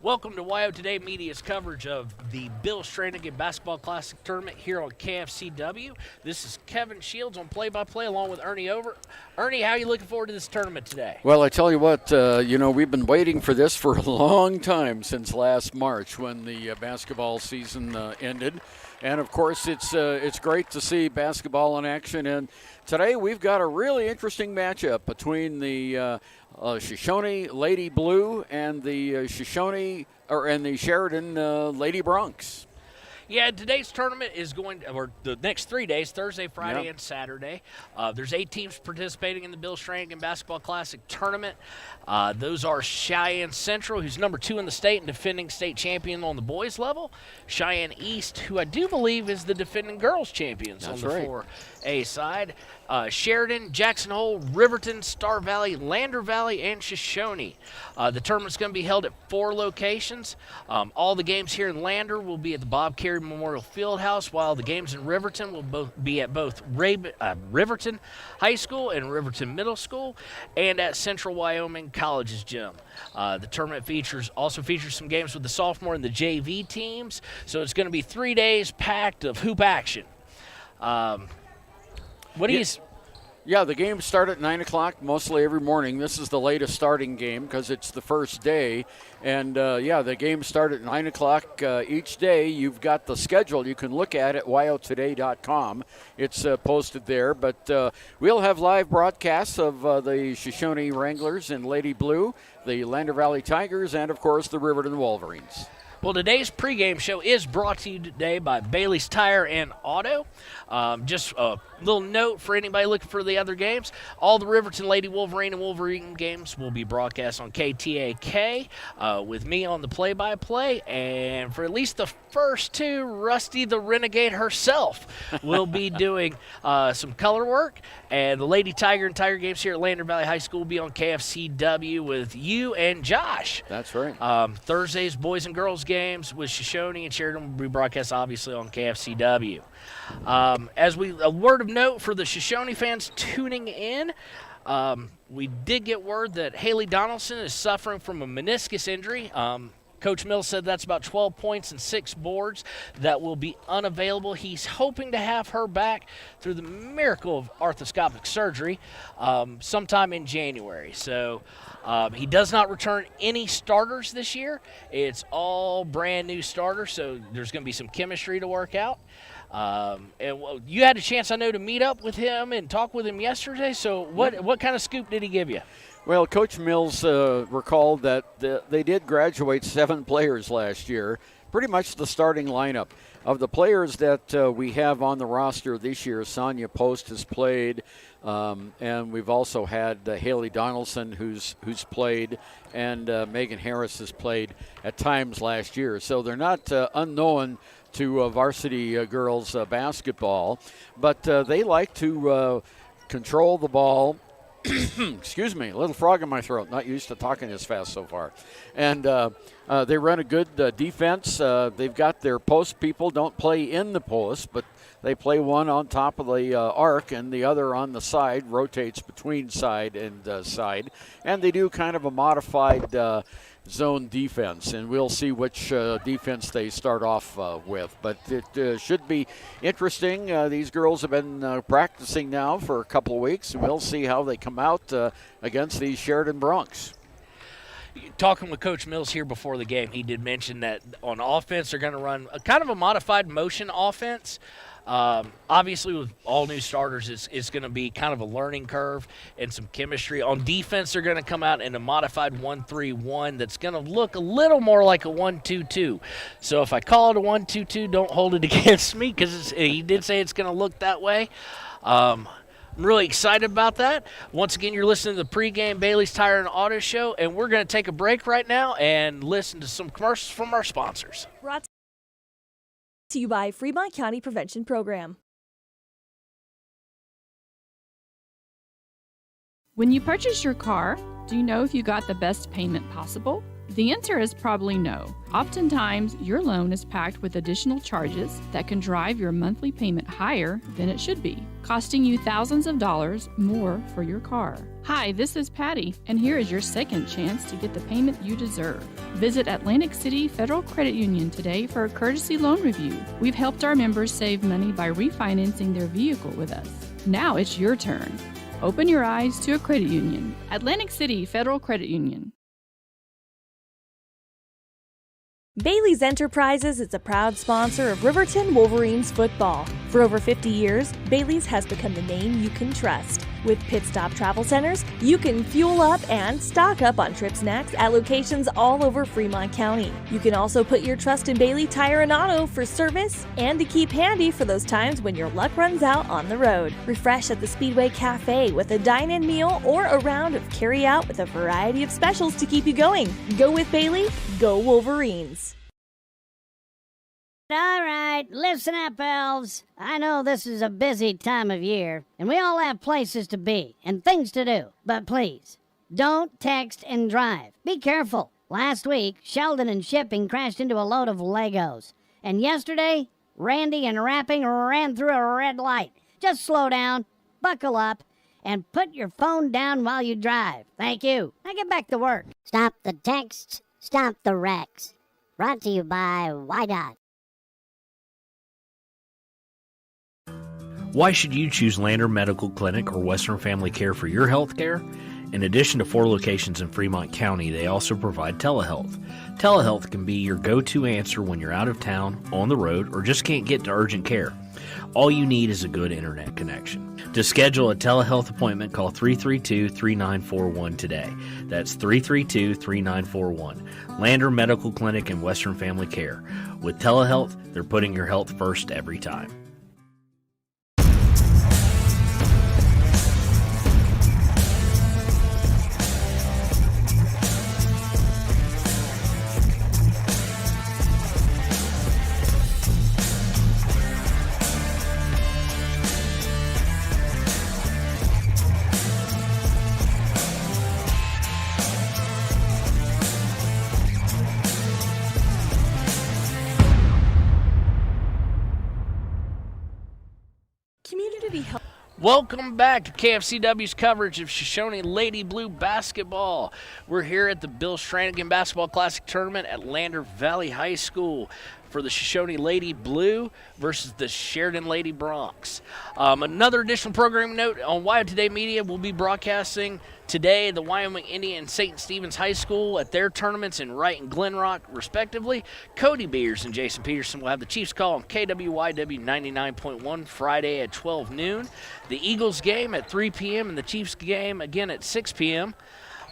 Welcome to YO Today Media's coverage of the Bill Strannigan Basketball Classic Tournament here on KFCW. This is Kevin Shields on play-by-play along with Ernie Over. Ernie, how are you looking forward to this tournament today? Well, I tell you what, we've been waiting for this for a long time, since last March when the basketball season ended. And, of course, it's great to see basketball in action. And today we've got a really interesting matchup between the Shoshoni Lady Blue and the Sheridan Lady Bronx. Yeah, today's tournament is or the next 3 days, Thursday, Friday, and Saturday. There's 8 teams participating in the Bill Strannigan Basketball Classic Tournament. Those are Cheyenne Central, who's number 2 in the state and defending state champion on the boys level. Cheyenne East, who I do believe is the defending girls champions on the 4A side. Sheridan, Jackson Hole, Riverton, Star Valley, Lander Valley, and Shoshoni. The tournament's going to be held at 4 locations. All the games here in Lander will be at the Bob Carey Memorial Fieldhouse, while the games in Riverton will be at both Riverton High School and Riverton Middle School, and at Central Wyoming College's gym. The tournament also features some games with the sophomore and the JV teams, so it's going to be 3 days packed of hoop action. Yeah, the games start at 9 o'clock mostly every morning. This is the latest starting game because it's the first day. And, the games start at 9 o'clock each day. You've got the schedule. You can look at it, yotoday.com. It's posted there. But we'll have live broadcasts of the Shoshoni Wranglers in Lady Blue, the Lander Valley Tigers, and, of course, the Riverton Wolverines. Well, today's pregame show is brought to you today by Bailey's Tire and Auto. Just a little note for anybody looking for the other games. All the Riverton Lady Wolverine and Wolverine games will be broadcast on KTAK with me on the play-by-play. And for at least the first 2, Rusty the Renegade herself will be doing some color work. And the Lady Tiger and Tiger games here at Lander Valley High School will be on KFCW with you and Josh. That's right. Thursdays, boys and girls games with Shoshoni and Sheridan will be broadcast obviously on KFCW. A word of note for the Shoshoni fans tuning in, we did get word that Haley Donaldson is suffering from a meniscus injury. Coach Mills said that's about 12 points and 6 boards that will be unavailable. He's hoping to have her back through the miracle of arthroscopic surgery sometime in January. So he does not return any starters this year. It's all brand new starters, so there's going to be some chemistry to work out. You had a chance, I know, to meet up with him and talk with him yesterday. So what kind of scoop did he give you? Well, Coach Mills recalled that they did graduate 7 players last year, pretty much the starting lineup. Of the players that we have on the roster this year, Sonia Post has played, and we've also had Haley Donaldson who's played, and Megan Harris has played at times last year. So they're not unknown to varsity girls basketball, but they like to control the ball. Excuse me, a little frog in my throat. Not used to talking this fast so far. And they run a good defense. They've got their post people don't play in the post, but they play one on top of the arc and the other on the side, rotates between side and side. And they do kind of a modified zone defense, and we'll see which defense they start off with. But it should be interesting. These girls have been practicing now for a couple of weeks, and we'll see how they come out against these Sheridan Bronx. Talking with Coach Mills here before the game, he did mention that on offense they're going to run a kind of a modified motion offense. Obviously, with all new starters, it's going to be kind of a learning curve and some chemistry. On defense, they're going to come out in a modified 1-3-1 that's going to look a little more like a 1-2-2. So if I call it a 1-2-2, don't hold it against me, because he did say it's going to look that way. I'm really excited about that. Once again, you're listening to the pregame Bailey's Tire and Auto Show, and we're going to take a break right now and listen to some commercials from our sponsors. Brought to you by Fremont County Prevention Program. When you purchase your car, do you know if you got the best payment possible? The answer is probably no. Oftentimes, your loan is packed with additional charges that can drive your monthly payment higher than it should be, costing you thousands of dollars more for your car. Hi, this is Patty, and here is your second chance to get the payment you deserve. Visit Atlantic City Federal Credit Union today for a courtesy loan review. We've helped our members save money by refinancing their vehicle with us. Now it's your turn. Open your eyes to a credit union. Atlantic City Federal Credit Union. Bailey's Enterprises is a proud sponsor of Riverton Wolverines football. For over 50 years, Bailey's has become the name you can trust. With Pit Stop Travel Centers, you can fuel up and stock up on trip snacks at locations all over Fremont County. You can also put your trust in Bailey Tire and Auto for service and to keep handy for those times when your luck runs out on the road. Refresh at the Speedway Cafe with a dine-in meal or a round of carry-out with a variety of specials to keep you going. Go with Bailey, go Wolverines. All right, listen up, elves. I know this is a busy time of year, and we all have places to be and things to do. But please, don't text and drive. Be careful. Last week, Sheldon and Shipping crashed into a load of Legos. And yesterday, Randy and Rapping ran through a red light. Just slow down, buckle up, and put your phone down while you drive. Thank you. Now get back to work. Stop the texts, stop the wrecks. Brought to you by YDOT. Why should you choose Lander Medical Clinic or Western Family Care for your health care? In addition to 4 locations in Fremont County, they also provide telehealth. Telehealth can be your go-to answer when you're out of town, on the road, or just can't get to urgent care. All you need is a good internet connection. To schedule a telehealth appointment, call 332-3941 today. That's 332-3941. Lander Medical Clinic and Western Family Care. With telehealth, they're putting your health first every time. Welcome back to KFCW's coverage of Shoshoni Lady Blue basketball. We're here at the Bill Strannigan Basketball Classic Tournament at Lander Valley High School for the Shoshoni Lady Blue versus the Sheridan Lady Bronx. Another additional programming note on Wyo Today Media will be broadcasting today the Wyoming Indian and St. Stephen's High School at their tournaments in Wright and Glen Rock, respectively. Cody Beers and Jason Peterson will have the Chiefs call on KWYW 99.1 Friday at 12 noon. The Eagles game at 3 p.m. and the Chiefs game again at 6 p.m.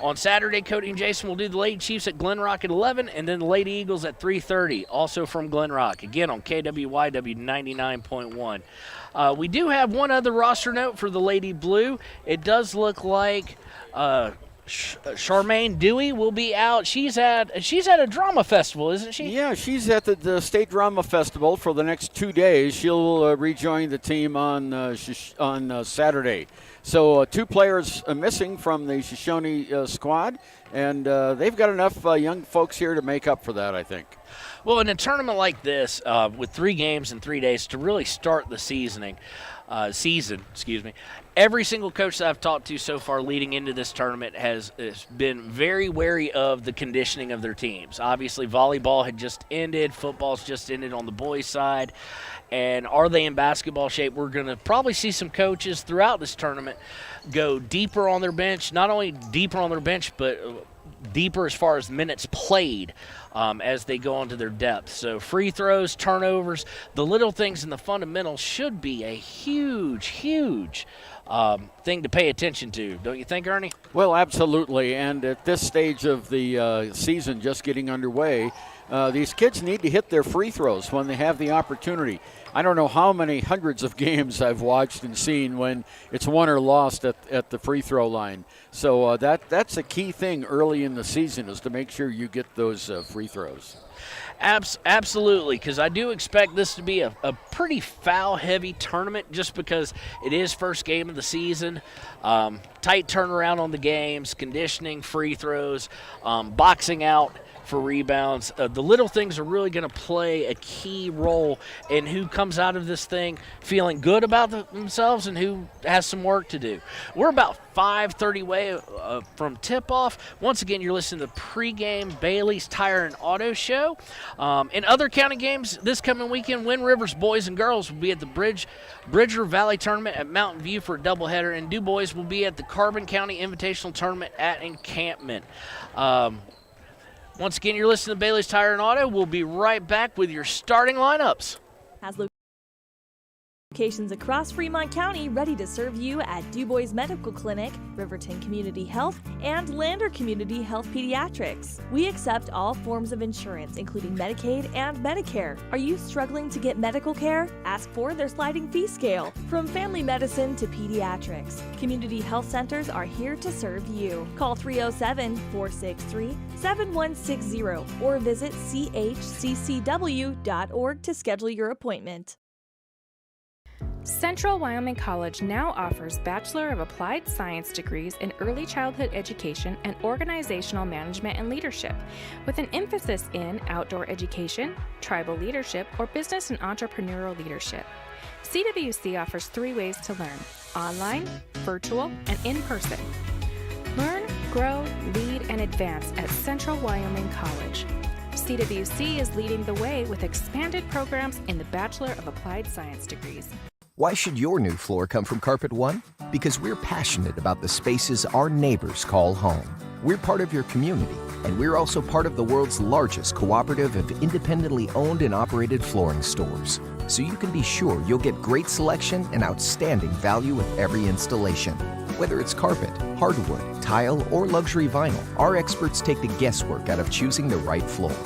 On Saturday, Cody and Jason will do the Lady Chiefs at Glen Rock at 11 and then the Lady Eagles at 3:30, also from Glen Rock, again on KWYW 99.1. We do have one other roster note for the Lady Blue. It does look like Charmaine Dewey will be out. She's at a drama festival, isn't she? Yeah, she's at the State Drama Festival for the next 2 days. She'll rejoin the team on Saturday. So 2 players missing from the Shoshoni squad, and they've got enough young folks here to make up for that, I think. Well, in a tournament like this, with 3 games in 3 days to really start the season, every single coach that I've talked to so far leading into this tournament has been very wary of the conditioning of their teams. Obviously, volleyball had just ended, football's just ended on the boys' side. And are they in basketball shape? We're going to probably see some coaches throughout this tournament go deeper on their bench, not only deeper on their bench, but deeper as far as minutes played as they go into their depth. So free throws, turnovers, the little things in the fundamentals should be a huge, huge thing to pay attention to. Don't you think, Ernie? Well, absolutely. And at this stage of the season just getting underway, these kids need to hit their free throws when they have the opportunity. I don't know how many hundreds of games I've watched and seen when it's won or lost at the free throw line. So that's a key thing early in the season is to make sure you get those free free throws. Absolutely, because I do expect this to be a pretty foul-heavy tournament just because it is first game of the season. Tight turnaround on the games, conditioning, free throws, boxing out for rebounds. The little things are really going to play a key role in who comes out of this thing feeling good about themselves and who has some work to do. We're about 5:30 away from tip-off. Once again, you're listening to the pregame Bailey's Tire and Auto Show. In other county games this coming weekend, Wind River's boys and girls will be at the Bridger Valley Tournament at Mountain View for a doubleheader, and Du Bois will be at the Carbon County Invitational Tournament at Encampment. Once again, you're listening to Bailey's Tire and Auto. We'll be right back with your starting lineups. Has locations across Fremont County ready to serve you at Du Bois Medical Clinic, Riverton Community Health, and Lander Community Health Pediatrics. We accept all forms of insurance, including Medicaid and Medicare. Are you struggling to get medical care? Ask for their sliding fee scale. From family medicine to pediatrics, community health centers are here to serve you. Call 307-463-7160 or visit chccw.org to schedule your appointment. Central Wyoming College now offers Bachelor of Applied Science degrees in Early Childhood Education and Organizational Management and Leadership, with an emphasis in outdoor education, tribal leadership, or business and entrepreneurial leadership. CWC offers 3 ways to learn: online, virtual, and in person. Learn, grow, lead, and advance at Central Wyoming College. CWC is leading the way with expanded programs in the Bachelor of Applied Science degrees. Why should your new floor come from Carpet One? Because we're passionate about the spaces our neighbors call home. We're part of your community, and we're also part of the world's largest cooperative of independently owned and operated flooring stores. So you can be sure you'll get great selection and outstanding value with every installation. Whether it's carpet, hardwood, tile, or luxury vinyl, our experts take the guesswork out of choosing the right floor.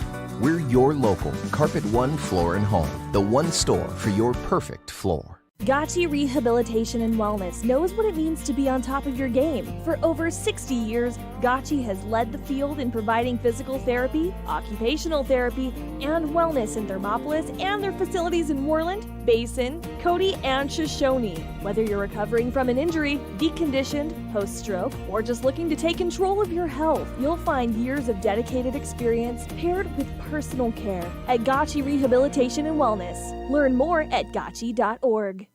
We're your local Carpet One Floor and Home, the one store for your perfect floor. Gotchi Rehabilitation and Wellness knows what it means to be on top of your game. For over 60 years, Gotchi has led the field in providing physical therapy, occupational therapy, and wellness in Thermopolis and their facilities in Moreland, Basin, Cody, and Shoshoni. Whether you're recovering from an injury, deconditioned, post-stroke, or just looking to take control of your health, you'll find years of dedicated experience paired with personal care at Gotchi Rehabilitation and Wellness. Learn more at gotchi.org.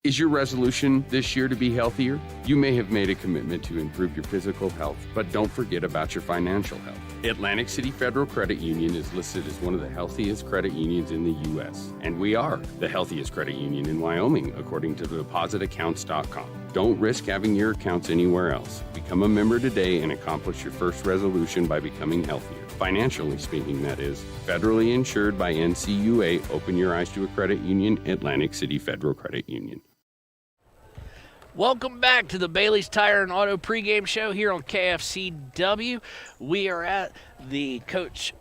Is your resolution this year to be healthier? You may have made a commitment to improve your physical health, but don't forget about your financial health. Atlantic City Federal Credit Union is listed as one of the healthiest credit unions in the U.S., and we are the healthiest credit union in Wyoming, according to depositaccounts.com. Don't risk having your accounts anywhere else. Become a member today and accomplish your first resolution by becoming healthier. Financially speaking, that is. Federally insured by NCUA. Open your eyes to a credit union. Atlantic City Federal Credit Union. Welcome back to the Bailey's Tire and Auto pregame show here on KFCW. We are at the coach.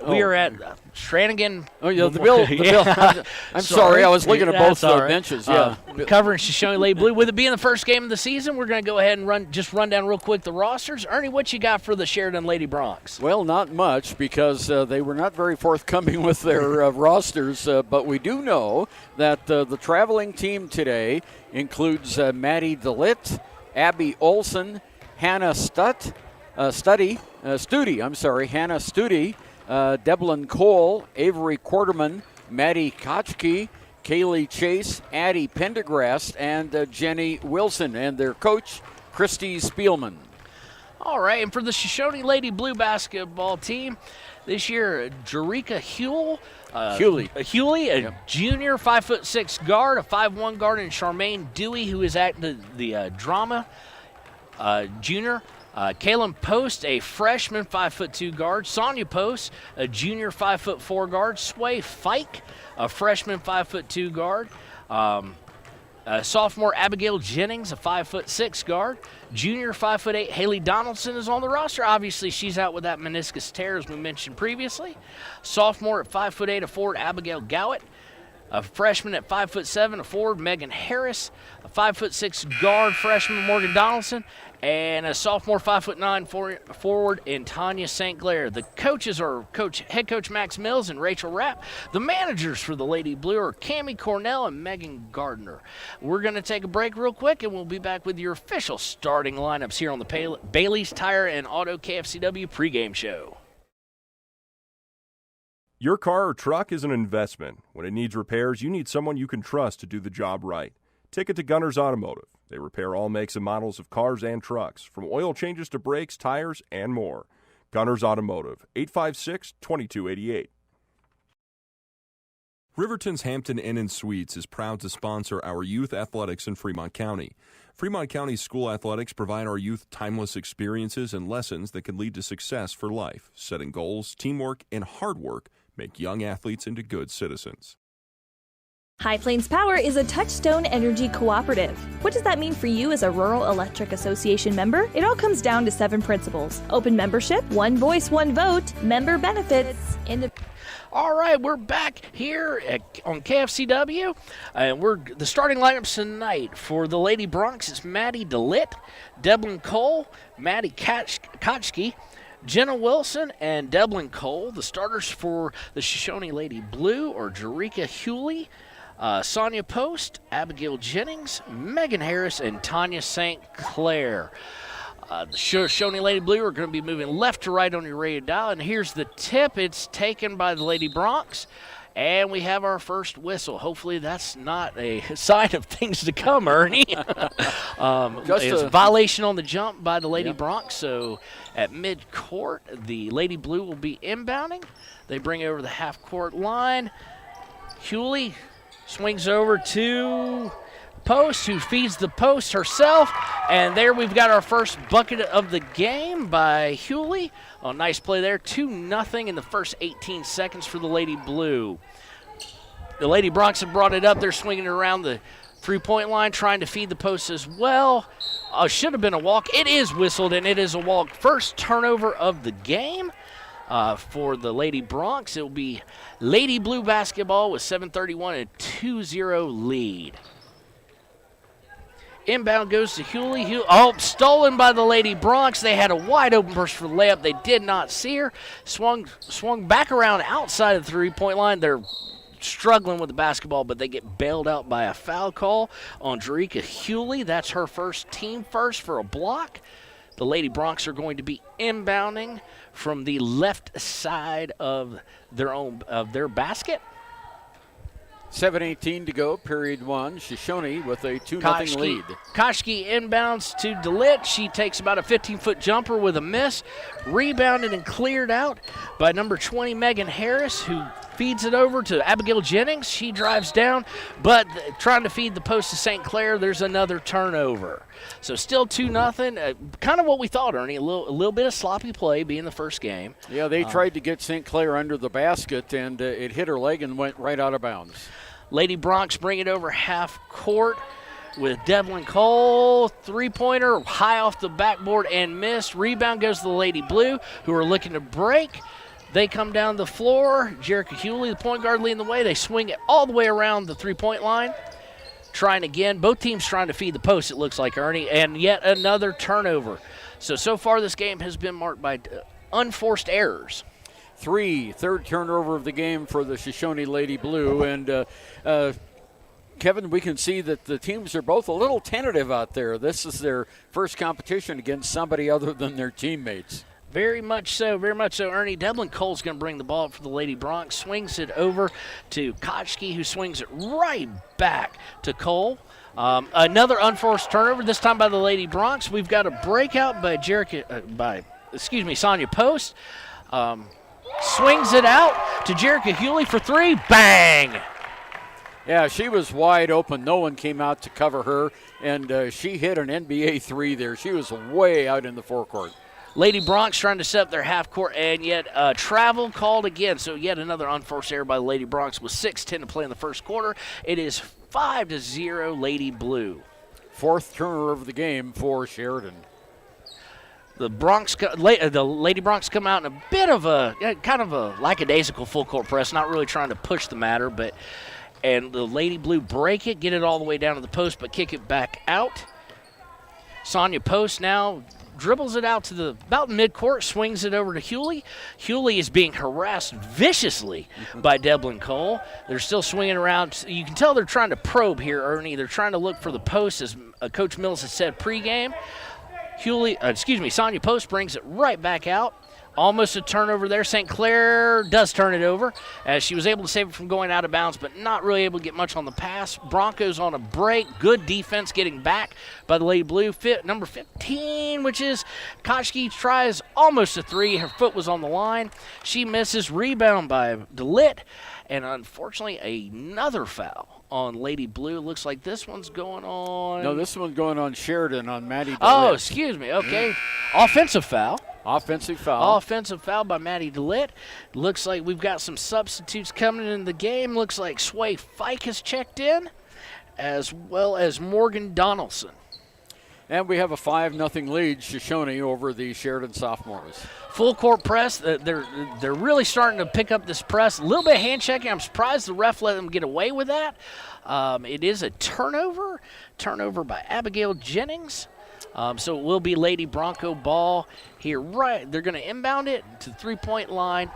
We are at Strannigan. Oh, yeah, the bill. I'm sorry, I was looking at both benches. Yeah, covering Shoshoni Lady Blue. With it being the first game of the season, we're going to go ahead and run down real quick the rosters. Ernie, what you got for the Sheridan Lady Broncs? Well, not much because they were not very forthcoming with their rosters, but we do know that the traveling team today includes Maddie DeLitt, Abby Olson, Hannah Studi, Hannah Studi, Devlin Cole, Avery Quarterman, Maddie Kochke, Kaylee Chase, Addie Pendergrast, and Jenny Wilson, and their coach, Christy Spielman. All right, and for the Shoshoni Lady Blue basketball team, this year, Jerika Hewley, a junior 5'6" guard, a 5'1" guard, and Charmaine Dewey, who is at the drama junior. Kaylin Post, a freshman 5'2" guard. Sonia Post, a junior 5'4" guard. Sway Fike, a freshman 5'2" guard. Sophomore Abigail Jennings, a 5'6" guard. Junior 5'8" Haley Donaldson is on the roster. Obviously, she's out with that meniscus tear, as we mentioned previously. Sophomore at 5'8", a forward, Abigail Gowett. A freshman at 5'7", a forward, Megan Harris. A 5'6" guard, freshman, Morgan Donaldson. and a sophomore 5'9" forward in Tanya St. Clair. The coaches are head coach Max Mills and Rachel Rapp. The managers for the Lady Blue are Cammie Cornell and Megan Gardner. We're going to take a break real quick, and we'll be back with your official starting lineups here on the Bailey's Tire and Auto KFCW pregame show. Your car or truck is an investment. When it needs repairs, you need someone you can trust to do the job right. Take it to Gunners Automotive. They repair all makes and models of cars and trucks, from oil changes to brakes, tires, and more. Gunners Automotive, 856-2288. Riverton's Hampton Inn & Suites is proud to sponsor our youth athletics in Fremont County. Fremont County's school athletics provide our youth timeless experiences and lessons that can lead to success for life. Setting goals, teamwork, and hard work make young athletes into good citizens. High Plains Power is a Touchstone Energy cooperative. What does that mean for you as a Rural Electric Association member? It all comes down to 7 principles. Open membership, one voice, one vote, member benefits, All right, we're back here on KFCW, and the starting lineups tonight for the Lady Bronx is Maddie DeLitt, Devlin Cole, Maddie Kotchke, Jenna Wilson, and Devlin Cole. The starters for the Shoshoni Lady Blue are Jerika Hewley, Sonia Post, Abigail Jennings, Megan Harris, and Tanya St. Clair. The Shoshoni Lady Blue are going to be moving left to right on your radio dial, and here's the tip. It's taken by the Lady Bronx, and we have our first whistle. Hopefully that's not a sign of things to come, Ernie. It's a violation on the jump by the Lady Bronx, so at mid-court, the Lady Blue will be inbounding. They bring over the half-court line. Hewley swings over to Post, who feeds the post herself, and there we've got our first bucket of the game by Hewley. Oh, nice play there. 2-0 in the first 18 seconds for the Lady Blue. The Lady Bronx have brought it up. They're swinging it around the three-point line, trying to feed the post as well. Should have been a walk. It is whistled, and it is a walk. First turnover of the game. For the Lady Bronx, it will be Lady Blue basketball with 7:31 and 2-0 lead. Inbound goes to Hewley. Stolen by the Lady Bronx. They had a wide open burst for the layup. They did not see her. Swung back around outside of the three-point line. They're struggling with the basketball, but they get bailed out by a foul call on Jerika Hewley. That's her team first for a block. The Lady Bronx are going to be inbounding from the left side of their basket. 7:18 to go, period 1. Shoshoni with a 2-0 lead. Kotchke inbounds to DeLitt. She takes about a 15-foot jumper with a miss. Rebounded and cleared out by number 20, Megan Harris, who feeds it over to Abigail Jennings. She drives down, but trying to feed the post to St. Clair, there's another turnover. So still 2-0. Kind of what we thought, Ernie. A little bit of sloppy play being the first game. Yeah, they tried to get St. Clair under the basket, and it hit her leg and went right out of bounds. Lady Bronx bring it over half court with Devlin Cole. Three-pointer high off the backboard and missed. Rebound goes to the Lady Blue, who are looking to break. They come down the floor. Jerika Hewley, the point guard, leading the way. They swing it all the way around the three-point line. Trying again. Both teams trying to feed the post, it looks like, Ernie. And yet another turnover. So far this game has been marked by unforced errors. Third turnover of the game for the Shoshoni Lady Blue. And, Kevin, we can see that the teams are both a little tentative out there. This is their first competition against somebody other than their teammates. Very much so, Ernie. Devlin Cole's going to bring the ball up for the Lady Bronx. Swings it over to Kotchke, who swings it right back to Cole. Another unforced turnover, this time by the Lady Bronx. We've got a breakout by Sonia Post. Swings it out to Jerika Hewley for three. Bang! Yeah, she was wide open. No one came out to cover her, and she hit an NBA three there. She was way out in the forecourt. Lady Bronx trying to set up their half court, and yet travel called again. So yet another unforced error by the Lady Bronx with 6:10 to play in the first quarter. It is 5-0 Lady Blue. Fourth turnover of the game for Sheridan. The Lady Bronx come out in a bit of a kind of a lackadaisical full court press, not really trying to push the matter, and the Lady Blue break it, get it all the way down to the post, but kick it back out. Sonia Post now dribbles it out to about midcourt, swings it over to Hewley. Hewley is being harassed viciously by Devlin Cole. They're still swinging around. You can tell they're trying to probe here, Ernie. They're trying to look for the post, as Coach Mills has said pregame. Sonia Post brings it right back out. Almost a turnover there. St. Clair does turn it over, as she was able to save it from going out of bounds, but not really able to get much on the pass. Broncos on a break. Good defense getting back by the Lady Blue. Number 15, which is Koschke, tries almost a three. Her foot was on the line. She misses. Rebound by DeLitt, and unfortunately another foul on Lady Blue. Looks like this one's going on. No, this one's going on Sheridan, on Maddie DeLitt. Oh, excuse me. Okay. Offensive foul. Offensive foul. Offensive foul by Maddie DeLitt. Looks like we've got some substitutes coming in the game. Looks like Sway Fike has checked in, as well as Morgan Donaldson. And we have a 5-0 lead, Shoshoni, over the Sheridan sophomores. Full court press. They're really starting to pick up this press. A little bit of hand checking. I'm surprised the ref let them get away with that. It is a turnover. Turnover by Abigail Jennings. So it will be Lady Bronco ball here. Right, they're going to inbound it to the three-point line.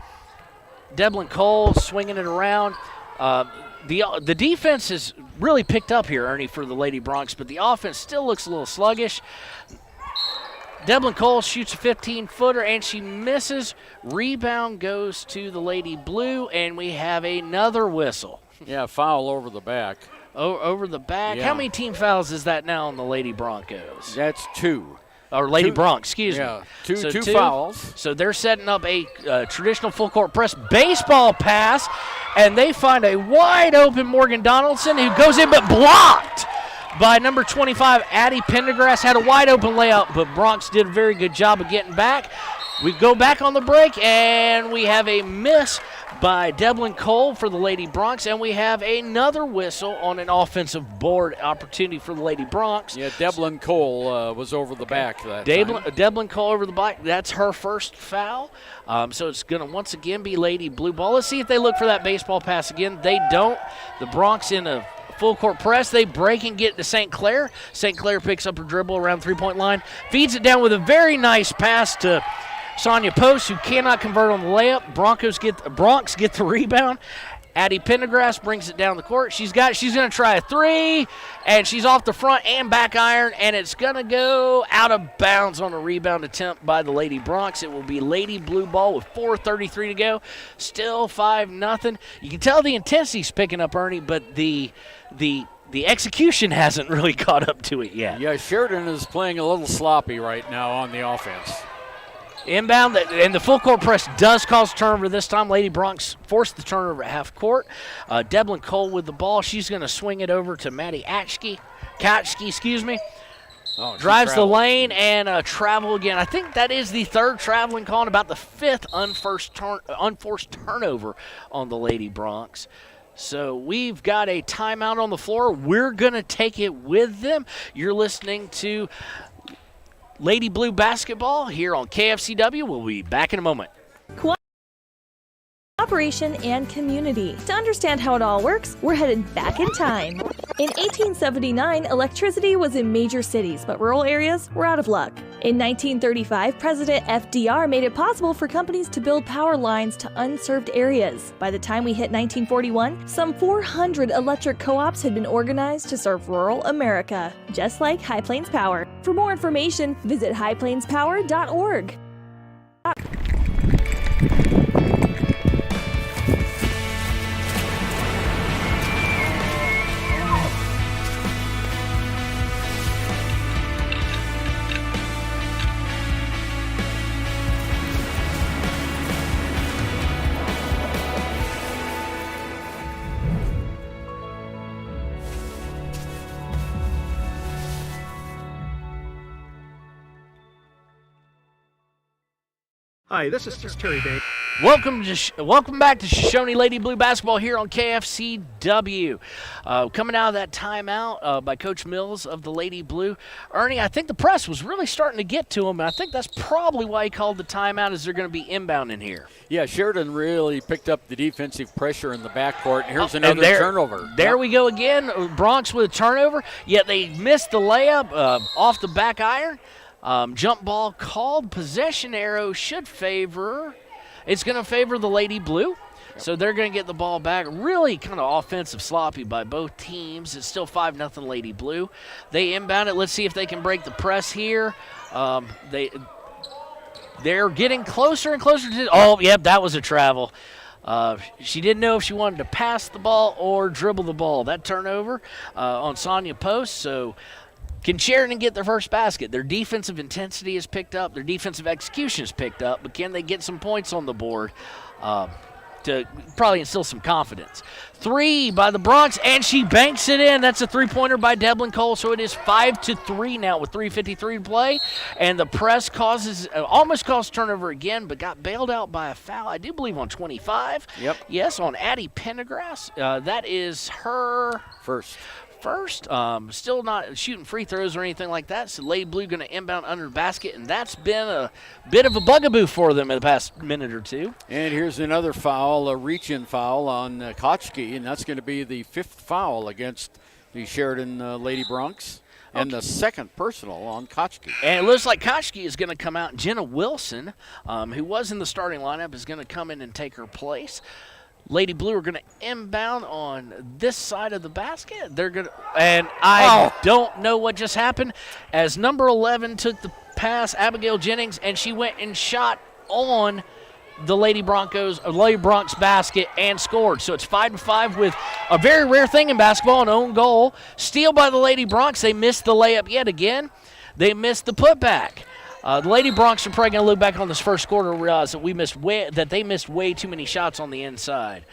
Devlin Cole swinging it around. The defense has really picked up here, Ernie, for the Lady Bronx, but the offense still looks a little sluggish. Devlin Cole shoots a 15-footer, and she misses. Rebound goes to the Lady Blue, and we have another whistle. Yeah, foul over the back. Over the back. Yeah. How many team fouls is that now on the Lady Broncos? That's 2. Or Lady Bronx, excuse me. Yeah, So two fouls. So they're setting up a traditional full court press baseball pass, and they find a wide open Morgan Donaldson, who goes in but blocked by number 25, Addie Pendergrass. Had a wide open layup, but Bronx did a very good job of getting back. We go back on the break, and we have a miss by Devlin Cole for the Lady Bronx, and we have another whistle on an offensive board opportunity for the Lady Bronx. Yeah, Devlin Cole was over the back that time. Devlin Cole over the back. That's her first foul. So it's going to once again be Lady Blue ball. Let's see if they look for that baseball pass again. They don't. The Bronx in a full court press. They break and get to St. Clair. St. Clair picks up her dribble around the three-point line, feeds it down with a very nice pass to Sonia Post, who cannot convert on the layup. Bronx get the rebound. Addie Pendergrass brings it down the court. She's going to try a three, and she's off the front and back iron, and it's going to go out of bounds on a rebound attempt by the Lady Bronx. It will be Lady Blue ball with 4:33 to go. Still 5-0. You can tell the intensity's picking up, Ernie, but the execution hasn't really caught up to it yet. Yeah, Sheridan is playing a little sloppy right now on the offense. Inbound, and the full court press does cause turnover this time. Lady Bronx forced the turnover at half court. Devlin Cole with the ball. She's going to swing it over to Maddie Katschke, Oh, drives the lane and travel again. I think that is the third traveling call and about the fifth unforced turnover on the Lady Bronx. So we've got a timeout on the floor. We're going to take it with them. You're listening to Lady Blue basketball here on KFCW. We'll be back in a moment. Cooperation and community. To understand how it all works, we're headed back in time. In 1879, electricity was in major cities, but rural areas were out of luck. In 1935, President FDR made it possible for companies to build power lines to unserved areas. By the time we hit 1941, some 400 electric co-ops had been organized to serve rural America, just like High Plains Power. For more information, visit highplainspower.org. Hi, this is Terry Bank. Welcome back to Shoshoni Lady Blue basketball here on KFCW. Coming out of that timeout by Coach Mills of the Lady Blue. Ernie, I think the press was really starting to get to him, and I think that's probably why he called the timeout, as they're going to be inbound in here. Yeah, Sheridan really picked up the defensive pressure in the backcourt. Here's another turnover. There we go again. Bronx with a turnover, yet they missed the layup off the back iron. Jump ball called. Possession arrow should favor. It's going to favor the Lady Blue, so they're going to get the ball back. Really kind of offensive sloppy by both teams. It's still 5-0 Lady Blue. They inbound it. Let's see if they can break the press here. They're getting closer and closer to – oh, yep, that was a travel. She didn't know if she wanted to pass the ball or dribble the ball. That turnover on Sonia Post, so – can Sheridan get their first basket? Their defensive intensity is picked up. Their defensive execution is picked up. But can they get some points on the board to probably instill some confidence? 3 by the Bronx, and she banks it in. That's a three-pointer by Devlin Cole. So it is 5-3 now with 3:53 to play. And the press almost caused turnover again, but got bailed out by a foul, I do believe, on 25. Yep. Yes, on Addie Pendergrass. That is her first. Still not shooting free throws or anything like that. So Lady Blue going to inbound under the basket, and that's been a bit of a bugaboo for them in the past minute or two. And here's another foul, a reach-in foul on Kochke, and that's going to be the 5th foul against the Sheridan Lady Bronx. And the second personal on Kochke. And it looks like Kochke is going to come out. Jenna Wilson, who was in the starting lineup, is going to come in and take her place. Lady Blue are going to inbound on this side of the basket. They're going to, and I don't know what just happened, as number 11 took the pass, Abigail Jennings, and she went and shot on the Lady Bronx basket and scored. So it's 5-5 with a very rare thing in basketball, an own goal. Steal by the Lady Bronx. They missed the layup yet again. They missed the putback. The Lady Bronx are probably going to look back on this first quarter and realize that they missed way too many shots on the inside.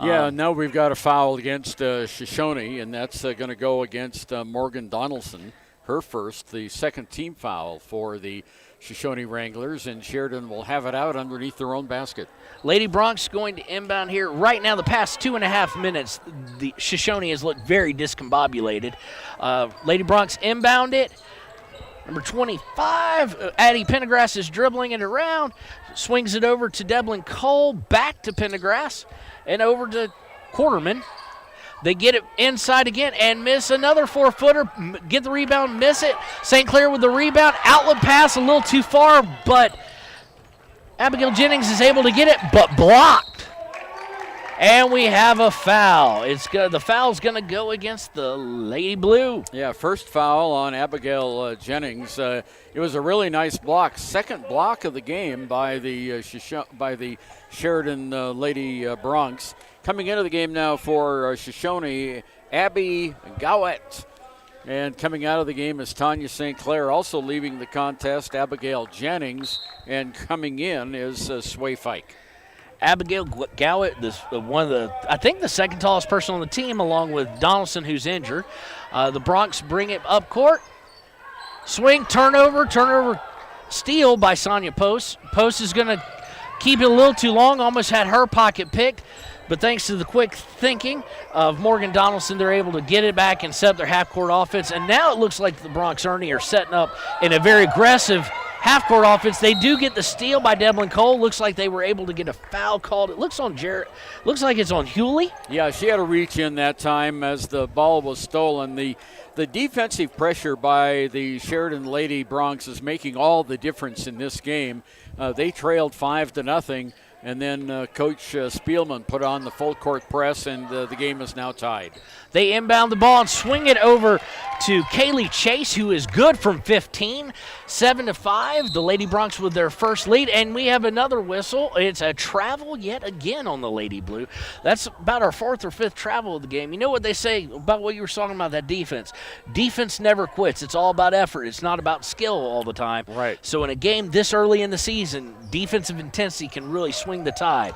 Now we've got a foul against Shoshoni, and that's going to go against Morgan Donaldson, her first, the second team foul for the Shoshoni Wranglers, and Sheridan will have it out underneath their own basket. Lady Bronx going to inbound here. Right now, the past 2.5 minutes, the Shoshoni has looked very discombobulated. Lady Bronx inbound it. Number 25, Addie Pendergrass is dribbling it around, swings it over to Devlin Cole, back to Pendergrass, and over to Quarterman. They get it inside again and miss another 4-footer, get the rebound, miss it. St. Clair with the rebound, outlet pass a little too far, but Abigail Jennings is able to get it, but blocked. And we have a foul. The foul's going to go against the Lady Blue. Yeah, first foul on Abigail Jennings. It was a really nice block. Second block of the game by the Sheridan Lady Bronx. Coming into the game now for Shoshoni, Abby Gowett. And coming out of the game is Tanya St. Clair. Also leaving the contest, Abigail Jennings. And coming in is Sway Fike. Abigail Gowett, I think the second tallest person on the team, along with Donaldson, who's injured. The Bronx bring it up court. Swing, turnover, steal by Sonia Post. Post is going to keep it a little too long, almost had her pocket picked. But thanks to the quick thinking of Morgan Donaldson, they're able to get it back and set up their half-court offense. And now it looks like the Bronx Ernie are setting up in a very aggressive half-court offense. They do get the steal by Devlin Cole. Looks like they were able to get a foul called. It looks on Jarrett. Looks like it's on Hewley. Yeah, she had a reach in that time as the ball was stolen. The defensive pressure by the Sheridan Lady Bronx is making all the difference in this game. They trailed 5-0. And then Coach Spielman put on the full court press, and the game is now tied. They inbound the ball and swing it over to Kaylee Chase, who is good from 15. 7-5, the Lady Bronx with their first lead, and we have another whistle. It's a travel yet again on the Lady Blue. That's about our 4th or 5th travel of the game. You know what they say about what you were talking about, that defense. Defense never quits. It's all about effort. It's not about skill all the time. Right. So in a game this early in the season, defensive intensity can really swing the tide.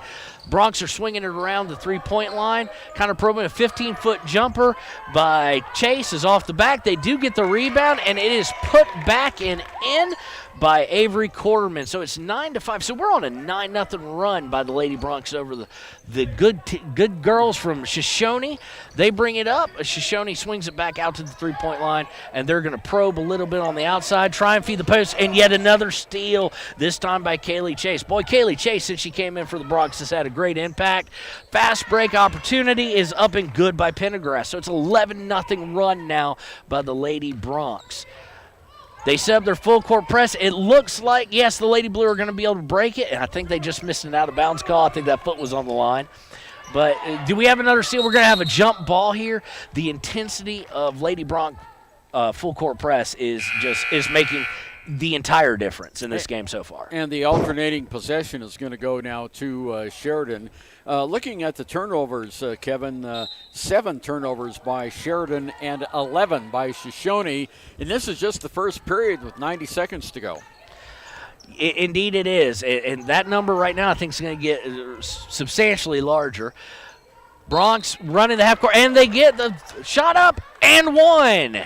Bronx are swinging it around the three-point line, kind of probing a 15-foot jumper by Chase is off the back. They do get the rebound, and it is put back and in by Avery Quarterman. So it's 9-5. So we're on a 9-0 run by the Lady Broncs over the good girls from Shoshoni. They bring it up. Shoshoni swings it back out to the three-point line, and they're going to probe a little bit on the outside, try and feed the post, and yet another steal, this time by Kaylee Chase. Boy, Kaylee Chase, since she came in for the Broncs, has had a great impact. Fast break opportunity is up and good by Pendergrass. So it's 11-0 run now by the Lady Broncs. They set up their full court press. It looks like, yes, the Lady Blue are going to be able to break it, and I think they just missed an out-of-bounds call. I think that foot was on the line. But do we have another steal? We're going to have a jump ball here. The intensity of Lady Bronc full court press is making the entire difference in this game so far. And the alternating possession is going to go now to Sheridan. Looking at the turnovers, Kevin, 7 turnovers by Sheridan and 11 by Shoshoni. And this is just the first period with 90 seconds to go. Indeed it is. And that number right now I think is going to get substantially larger. Broncs running the half court, and they get the shot up and one.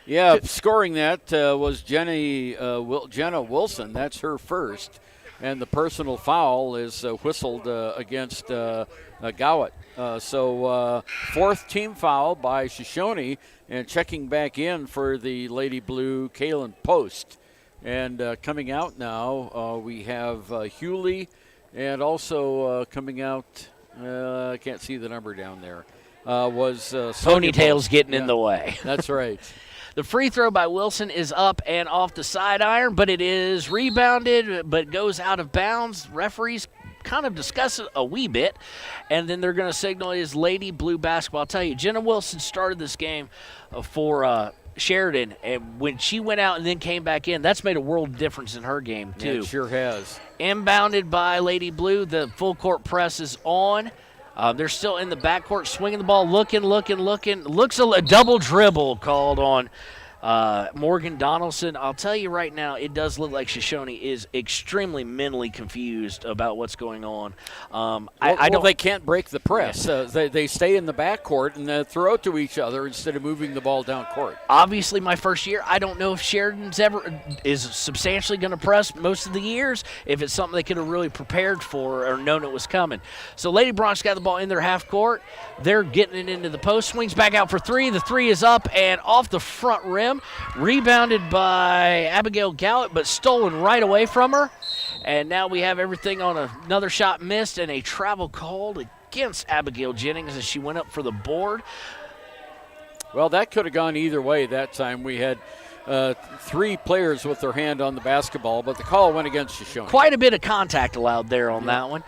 Yeah, scoring that was Jenna Wilson. That's her first. And the personal foul is whistled against Gowett. So fourth team foul by Shoshoni, and checking back in for the Lady Blue, Kaylin Post. And coming out now, we have Hewley, and also coming out, I can't see the number down there, was Ponytail's getting in the way. That's right. The free throw by Wilson is up and off the side iron, but it is rebounded, but goes out of bounds. Referees kind of discuss it a wee bit, and then they're going to signal it is Lady Blue basketball. I'll tell you, Jenna Wilson started this game for Sheridan, and when she went out and then came back in, that's made a world of difference in her game, too. Yeah, it sure has. Inbounded by Lady Blue. The full court press is on. They're still in the backcourt, swinging the ball, looking. Looks a double dribble called on Morgan Donaldson. I'll tell you right now, it does look like Shoshoni is extremely mentally confused about what's going on. They can't break the press. They stay in the backcourt and throw it to each other instead of moving the ball down court. Obviously, my first year, I don't know if Sheridan's ever is substantially going to press most of the years, if it's something they could have really prepared for or known it was coming. So Lady Broncs got the ball in their half court. They're getting it into the post. Swings back out for three. The three is up and off the front rim. Rebounded by Abigail Gallett, but stolen right away from her. And now we have everything on another shot missed and a travel called against Abigail Jennings as she went up for the board. Well, that could have gone either way that time. We had 3 players with their hand on the basketball, but the call went against Shoshoni. Quite a bit of contact allowed there on that one.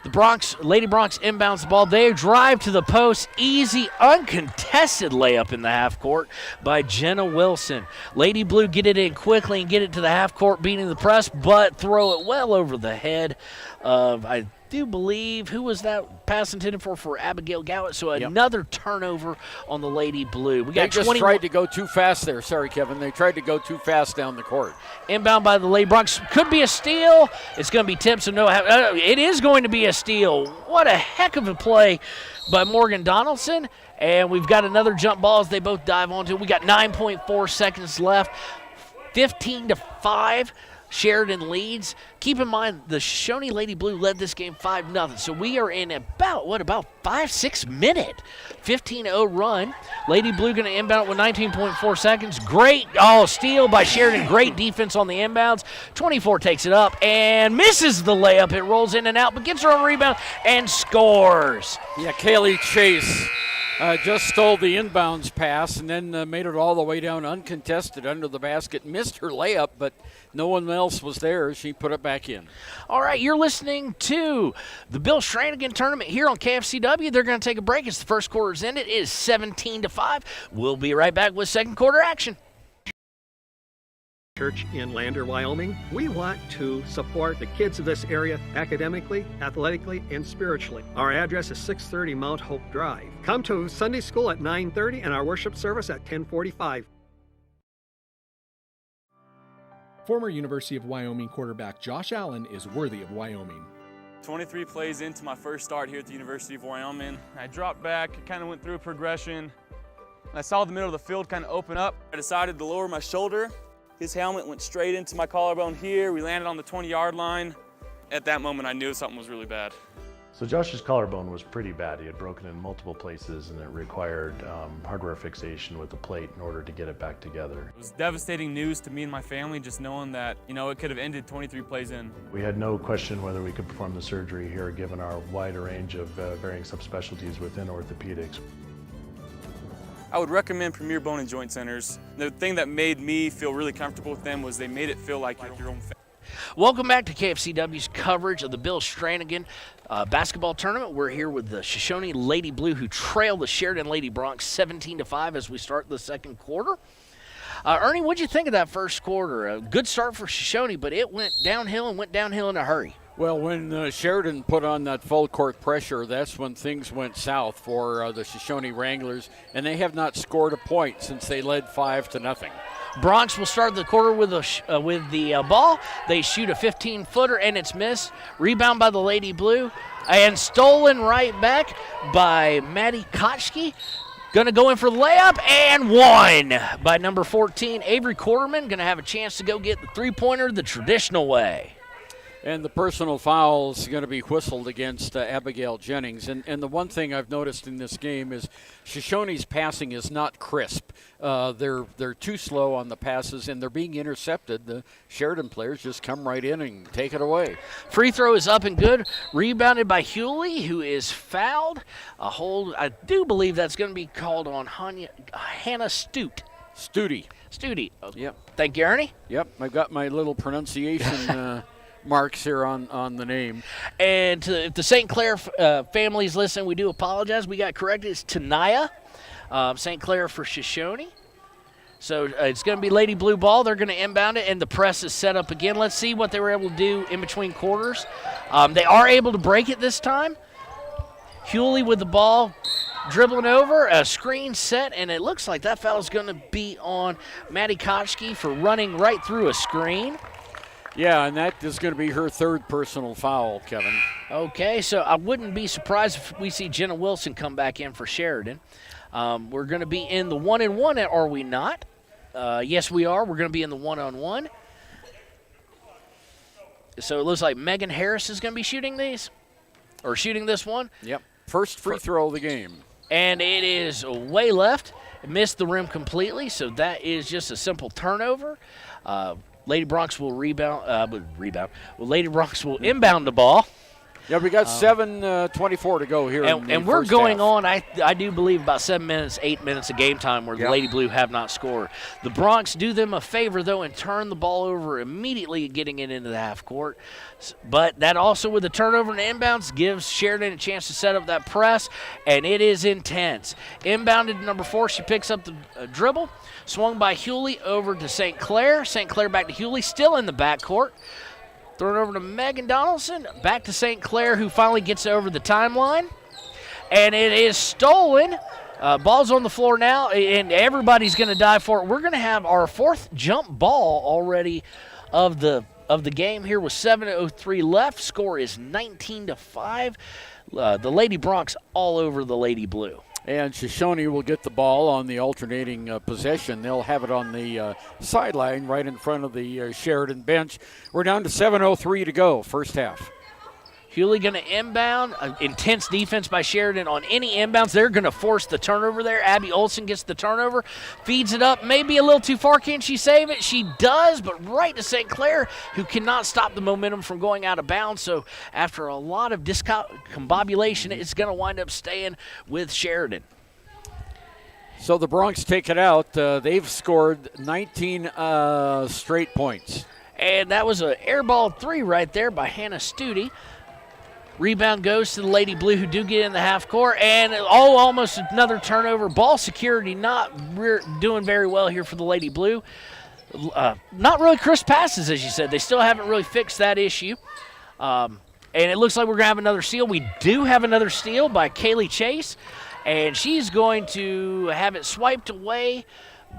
The Lady Broncs inbounds the ball. They drive to the post. Easy, uncontested layup in the half court by Jenna Wilson. Lady Blue get it in quickly and get it to the half court, beating the press, but throw it well over the head of, I do believe, who was that pass intended for Abigail Gallett? So another turnover on the Lady Blue. They just tried to go too fast there. Sorry, Kevin. They tried to go too fast down the court. Inbound by the Lady Broncs. Could be a steal. It's going to be tipped, so no. It is going to be a steal. What a heck of a play by Morgan Donaldson. And we've got another jump ball as they both dive onto it. We got 9.4 seconds left. 15-5. Sheridan leads. Keep in mind, the Shoshoni Lady Blue led this game 5-0. So we are in about 5-6 minute 15-0 run. Lady Blue going to inbound with 19.4 seconds. Great, steal by Sheridan. Great defense on the inbounds. 24 takes it up and misses the layup. It rolls in and out, but gets her own rebound and scores. Yeah, Kaylee Chase just stole the inbounds pass and then made it all the way down uncontested under the basket. Missed her layup, but no one else was there. She put it back in. All right, you're listening to the Bill Strannigan tournament here on KFCW. They're going to take a break. As the first quarter's ended, it is 17-5. We'll be right back with second quarter action. Church in Lander, Wyoming. We want to support the kids of this area academically, athletically, and spiritually. Our address is 630 Mount Hope Drive. Come to Sunday school at 9:30 and our worship service at 10:45. Former University of Wyoming quarterback Josh Allen is worthy of Wyoming. 23 plays into my first start here at the University of Wyoming. I dropped back, kind of went through a progression. I saw the middle of the field kind of open up. I decided to lower my shoulder His helmet went straight into my collarbone here. We landed on the 20-yard line. At that moment, I knew something was really bad. So Josh's collarbone was pretty bad. He had broken in multiple places, and it required hardware fixation with the plate in order to get it back together. It was devastating news to me and my family, just knowing that, it could have ended 23 plays in. We had no question whether we could perform the surgery here, given our wider range of varying subspecialties within orthopedics. I would recommend Premier Bone and Joint Centers. The thing that made me feel really comfortable with them was they made it feel like your own family. Welcome back to KFCW's coverage of the Bill Strannigan basketball tournament. We're here with the Shoshoni Lady Blue, who trail the Sheridan Lady Broncs 17-5 as we start the second quarter. Ernie, what'd you think of that first quarter? A good start for Shoshoni, but it went downhill in a hurry. Well, when Sheridan put on that full court pressure, that's when things went south for the Shoshoni Wranglers, and they have not scored a point since they led 5-0. Bronx will start the quarter with the ball. They shoot a 15-footer, and it's missed. Rebound by the Lady Blue, and stolen right back by Maddie Kotchke. Going to go in for the layup, and one by number 14, Avery Quarterman. Going to have a chance to go get the three-pointer the traditional way. And the personal foul is going to be whistled against Abigail Jennings. And the one thing I've noticed in this game is Shoshoni's passing is not crisp. They're too slow on the passes, and they're being intercepted. The Sheridan players just come right in and take it away. Free throw is up and good. Rebounded by Hewley, who is fouled. A hold, I do believe that's going to be called on Hannah Stute. Stute. Oh, yep. Thank you, Ernie. Yep, I've got my little pronunciation marks here on the name. And if the St. Clair families listen, we do apologize. We got corrected. It's Tanaya, St. Clair for Shoshoni. So it's going to be Lady Blue ball. They're going to inbound it, and the press is set up again. Let's see what they were able to do in between quarters. They are able to break it this time. Hewley with the ball, dribbling over, a screen set, and it looks like that foul is going to be on Maddie Kotchke for running right through a screen. Yeah, and that is going to be her third personal foul, Kevin. Okay, so I wouldn't be surprised if we see Jenna Wilson come back in for Sheridan. We're going to be in the one-and-one, are we not? Yes, we are. We're going to be in the one-on-one. So it looks like Megan Harris is going to be shooting this one. Yep, first free throw of the game. And it is way left. It missed the rim completely, so that is just a simple turnover. Lady Bronx will Lady Bronx will inbound the ball. Yeah, we got 7:24 to go here. And we're going on, I do believe, about 8 minutes of game time where the Lady Blue have not scored. The Bronx do them a favor, though, and turn the ball over immediately, getting it into the half court. But that also, with the turnover and inbounds, gives Sheridan a chance to set up that press, and it is intense. Inbounded to number 4, she picks up the dribble. Swung by Hewley over to St. Clair. St. Clair back to Hewley, still in the backcourt. Thrown over to Megan Donaldson. Back to St. Clair, who finally gets over the timeline. And it is stolen. Ball's on the floor now, and everybody's going to dive for it. We're going to have our fourth jump ball already of the game here with 7:03 left. Score is 19-5. The Lady Bronx all over the Lady Blue. And Shoshoni will get the ball on the alternating possession. They'll have it on the sideline right in front of the Sheridan bench. We're down to 7:03 to go, first half. Hewley going to inbound. Intense defense by Sheridan on any inbounds. They're going to force the turnover there. Abby Olson gets the turnover, feeds it up. Maybe a little too far. Can she save it? She does, but right to St. Clair, who cannot stop the momentum from going out of bounds. So after a lot of discombobulation, it's going to wind up staying with Sheridan. So the Bronx take it out. They've scored 19 straight points. And that was an airball 3 right there by Hannah Stute. Rebound goes to the Lady Blue, who do get in the half court, and almost another turnover. Ball security not doing very well here for the Lady Blue. Not really crisp passes, as you said. They still haven't really fixed that issue. And it looks like we're going to have another steal. We do have another steal by Kaylee Chase, and she's going to have it swiped away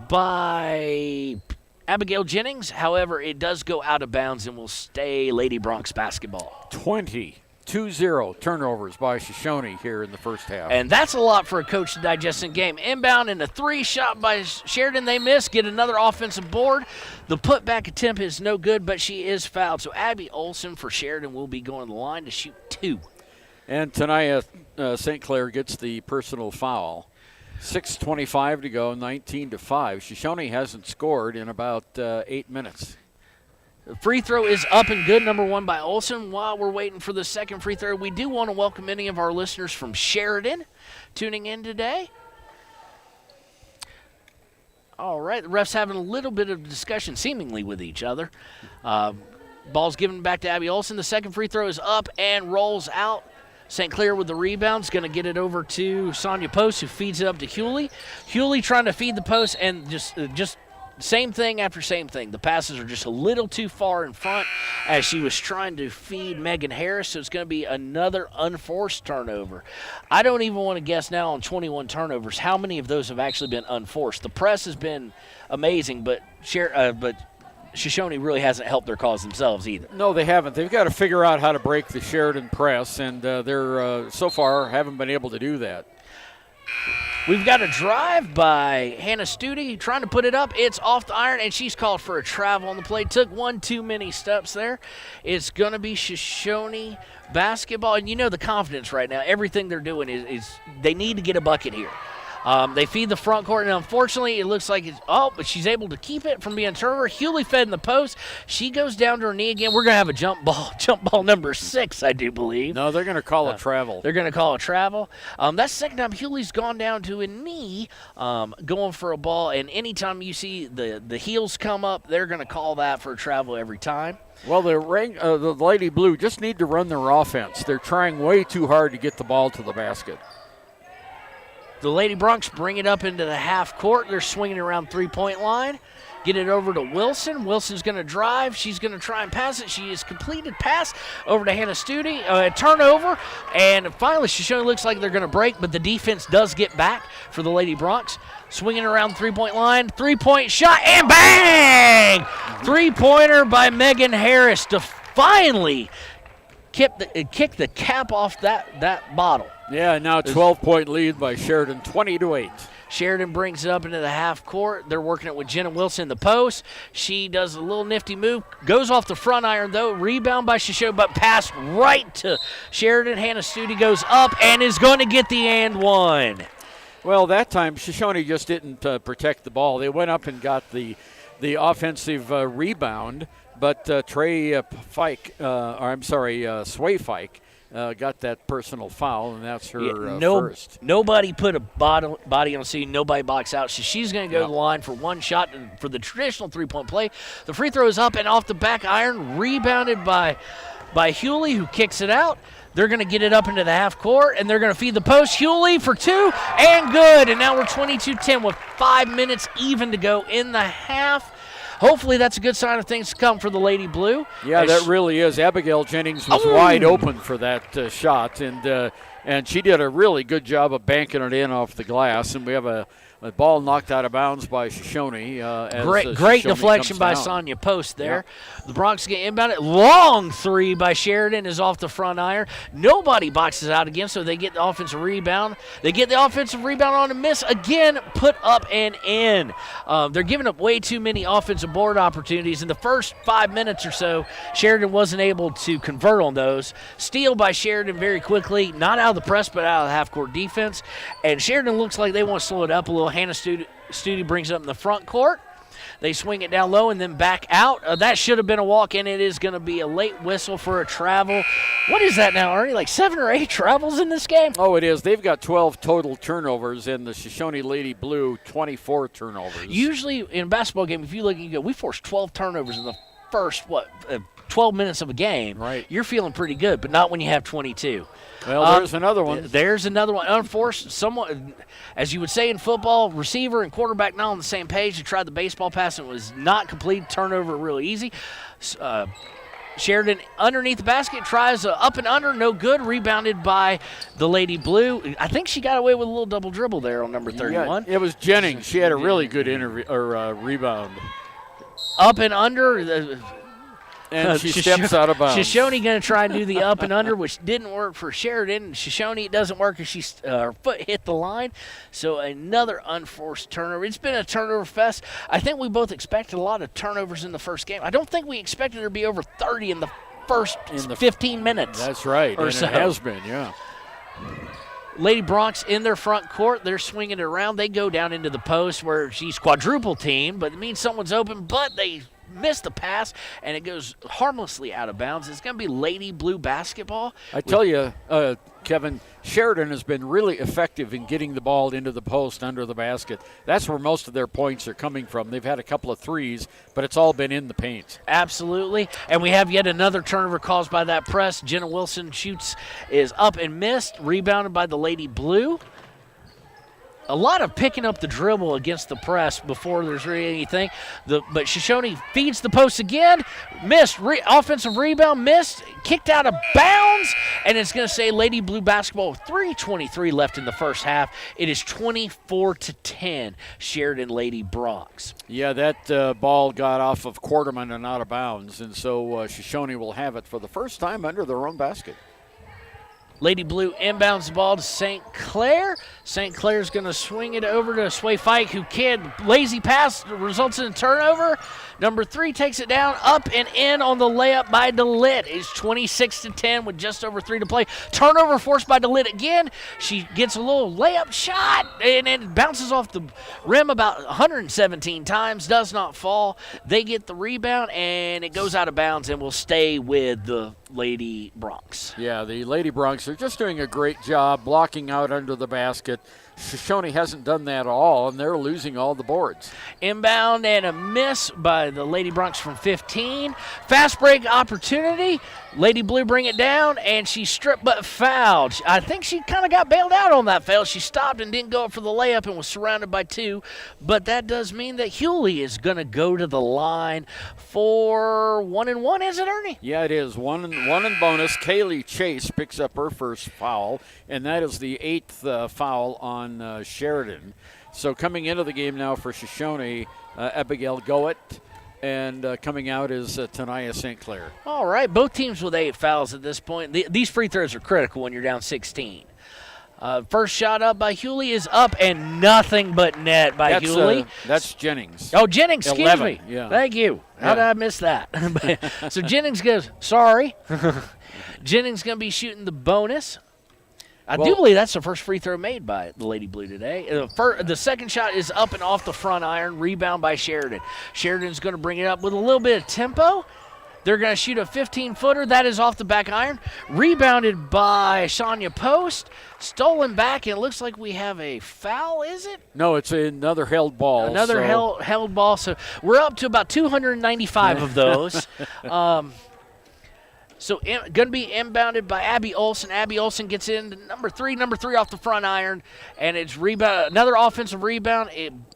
by Abigail Jennings. However, it does go out of bounds and will stay Lady Bronx basketball. 20 2-0 turnovers by Shoshoni here in the first half. And that's a lot for a coach to digest in game. Inbound and a 3 shot by Sheridan. They miss, get another offensive board. The putback attempt is no good, but she is fouled. So Abby Olson for Sheridan will be going to the line to shoot 2. And Tanaya St. Clair gets the personal foul. 6:25 to go, 19-5. Shoshoni hasn't scored in about 8 minutes. The free throw is up and good, number 1 by Olson. While we're waiting for the second free throw, we do want to welcome any of our listeners from Sheridan tuning in today. All right, the refs having a little bit of discussion seemingly with each other. Ball's given back to Abby Olson. The second free throw is up and rolls out. St. Clair with the rebound is going to get it over to Sonia Post, who feeds it up to Hewley. Hewley trying to feed the post, and just same thing after same thing. The passes are just a little too far in front as she was trying to feed Megan Harris, so it's going to be another unforced turnover. I don't even want to guess now on 21 turnovers how many of those have actually been unforced. The press has been amazing, but Shoshoni really hasn't helped their cause themselves either. No, they haven't. They've got to figure out how to break the Sheridan press, and they're so far haven't been able to do that. We've got a drive by Hannah Studi trying to put it up. It's off the iron, and she's called for a travel on the play. Took one too many steps there. It's going to be Shoshoni basketball, and you know the confidence right now. Everything they're doing is they need to get a bucket here. They feed the front court, and unfortunately, it looks like but she's able to keep it from being turnover. Hewley fed in the post. She goes down to her knee again. We're going to have a jump ball number 6, I do believe. No, they're going to call a travel. They're going to call a travel. That's the second time Hewley's gone down to a knee going for a ball, and anytime you see the heels come up, they're going to call that for a travel every time. Well, the Lady Blue just need to run their offense. They're trying way too hard to get the ball to the basket. The Lady Bronx bring it up into the half court. They're swinging around three-point line. Get it over to Wilson. Wilson's going to drive. She's going to try and pass it. She has completed pass over to Hannah Studi. Turnover. And finally, Shoshoni looks like they're going to break, but the defense does get back for the Lady Bronx. Swinging around the three-point line. Three-point shot, and bang! Three-pointer by Megan Harris to finally kick the cap off that bottle. Yeah, now 12-point lead by Sheridan, 20-8. Sheridan brings it up into the half court. They're working it with Jenna Wilson in the post. She does a little nifty move. Goes off the front iron, though. Rebound by Shoshoni, but passed right to Sheridan. Hannah Studi goes up and is going to get the and one. Well, that time Shoshoni just didn't protect the ball. They went up and got the offensive rebound, but Sway Fike got that personal foul, and that's her first. Nobody put a body on scene. Nobody boxed out. So she's going to go to the line for one shot for the traditional three-point play. The free throw is up and off the back iron, rebounded by Hewley, who kicks it out. They're going to get it up into the half court, and they're going to feed the post. Hewley for 2, and good. And now we're 22-10 with 5 minutes even to go in the half. Hopefully that's a good sign of things to come for the Lady Blue. Yeah, that really is. Abigail Jennings was wide open for that shot, and she did a really good job of banking it in off the glass. And we have a ball knocked out of bounds by Shoshoni. Great deflection by Sonia Post there. Yeah. The Bronx get inbound. Long 3 by Sheridan is off the front iron. Nobody boxes out again, so they get the offensive rebound. They get the offensive rebound on a miss. Again, put up and in. They're giving up way too many offensive board opportunities. In the first 5 minutes or so, Sheridan wasn't able to convert on those. Steal by Sheridan very quickly. Not out of the press, but out of the half-court defense. And Sheridan looks like they want to slow it up a little. Hannah Studi brings it up in the front court. They swing it down low and then back out. That should have been a walk, and it is going to be a late whistle for a travel. What is that now, Ernie? Like 7 or 8 travels in this game? Oh, it is. They've got 12 total turnovers, and the Shoshoni Lady Blue 24 turnovers. Usually in a basketball game, if you look and you go, we forced 12 turnovers in the first, 12 minutes of a game. Right. You're feeling pretty good, but not when you have 22. Well, there's another one. There's another one. Unforced, someone, as you would say in football, receiver and quarterback not on the same page. They tried the baseball pass and it was not complete. Turnover really easy. Sheridan underneath the basket tries up and under, no good. Rebounded by the Lady Blue. I think she got away with a little double dribble there on number 31. Yeah, it was Jennings. She had a really good rebound. Up and under. And she steps out of bounds. Shoshoni going to try and do the up and under, which didn't work for Sheridan. Shoshoni, it doesn't work as her foot hit the line. So another unforced turnover. It's been a turnover fest. I think we both expected a lot of turnovers in the first game. I don't think we expected there to be over 30 in the first 15 minutes. That's right. Or so. It has been, yeah. Lady Bronx in their front court. They're swinging it around. They go down into the post where she's quadruple teamed, but it means someone's open, but they missed the pass, and it goes harmlessly out of bounds. It's going to be Lady Blue basketball. I tell you, Kevin, Sheridan has been really effective in getting the ball into the post under the basket. That's where most of their points are coming from. They've had a couple of threes, but it's all been in the paint. Absolutely. And we have yet another turnover caused by that press. Jenna Wilson is up and missed, rebounded by the Lady Blue. A lot of picking up the dribble against the press before there's really anything. But Shoshoni feeds the post again. Missed. Offensive rebound. Missed. Kicked out of bounds. And it's going to say Lady Blue basketball with 3:23 left in the first half. It is 24-10 Sheridan Lady Bronx. Yeah, that ball got off of Quarterman and out of bounds. And so Shoshoni will have it for the first time under their own basket. Lady Blue inbounds the ball to St. Clair. St. Clair's going to swing it over to Sway Fike, who can. Lazy pass results in a turnover. Number 3 takes it down, up and in on the layup by DeLitt. It's 26-10 with just over 3 to play. Turnover forced by DeLitt again. She gets a little layup shot, and it bounces off the rim about 117 times, does not fall. They get the rebound, and it goes out of bounds and will stay with the Lady Bronx. Yeah, the Lady Bronx are just doing a great job blocking out under the basket. Shoshoni hasn't done that at all, and they're losing all the boards. Inbound and a miss by the Lady Bronx from 15. Fast break opportunity. Lady Blue bring it down, and she stripped but fouled. I think she kind of got bailed out on that foul. She stopped and didn't go up for the layup and was surrounded by 2. But that does mean that Hewley is going to go to the line for 1-1, is it, Ernie? Yeah, it is. One and bonus. Kaylee Chase picks up her first foul, and that is the 8th foul on Sheridan. So coming into the game now for Shoshoni, Abigail Goet, and coming out is Tanaya St. Clair. All right, both teams with 8 fouls at this point. These free throws are critical when you're down 16. First shot up by Hewley is up, and nothing but net by Hewley. That's Jennings. Oh, Jennings, excuse 11. me. Yeah. Thank you. How did I miss that? So Jennings goes, sorry. Jennings going to be shooting the bonus. I do believe that's the first free throw made by the Lady Blue today. The second shot is up and off the front iron. Rebound by Sheridan. Sheridan's going to bring it up with a little bit of tempo. They're going to shoot a 15-footer. That is off the back iron. Rebounded by Sonia Post. Stolen back, and it looks like we have a foul, is it? No, it's another held ball. Another held ball. So we're up to about 295 of those. So going to be inbounded by Abby Olson. Abby Olson gets in number three off the front iron, and it's another offensive rebound,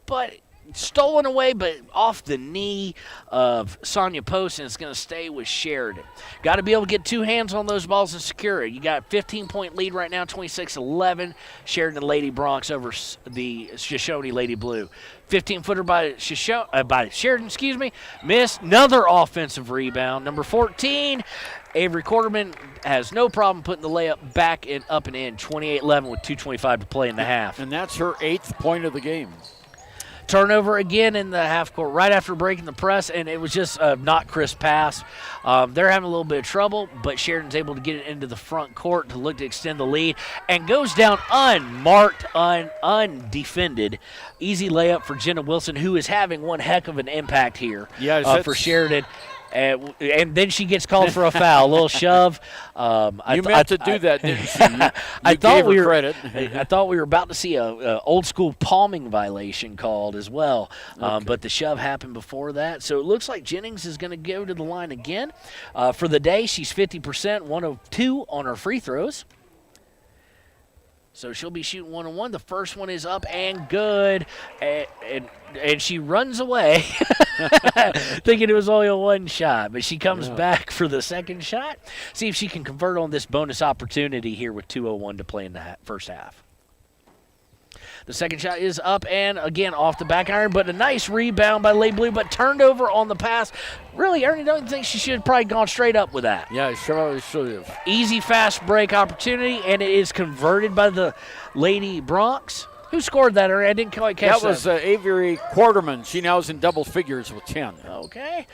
but stolen away, but off the knee of Sonia Post, and it's going to stay with Sheridan. Got to be able to get 2 hands on those balls and secure it. You got a 15-point lead right now, 26-11. Sheridan Lady Bronx over the Shoshoni Lady Blue. 15-footer by Sheridan, missed. Another offensive rebound. Number 14, Avery Quarterman has no problem putting the layup back and up and in. 28-11 with 2:25 to play in the half. And that's her 8th point of the game. Turnover again in the half court right after breaking the press, and it was just a not crisp pass. They're having a little bit of trouble, but Sheridan's able to get it into the front court to look to extend the lead and goes down unmarked, undefended. Easy layup for Jenna Wilson, who is having one heck of an impact here for Sheridan. And then she gets called for a foul, a little shove. You meant to do that, didn't you? I thought gave her credit. I thought we were about to see a old school palming violation called as well, but the shove happened before that. So it looks like Jennings is going to go to the line again. For the day, she's 50%, 1 of 2 on her free throws. So she'll be shooting 1-on-1. The first one is up and good, and she runs away, thinking it was only a 1 shot. But she comes back for the second shot. See if she can convert on this bonus opportunity here with 2:01 to play in the first half. The second shot is up and, again, off the back iron, but a nice rebound by Lady Blue, but turned over on the pass. Really, Ernie, don't think she should have probably gone straight up with that. Yeah, sure should have. Easy, fast break opportunity, and it is converted by the Lady Bronx. Who scored that, Ernie? I didn't quite catch that. That was Avery Quarterman. She now is in double figures with 10. Okay.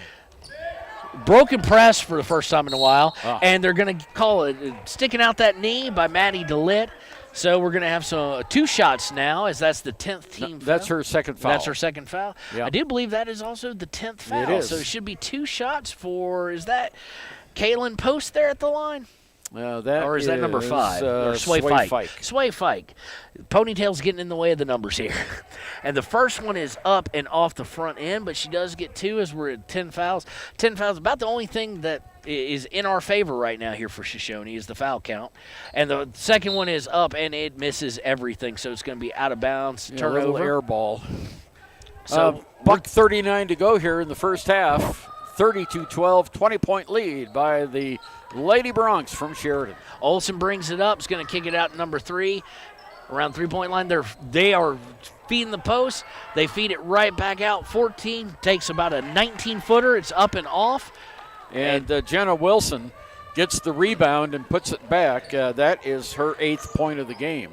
Broken press for the first time in a while, and they're going to call it sticking out that knee by Maddie DeLitt. So we're going to have some 2 shots now, as that's the 10th team foul. That's her second foul. That's her second foul. Yeah. I do believe that is also the 10th foul. It is. So it should be 2 shots for, is that Kaylin Post there at the line? Or is that number 5? Or Sway Fike. Sway Fike. Ponytail's getting in the way of the numbers here. And the first one is up and off the front end, but she does get 2 as we're at 10 fouls. 10 fouls, about the only thing that is in our favor right now here for Shoshoni is the foul count. And the second one is up, and it misses everything, so it's going to be out of bounds. Turnover. A little air ball. So buck 39 to go here in the first half. 32-12, 20-point lead by the Lady Bronx from Sheridan. Olsen brings it up. Is going to kick it out number 3. Around 3-point line. They are feeding the post. They feed it right back out. 14 takes about a 19-footer. It's up and off. And Jenna Wilson gets the rebound and puts it back. That is her 8th point of the game.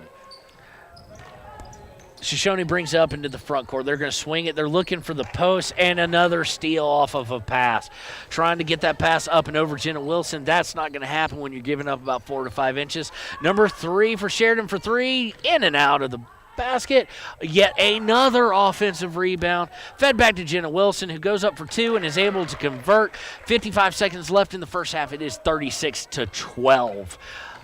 Shoshoni brings it up into the front court. They're going to swing it. They're looking for the post, and another steal off of a pass. Trying to get that pass up and over Jenna Wilson. That's not going to happen when you're giving up about 4 to 5 inches. Number 3 for Sheridan for 3. In and out of the basket. Yet another offensive rebound. Fed back to Jenna Wilson, who goes up for 2 and is able to convert. 55 seconds left in the first half. It is 36-12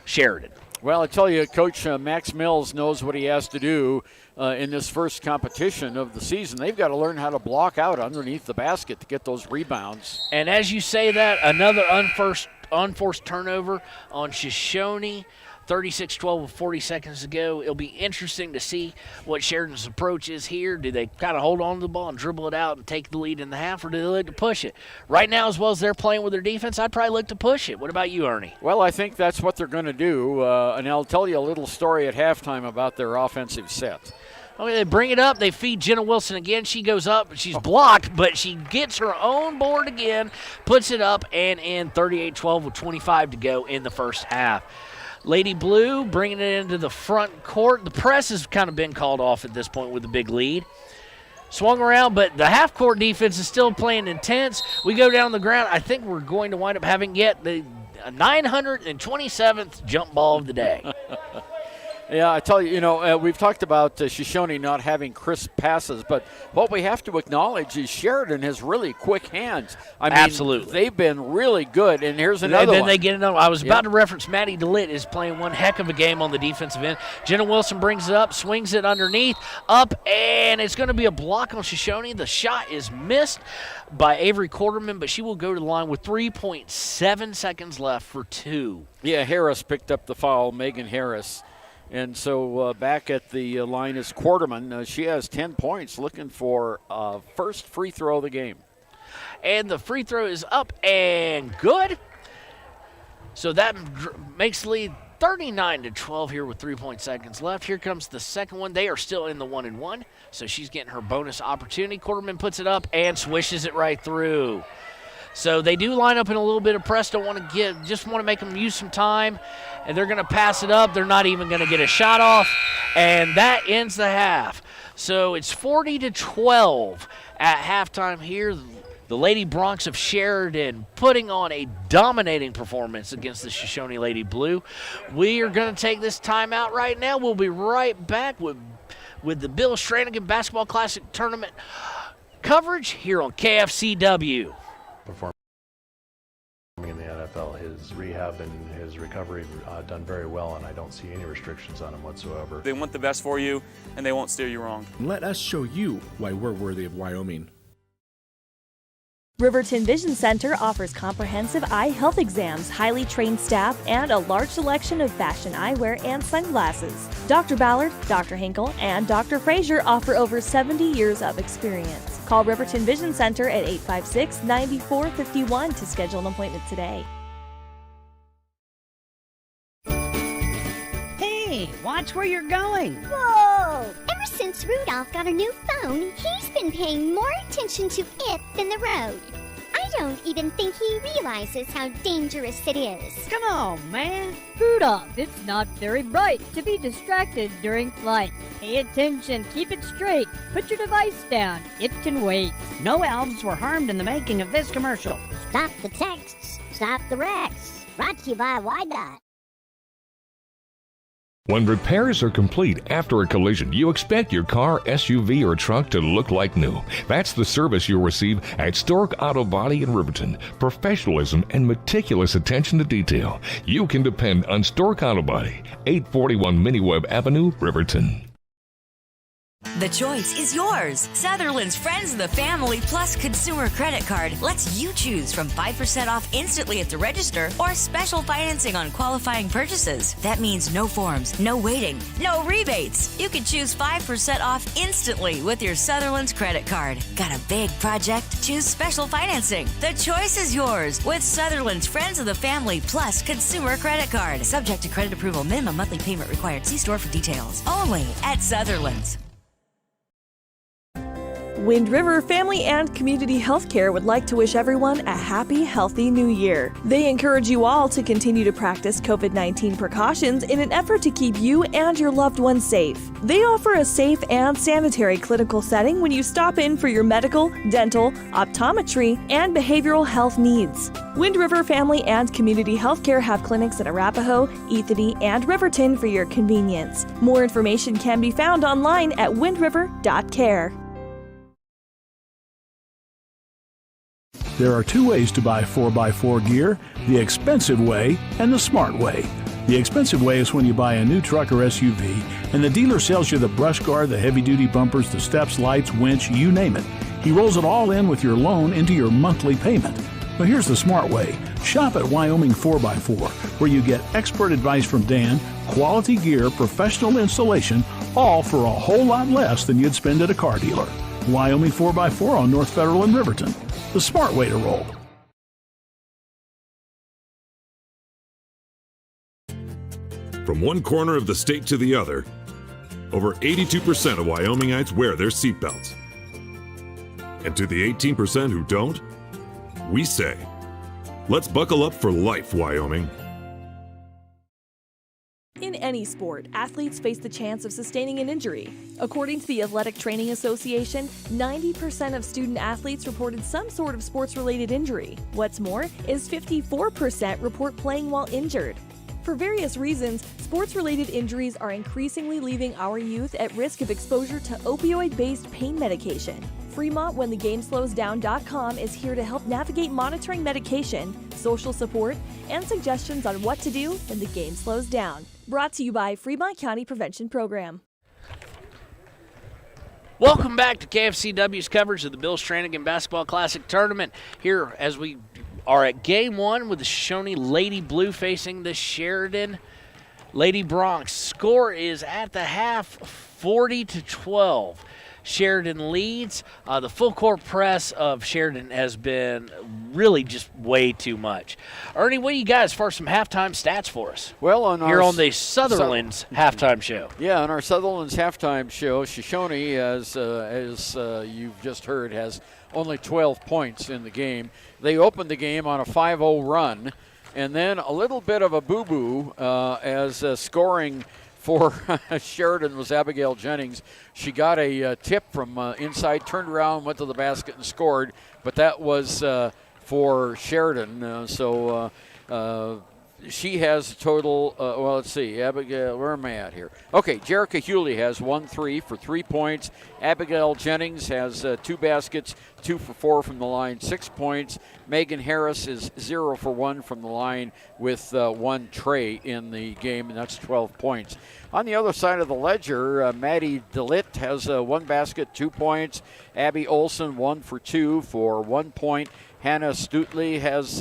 Sheridan. Well, I tell you, Coach Max Mills knows what he has to do in this first competition of the season. They've got to learn how to block out underneath the basket to get those rebounds. And as you say that, another unforced turnover on Shoshoni. 36-12 with 40 seconds to go. It'll be interesting to see what Sheridan's approach is here. Do they kind of hold on to the ball and dribble it out and take the lead in the half, or do they look to push it? Right now, as well as they're playing with their defense, I'd probably look to push it. What about you, Ernie? Well, I think that's what they're going to do, and I'll tell you a little story at halftime about their offensive set. Okay, they bring it up. They feed Jenna Wilson again. She goes up. She's blocked, but she gets her own board again, puts it up, and in 38-12 with 25 to go in the first half. Lady Blue bringing it into the front court. The press has kind of been called off at this point with a big lead. Swung around, but the half-court defense is still playing intense. We go down the ground. I think we're going to wind up having yet the 927th jump ball of the day. Yeah, I tell you, we've talked about Shoshoni not having crisp passes, but what we have to acknowledge is Sheridan has really quick hands. I mean, absolutely. They've been really good, and here's another one. And then they get another. I was about to reference Maddie DeLitt is playing one heck of a game on the defensive end. Jenna Wilson brings it up, swings it underneath, up, and it's going to be a block on Shoshoni. The shot is missed by Avery Quarterman, but she will go to the line with 3.7 seconds left for 2. Yeah, Harris picked up the foul, Megan Harris. And so back at the line is Quarterman. She has 10 points, looking for first free throw of the game. And the free throw is up and good. So that makes the lead 39-12 here with 3 seconds left. Here comes the second one. They are still in the 1-and-1, so she's getting her bonus opportunity. Quarterman puts it up and swishes it right through. So they do line up in a little bit of press. Just want to make them use some time. And they're going to pass it up. They're not even going to get a shot off. And that ends the half. So it's 40-12 at halftime here. The Lady Bronx of Sheridan putting on a dominating performance against the Shoshoni Lady Blue. We are going to take this timeout right now. We'll be right back with the Bill Strannigan Basketball Classic Tournament coverage here on KFCW. Performing in the NFL, his rehab and his recovery done very well, and I don't see any restrictions on him whatsoever. They want the best for you, and they won't steer you wrong. Let us show you why we're worthy of Wyoming. Riverton Vision Center offers comprehensive eye health exams, highly trained staff, and a large selection of fashion eyewear and sunglasses. Dr. Ballard, Dr. Hinkle, and Dr. Frazier offer over 70 years of experience. Call Riverton Vision Center at 856-9451 to schedule an appointment today. Hey, watch where you're going. Whoa! Ever Rudolph got a new phone, he's been paying more attention to it than the road. I don't even think he realizes how dangerous it is. Come on, man. Rudolph, it's not very bright to be distracted during flight. Pay attention, keep it straight. Put your device down. It can wait. No elves were harmed in the making of this commercial. Stop the texts, stop the wrecks. Brought to you by YDOT. When repairs are complete after a collision, you expect your car, SUV, or truck to look like new. That's the service you'll receive at Stork Auto Body in Riverton. Professionalism and meticulous attention to detail. You can depend on Stork Auto Body, 841 Miniweb Avenue, Riverton. The choice is yours. Sutherland's Friends of the Family Plus Consumer Credit Card lets you choose from 5% off instantly at the register or special financing on qualifying purchases. That means no forms, no waiting, no rebates. You can choose 5% off instantly with your Sutherland's credit card. Got a big project? Choose special financing. The choice is yours with Sutherland's Friends of the Family Plus Consumer Credit Card. Subject to credit approval. Minimum monthly payment required. See store for details. Only at Sutherland's. Wind River Family and Community Healthcare would like to wish everyone a happy, healthy new year. They encourage you all to continue to practice COVID-19 precautions in an effort to keep you and your loved ones safe. They offer a safe and sanitary clinical setting when you stop in for your medical, dental, optometry, and behavioral health needs. Wind River Family and Community Healthcare have clinics in Arapahoe, Ethany, and Riverton for your convenience. More information can be found online at windriver.care. There are two ways to buy 4x4 gear, the expensive way and the smart way. The expensive way is when you buy a new truck or SUV and the dealer sells you the brush guard, the heavy-duty bumpers, the steps, lights, winch, you name it. He rolls it all in with your loan into your monthly payment. But here's the smart way. Shop at Wyoming 4x4, where you get expert advice from Dan, quality gear, professional installation, all for a whole lot less than you'd spend at a car dealer. Wyoming 4x4 on North Federal in Riverton. The smart way to roll. From one corner of the state to the other, over 82% of Wyomingites wear their seatbelts. And to the 18% who don't, we say, let's buckle up for life, Wyoming. In any sport, athletes face the chance of sustaining an injury. According to the Athletic Training Association, 90% of student athletes reported some sort of sports-related injury. What's more, is 54% report playing while injured. For various reasons, sports-related injuries are increasingly leaving our youth at risk of exposure to opioid-based pain medication. Fremont WhenTheGameSlowsDown.com is here to help navigate monitoring medication, social support, and suggestions on what to do when the game slows down. Brought to you by Fremont County Prevention Program. Welcome back to KFCW's coverage of the Bill Strannigan Basketball Classic Tournament. Here as we are at Game 1 with the Shoshoni Lady Blue facing the Sheridan Lady Bronx. Score is at the half 40-12. Sheridan leads. The full court press of Sheridan has been really just way too much. Ernie, what do you got as far as some halftime stats for us? Well, on here on the Sutherland's halftime show. Yeah, on our Sutherland's halftime show, Shoshoni, as you've just heard, has only 12 points in the game. They opened the game on a 5-0 run, and then a little bit of a boo-boo as scoring for Sheridan was Abigail Jennings. She got a tip from inside, turned around, went to the basket and scored, but that was for Sheridan. So she has a total, well, let's see, Abigail, where am I at here? Okay, Jerica Hewley has 1-3 for 3 points. Abigail Jennings has 2 baskets, 2 for 4 from the line, 6 points. Megan Harris is 0 for 1 from the line with 1 tray in the game, and that's 12 points. On the other side of the ledger, Maddie DeLitt has 1 basket, 2 points. Abby Olson 1 for 2 for 1 point. Hannah Stutey has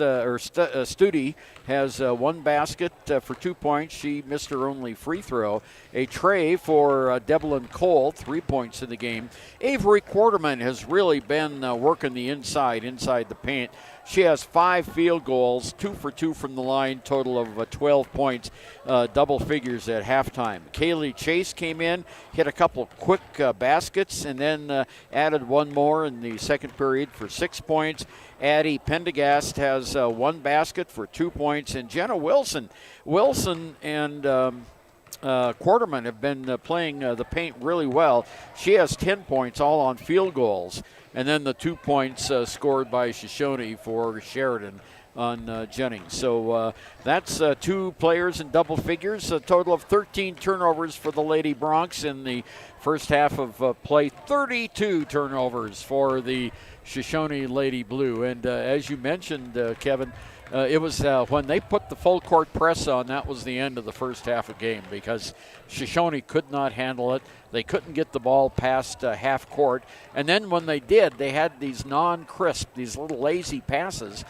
1 basket for 2 points. She missed her only free throw. A tray for Devlin Cole, 3 points in the game. Avery Quarterman has really been working the inside the paint. She has 5 field goals, 2 for 2 from the line, total of 12 points, double figures at halftime. Kaylee Chase came in, hit a couple quick baskets, and then added one more in the second period for 6 points. Addie Pendergast has 1 basket for 2 points, and Jenna Wilson and Quarterman have been playing the paint really well. She has 10 points, all on field goals, and then the 2 points scored by Shoshoni for Sheridan on Jennings. So that's 2 players in double figures, a total of 13 turnovers for the Lady Bronx in the first half of play, 32 turnovers for the Shoshoni Lady Blue. And as you mentioned, Kevin, it was when they put the full court press on, that was the end of the first half of game because Shoshoni could not handle it. They couldn't get the ball past half court. And then when they did, they had these non-crisp, these little lazy passes.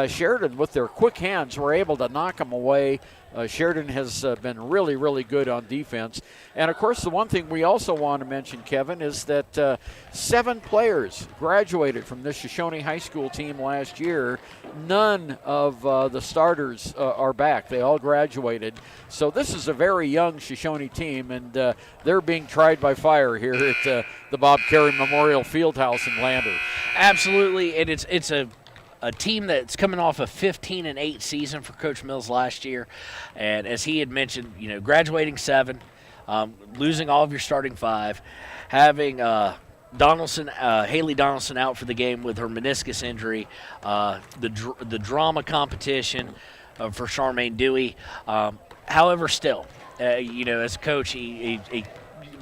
Sheridan, with their quick hands, were able to knock them away. Sheridan has been really, really good on defense. And, of course, the one thing we also want to mention, Kevin, is that 7 players graduated from this Shoshoni High School team last year. None of the starters are back. They all graduated. So this is a very young Shoshoni team, and they're being tried by fire here at the Bob Carey Memorial Fieldhouse in Lander. Absolutely, and it's a team that's coming off a 15-8 season for Coach Mills last year. And as he had mentioned, graduating 7, losing all of your starting 5, having Haley Donaldson out for the game with her meniscus injury, the drama competition for Charmaine Dewey. However, still, as a coach, he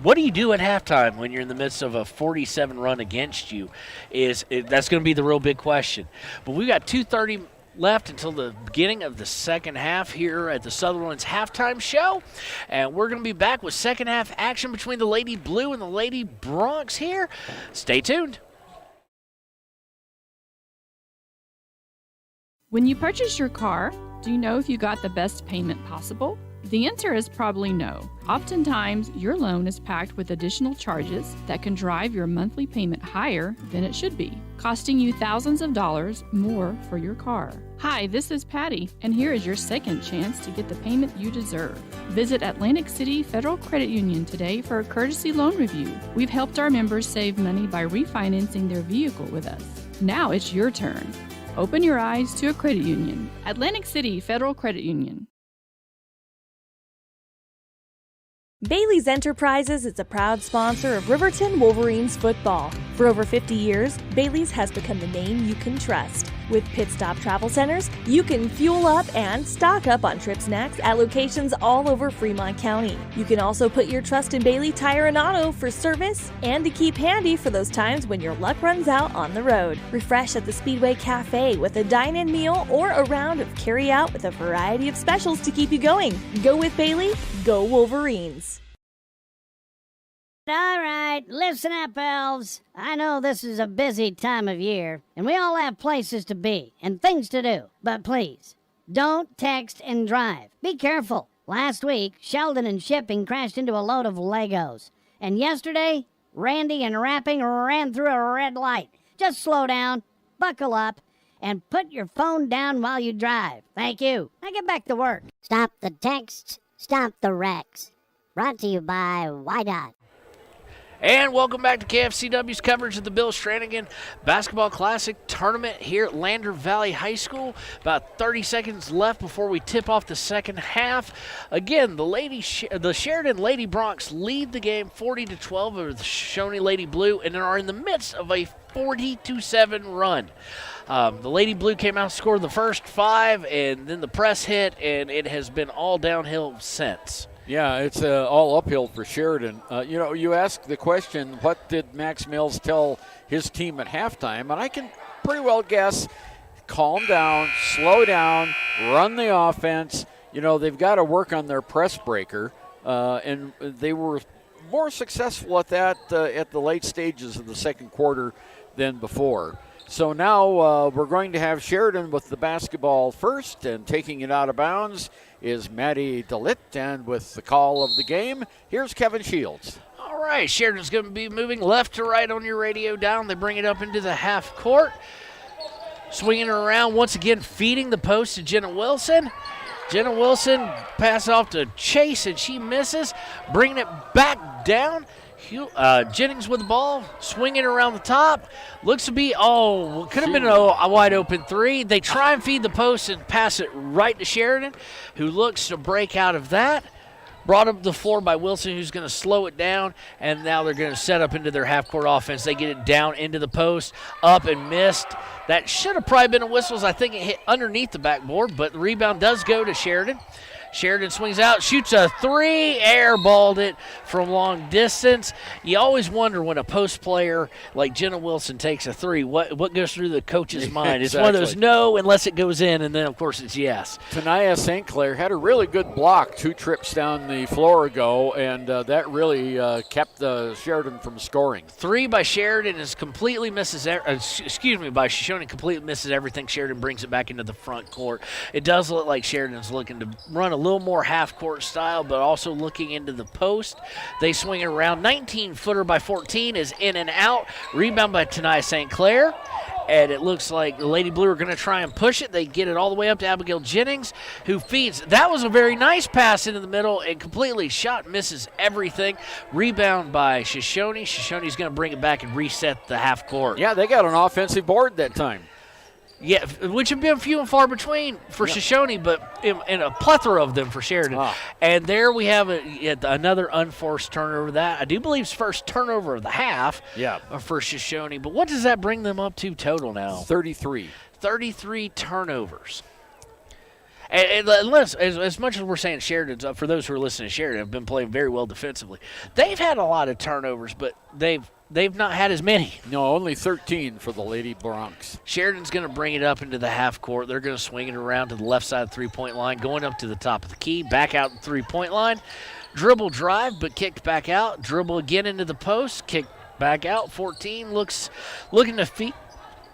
what do you do at halftime when you're in the midst of a 47 run against you? That's going to be the real big question. But we've got 2:30 left until the beginning of the second half here at the Sutherland's halftime show. And we're going to be back with second half action between the Lady Blue and the Lady Bronx here. Stay tuned. When you purchase your car, do you know if you got the best payment possible? The answer is probably no. Oftentimes, your loan is packed with additional charges that can drive your monthly payment higher than it should be, costing you thousands of dollars more for your car. Hi, this is Patty, and here is your second chance to get the payment you deserve. Visit Atlantic City Federal Credit Union today for a courtesy loan review. We've helped our members save money by refinancing their vehicle with us. Now it's your turn. Open your eyes to a credit union. Atlantic City Federal Credit Union. Bailey's Enterprises is a proud sponsor of Riverton Wolverines football. For over 50 years, Bailey's has become the name you can trust. With Pit Stop Travel Centers, you can fuel up and stock up on trip snacks at locations all over Fremont County. You can also put your trust in Bailey Tire and Auto for service and to keep handy for those times when your luck runs out on the road. Refresh at the Speedway Cafe with a dine-in meal or a round of carry-out with a variety of specials to keep you going. Go with Bailey, go Wolverines. All right, listen up, elves. I know this is a busy time of year, and we all have places to be and things to do. But please, don't text and drive. Be careful. Last week, Sheldon and Shipping crashed into a load of Legos. And yesterday, Randy and Wrapping ran through a red light. Just slow down, buckle up, and put your phone down while you drive. Thank you. Now get back to work. Stop the texts, stop the wrecks. Brought to you by YDOT. And welcome back to KFCW's coverage of the Bill Strannigan Basketball Classic Tournament here at Lander Valley High School. About 30 seconds left before we tip off the second half. Again, the Sheridan Lady Bronx lead the game 40-12 over the Shoshoni Lady Blue and are in the midst of a 40-7 run. The Lady Blue came out and scored the first 5, and then the press hit, and it has been all downhill since. Yeah, it's all uphill for Sheridan. You ask the question, what did Max Mills tell his team at halftime? And I can pretty well guess, calm down, slow down, run the offense. They've got to work on their press breaker, and they were more successful at that at the late stages of the second quarter than before. So now we're going to have Sheridan with the basketball first, and taking it out of bounds is Maddie DeLitt, and with the call of the game, here's Kevin Shields. All right, Sheridan's going to be moving left to right on your radio down. They bring it up into the half court. Swinging her around, once again feeding the post to Jenna Wilson. Jenna Wilson passes off to Chase, and she misses. Bringing it back down. Jennings with the ball, swinging around the top. Looks to be, could have been a wide open three. They try and feed the post and pass it right to Sheridan, who looks to break out of that. Brought up the floor by Wilson, who's going to slow it down, and now they're going to set up into their half-court offense. They get it down into the post, up and missed. That should have probably been a whistle, as I think it hit underneath the backboard, but the rebound does go to Sheridan. Sheridan swings out, shoots a three, airballed it from long distance. You always wonder when a post player like Jenna Wilson takes a three, what goes through the coach's mind. It's one of those no unless it goes in, and then, of course, it's yes. Tanaya St. Clair had a really good block 2 trips down the floor ago, and that really kept Sheridan from scoring. Three by Sheridan is completely misses, by Shoshoni completely misses everything. Sheridan brings it back into the front court. It does look like Sheridan's looking to run a little more half-court style, but also looking into the post. They swing it around. 19-footer by 14 is in and out. Rebound by Tanaya St. Clair. And it looks like the Lady Blue are going to try and push it. They get it all the way up to Abigail Jennings, who feeds. That was a very nice pass into the middle and completely shot, misses everything. Rebound by Shoshoni. Shoshoni's going to bring it back and reset the half court. Yeah, they got an offensive board that time. Yeah, which have been few and far between for Shoshoni, but in a plethora of them for Sheridan. And there we have another unforced turnover. That I do believe is first turnover of the half for Shoshoni. But what does that bring them up to total now? 33. 33 turnovers. And unless, as much as we're saying Sheridan's up, for those who are listening to Sheridan, have been playing very well defensively. They've had a lot of turnovers, but they've not had as many. No, only 13 for the Lady Bronx. Sheridan's going to bring it up into the half court. They're going to swing it around to the left side of the three-point line, going up to the top of the key, back out the three-point line. Dribble drive, but kicked back out. Dribble again into the post, kicked back out. 14 looking to feet.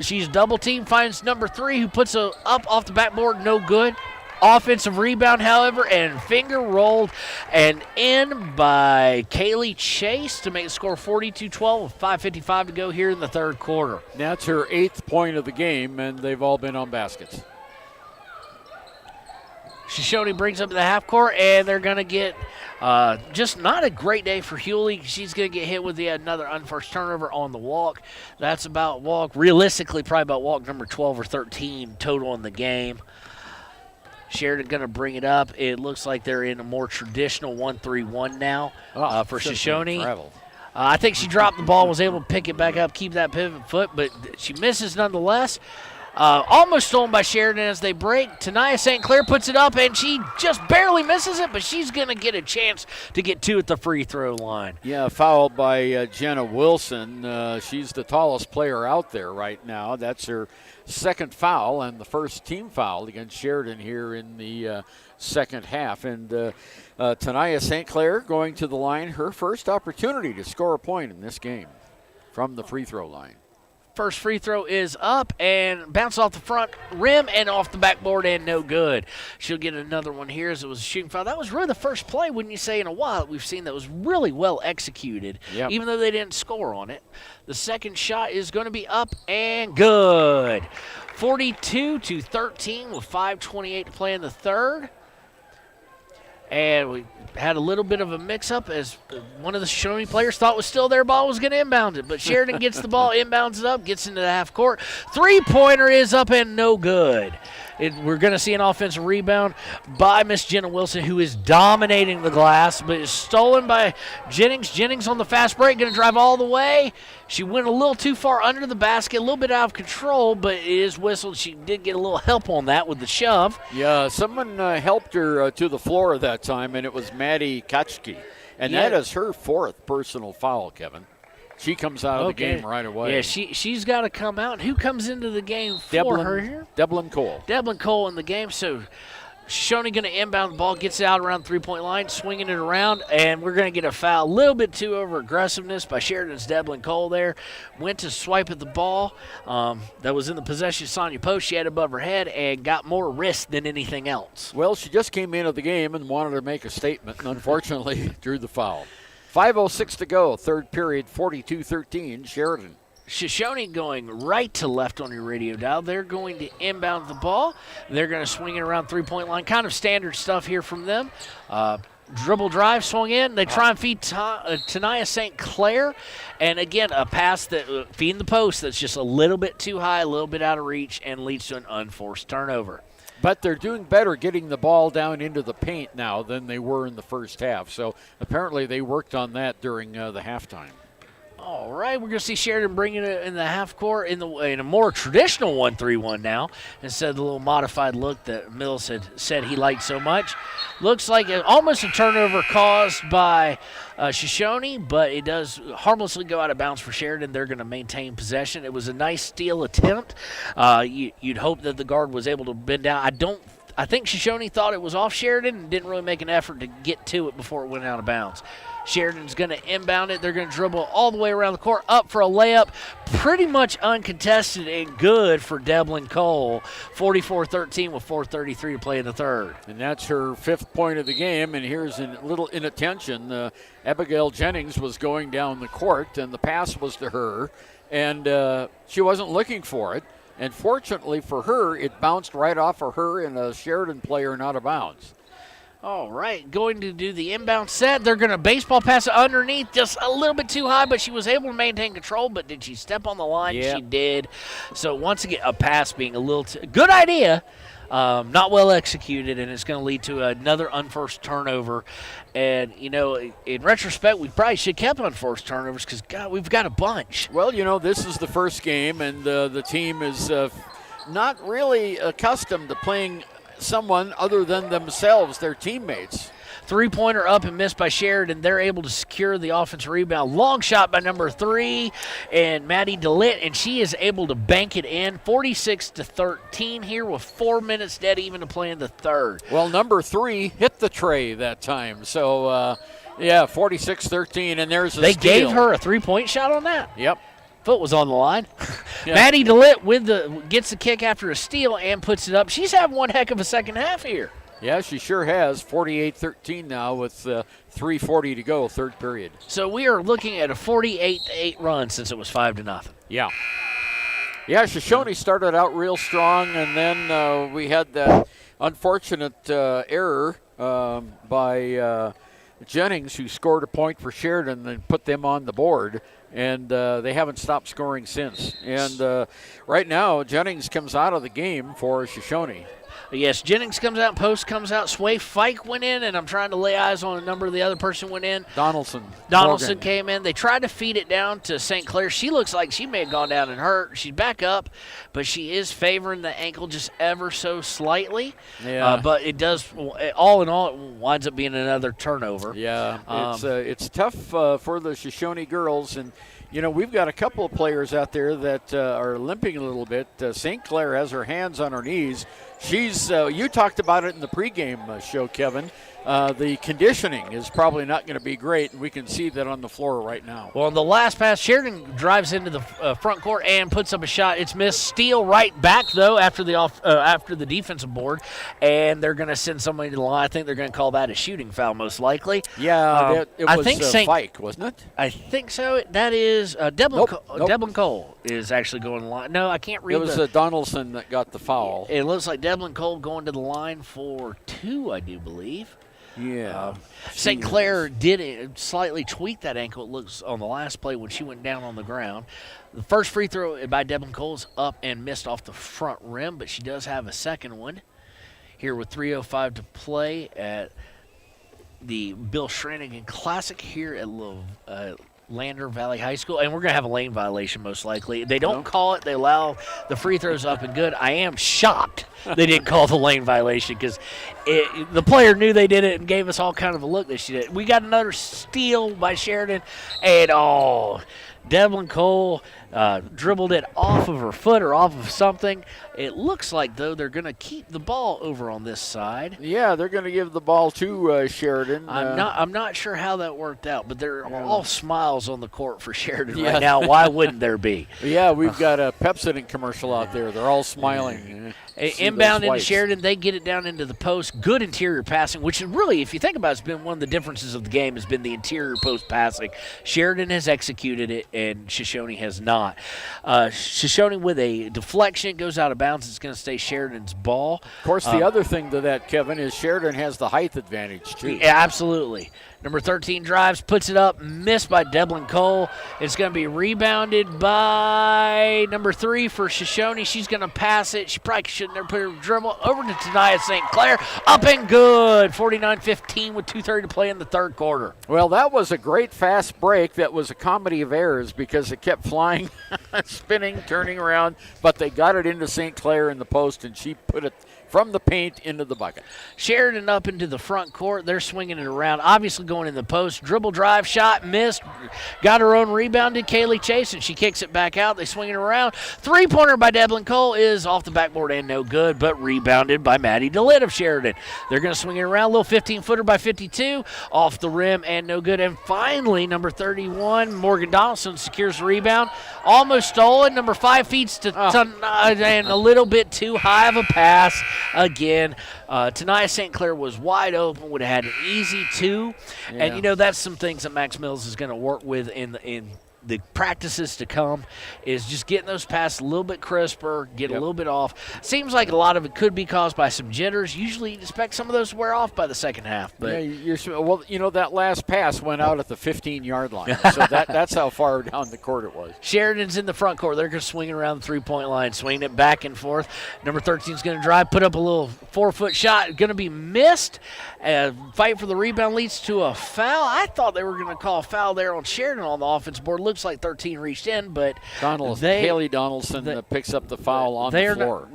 She's double team, finds number 3, who puts it up off the backboard, no good. Offensive rebound, however, and finger rolled and in by Kaylee Chase to make the score 42-12 with 5:55 to go here in the third quarter. That's her 8th point of the game, and they've all been on baskets. Shoshoni brings up the half court, and they're going to get just not a great day for Hewley. She's going to get hit with another unforced turnover on the walk. That's about realistically, probably about walk number 12 or 13 total in the game. Sheridan going to bring it up. It looks like they're in a more traditional 1-3-1 now for Shoshoni. I think she dropped the ball, was able to pick it back up, keep that pivot foot, but she misses nonetheless. Almost stolen by Sheridan as they break. Tanaya St. Clair puts it up, and she just barely misses it, but she's going to get a chance to get 2 at the free throw line. Yeah, fouled by Jenna Wilson. She's the tallest player out there right now. That's her second foul and the first team foul against Sheridan here in the second half. And Tanaya St. Clair going to the line, her first opportunity to score a point in this game from the free throw line. First free throw is up and bounce off the front rim and off the backboard and no good. She'll get another one here as it was a shooting foul. That was really the first play, wouldn't you say, in a while that we've seen that was really well executed, even though they didn't score on it. The second shot is going to be up and good. 42-13 with 5:28 to play in the third. And we had a little bit of a mix-up as one of the Shoshoni players thought was still their ball, was going to inbound it. But Sheridan gets the ball, inbounds it up, gets into the half court. Three-pointer is up and no good. We're going to see an offensive rebound by Miss Jenna Wilson, who is dominating the glass, but is stolen by Jennings. Jennings on the fast break, going to drive all the way. She went a little too far under the basket, a little bit out of control, but it is whistled. She did get a little help on that with the shove. Yeah, someone helped her to the floor that time, and it was Maddie Kachki. And that is her 4th personal foul, Kevin. She comes out of the game right away. Yeah, she's got to come out. Who comes into the game for her here? Devlin Cole. Devlin Cole in the game. So Shoshoni going to inbound the ball, gets out around the three-point line, swinging it around, and we're going to get a foul. A little bit too over aggressiveness by Sheridan's Devlin Cole there. Went to swipe at the ball. That was in the possession of Sonia Post. She had it above her head and got more wrist than anything else. Well, she just came into the game and wanted to make a statement, and unfortunately drew the foul. 5:06 to go, third period, 42-13, Sheridan. Shoshoni going right to left on your radio dial. They're going to inbound the ball. They're going to swing it around three-point line. Kind of standard stuff here from them. Dribble drive, swung in. They try and feed Tania St. Clair. And, again, a pass that feeding the post that's just a little bit too high, a little bit out of reach, and leads to an unforced turnover. But they're doing better getting the ball down into the paint now than they were in the first half. So apparently they worked on that during the halftime. All right, we're going to see Sheridan bringing it in the half court in a more traditional 1-3-1 now instead of the little modified look that Mills had said he liked so much. Looks like almost a turnover caused by Shoshoni, but it does harmlessly go out of bounds for Sheridan. They're going to maintain possession. It was a nice steal attempt. You'd hope that the guard was able to bend down. I think Shoshoni thought it was off Sheridan and didn't really make an effort to get to it before it went out of bounds. Sheridan's going to inbound it. They're going to dribble all the way around the court, up for a layup. Pretty much uncontested and good for Devlin Cole. 44-13 with 4:33 to play in the third. And that's her 5th point of the game. And here's a little inattention. Abigail Jennings was going down the court, and the pass was to her. And she wasn't looking for it. And fortunately for her, it bounced right off of her and a Sheridan player and out of bounds. All right, going to do the inbound set. They're going to baseball pass it underneath, just a little bit too high, but she was able to maintain control. But did she step on the line? Yeah. She did. So once again, a pass being a little good idea, not well executed, and it's going to lead to another unforced turnover. And, in retrospect, we probably should have kept unforced turnovers because, God, we've got a bunch. Well, this is the first game, and the team is not really accustomed to playing someone other than themselves, their teammates. Three-pointer up and missed by Sheridan. They're able to secure the offensive rebound. Long shot by number 3 and Maddie DeLitt, and she is able to bank it in. 46-13 here with 4 minutes dead even to play in the third. Well, number 3 hit the tray that time. So, 46-13, and there's a They steal. gave her a three-point shot on that? Yep. Foot was on the line. Yeah. Maddie DeLitt gets the kick after a steal and puts it up. She's having one heck of a second half here. Yeah, she sure has. 48-13 now with 3:40 to go, third period. So we are looking at a 48-8 run since it was 5-0. Yeah. Yeah, Shoshoni started out real strong, and then we had that unfortunate error by Jennings, who scored a point for Sheridan and put them on the board. And they haven't stopped scoring since. And right now, Jennings comes out of the game for Shoshoni. Yes, Jennings comes out, Post comes out, Sway Fike went in, and I'm trying to lay eyes on a number of the other person went in. Donaldson Morgan came in. They tried to feed it down to St. Clair. She looks like she may have gone down and hurt. She's back up, but she is favoring the ankle just ever so slightly. Yeah. But it does, all in all, it winds up being another turnover. Yeah, it's tough for the Shoshoni girls, and we've got a couple of players out there that are limping a little bit. St. Clair has her hands on her knees. She's you talked about it in the pregame show, Kevin. The conditioning is probably not going to be great, and we can see that on the floor right now. Well, in the last pass, Sheridan drives into the front court and puts up a shot. It's missed. Steal right back, though, after the defensive board, and they're going to send somebody to the line. I think they're going to call that a shooting foul, most likely. Yeah, it was Fike, wasn't it? I think so. That is Devlin Cole is actually going to the line. No, I can't read. It was Donaldson that got the foul. It looks like Devlin Cole going to the line for 2, I do believe. Yeah. St. Clair did slightly tweak that ankle, it looks, on the last play when she went down on the ground. The first free throw by Devlin Cole's up and missed off the front rim, but she does have a second one here with 3:05 to play at the Bill Strannigan Classic here at Lander Valley High School, and we're going to have a lane violation most likely. They don't call it. They allow the free throws up and good. I am shocked they didn't call the lane violation because the player knew they did it and gave us all kind of a look that she did. We got another steal by Sheridan, and Devlin Cole dribbled it off of her foot or off of something. It looks like, though, they're going to keep the ball over on this side. Yeah, they're going to give the ball to Sheridan. I'm not sure how that worked out, but they're all smiles on the court for Sheridan right now. Why wouldn't there be? Yeah, we've got a Pepsodent commercial out there. They're all smiling. Inbound into Sheridan, they get it down into the post. Good interior passing, which is really, if you think about it, has been one of the differences of the game, has been the interior post passing. Sheridan has executed it and Shoshoni has not. Shoshoni with a deflection goes out of bounds. It's going to stay Sheridan's ball. Of course, the other thing to that, Kevin, is Sheridan has the height advantage, too. Yeah, absolutely. Number 13 drives, puts it up, missed by Devlin Cole. It's going to be rebounded by number 3 for Shoshoni. She's going to pass it. She probably shouldn't have put her dribble over to Tania St. Clair. Up and good. 49-15 with 2:30 to play in the third quarter. Well, that was a great fast break. That was a comedy of errors because it kept flying, spinning, turning around, but they got it into St. Clair in the post, and she put it from the paint into the bucket. Sheridan up into the front court. They're swinging it around, obviously going in the post. Dribble drive, shot, missed. Got her own rebound, did Kaylee Chase, and she kicks it back out. They swing it around. Three-pointer by Devlin Cole is off the backboard and no good, but rebounded by Maddie DeLitt of Sheridan. They're going to swing it around. Little 15-footer by 52, off the rim and no good. And finally, number 31, Morgan Donaldson secures the rebound. Almost stolen. Number 5 feeds to and a little bit too high of a pass. Again, Tania St. Clair was wide open, would have had an easy 2. Yeah. And, that's some things that Max Mills is going to work with in the practices to come, is just getting those passes a little bit crisper, get a little bit off. Seems like a lot of it could be caused by some jitters. Usually you'd expect some of those to wear off by the second half. But that last pass went out at the 15-yard line, so that's how far down the court it was. Sheridan's in the front court. They're going to swing it around the three-point line, swinging it back and forth. Number 13 is going to drive, put up a little 4-foot shot, going to be missed. Fight for the rebound leads to a foul. I thought they were going to call a foul there on Sheridan on the offense board. Looks like 13 reached in, but Haley Donaldson picks up the foul on the floor.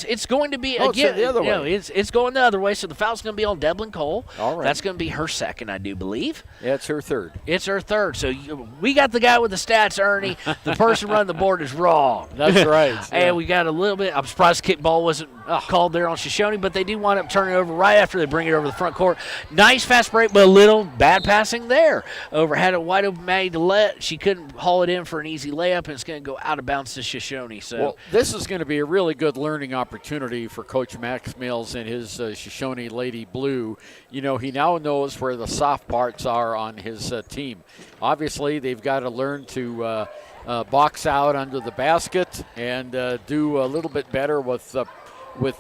It's going to be again. It's the other way. It's going the other way. So the foul's going to be on Devlin Cole. All right. That's going to be her second, I do believe. Yeah, it's her third. It's her third. So we got the guy with the stats, Ernie. The person running the board is wrong. That's right. And we got a little bit. I'm surprised the kickball wasn't called there on Shoshoni, but they do wind up turning it over right after they bring it over the front court. Nice fast break, but a little bad passing there. Had a wide open Maddie DeLitt. She couldn't haul it in for an easy layup, and it's going to go out of bounds to Shoshoni. So this is going to be a really good learning opportunity for Coach Max Mills and his Shoshoni Lady Blue. He now knows where the soft parts are on his team. Obviously, they've got to learn to box out under the basket and do a little bit better with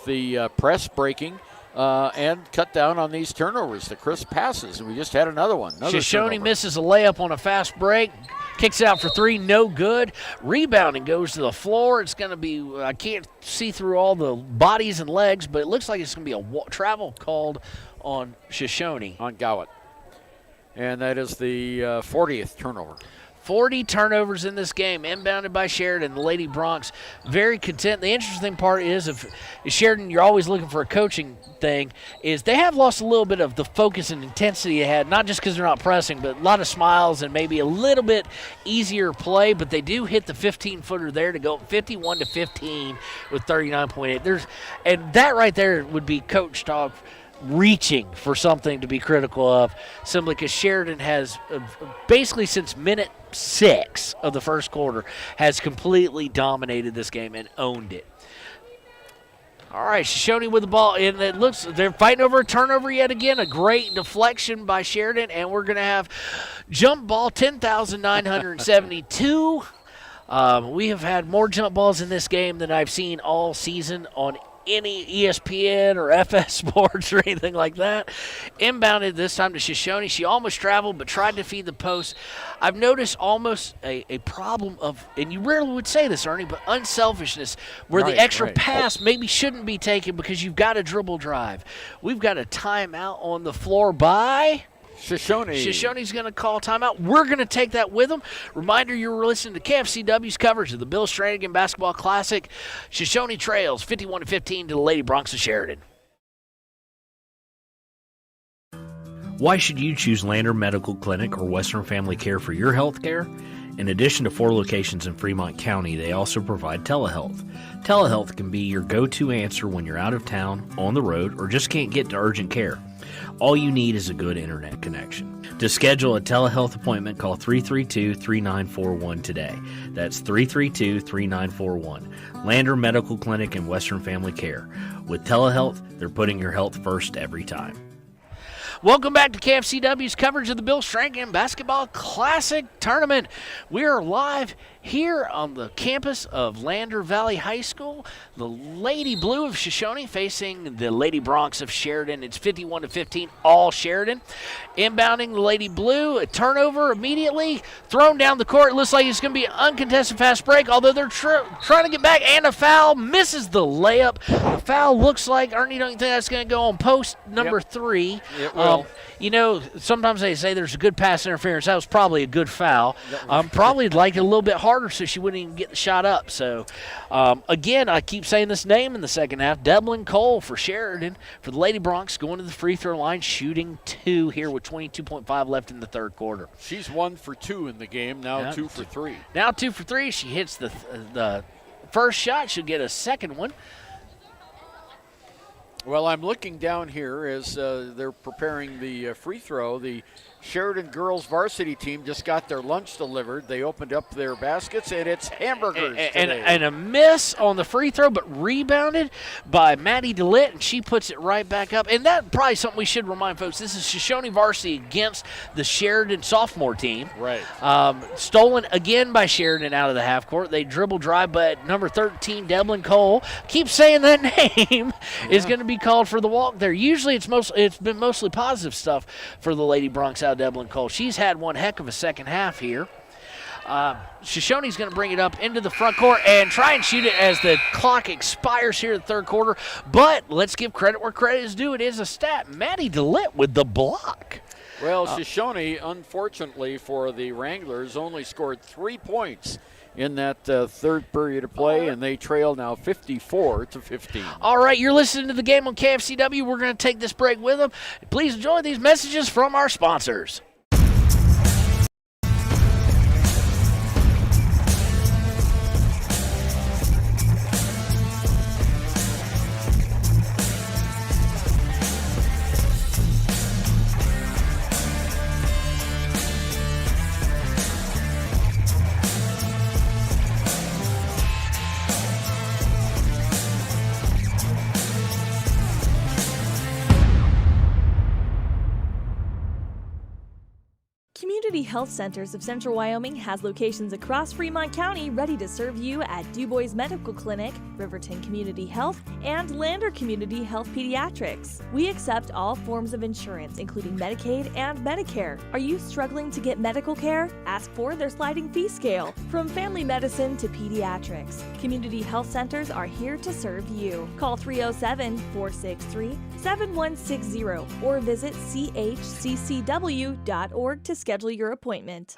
the press breaking. And cut down on these turnovers, the crisp passes. And we just had another one. Shoshoni misses a layup on a fast break. Kicks out for 3, no good. Rebounding goes to the floor. It's going to be, I can't see through all the bodies and legs, but it looks like it's going to be a travel called on Shoshoni. On Gowett. And that is the 40th turnover. 40 turnovers in this game, inbounded by Sheridan. The Lady Bronx very content. The interesting part is, if Sheridan, you're always looking for a coaching thing, is they have lost a little bit of the focus and intensity they had, not just because they're not pressing, but a lot of smiles and maybe a little bit easier play, but they do hit the 15-footer there to go 51-15 with 39.8. And that right there would be coach talk, reaching for something to be critical of, simply because Sheridan has basically since minute 6 of the first quarter has completely dominated this game and owned it. All right, Shoshoni with the ball, and it looks they're fighting over a turnover yet again. A great deflection by Sheridan, and we're going to have jump ball 10,972. We have had more jump balls in this game than I've seen all season on any ESPN or FS Sports or anything like that. Inbounded this time to Shoshoni. She almost traveled but tried to feed the post. I've noticed almost a problem of, and you rarely would say this, Ernie, but unselfishness, where the extra pass maybe shouldn't be taken because you've got a dribble drive. We've got a timeout on the floor by Shoshoni. Shoshoni's going to call timeout. We're going to take that with them. Reminder, you're listening to KFCW's coverage of the Bill Strannigan Basketball Classic. Shoshoni trails 51-15 to the Lady Bronx of Sheridan. Why should you choose Lander Medical Clinic or Western Family Care for your health care? In addition to 4 locations in Fremont County, they also provide telehealth. Telehealth can be your go-to answer when you're out of town, on the road, or just can't get to urgent care. All you need is a good internet connection. To schedule a telehealth appointment, call 332-3941 today. That's 332-3941. Lander Medical Clinic and Western Family Care. With telehealth, they're putting your health first every time. Welcome back to KFCW's coverage of the Bill Strannigan Basketball Classic Tournament. We are live here on the campus of Lander Valley High School. The Lady Blue of Shoshone facing the Lady Bronx of Sheridan. It's 51-15, all Sheridan. Inbounding the Lady Blue, a turnover immediately, thrown down the court. It looks like it's going to be an uncontested fast break, although they're trying to get back, and a foul misses the layup. The foul looks like, Ernie, don't you think that's going to go on post number 3? It will. You know, sometimes they say there's a good pass interference. That was probably a good foul. Probably like it a little bit harder so she wouldn't even get the shot up. So, again, I keep saying this name in the second half, Devlin Cole for Sheridan. For the Lady Bronx, going to the free throw line, shooting 2 here with 22.5 left in the third quarter. She's 1 for 2 in the game, now 2 for 3. Now 2 for 3. She hits the first shot. She'll get a second one. Well, I'm looking down here as they're preparing the free throw. The Sheridan girls varsity team just got their lunch delivered. They opened up their baskets, and it's hamburgers today. And a miss on the free throw, but rebounded by Maddie DeLitt, and she puts it right back up. And that's probably something we should remind folks. This is Shoshone varsity against the Sheridan sophomore team. Right. Stolen again by Sheridan out of the half court. They dribble drive, but number 13, Devlin Cole, keep saying that name, is going to be called for the walk there. Usually it's been mostly positive stuff for the Lady Bronx out of Devlin Cole. She's had one heck of a second half here. Shoshone's going to bring it up into the front court and try and shoot it as the clock expires here in the third quarter. But let's give credit where credit is due. It is a stat. Maddie DeLitt with the block. Well, Shoshone, unfortunately for the Wranglers, only scored 3 points in that third period of play, and they trail now 54-15. All right, you're listening to the game on KFCW. We're going to take this break with them. Please enjoy these messages from our sponsors. Community Health Centers of Central Wyoming has locations across Fremont County ready to serve you at Du Bois Medical Clinic, Riverton Community Health, and Lander Community Health Pediatrics. We accept all forms of insurance, including Medicaid and Medicare. Are you struggling to get medical care? Ask for their sliding fee scale. From family medicine to pediatrics, Community Health Centers are here to serve you. Call 307-463-7160 or visit chccw.org to schedule your appointment.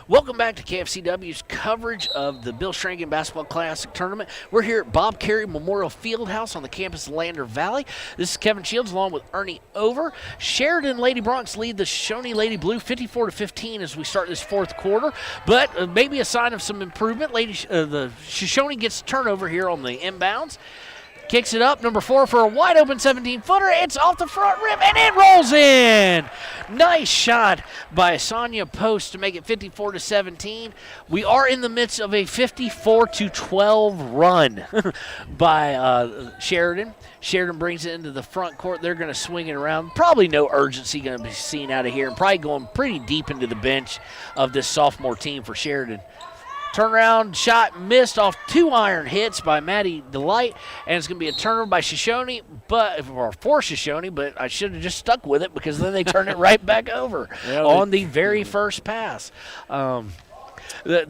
Welcome back to KFCW's coverage of the Bill Strannigan Basketball Classic Tournament. We're here at Bob Carey Memorial Fieldhouse on the campus of Lander Valley. This is Kevin Shields along with Ernie Over. Sheridan Lady Bronx lead the Shoshone Lady Blue 54-15 as we start this fourth quarter, but maybe a sign of some improvement. The Shoshone gets a turnover here on the inbounds. Kicks it up, number 4 for a wide open 17-footer. It's off the front rim, and it rolls in. Nice shot by Sonia Post to make it 54-17. We are in the midst of a 54-12 run by Sheridan. Sheridan brings it into the front court. They're going to swing it around. Probably no urgency going to be seen out of here, and probably going pretty deep into the bench of this sophomore team for Sheridan. Turnaround shot missed off 2 iron hits by Maddie DeLitt, and it's going to be a turnover by Shoshone, for Shoshone, but I should have just stuck with it because then they turn it right back over on the very first pass. The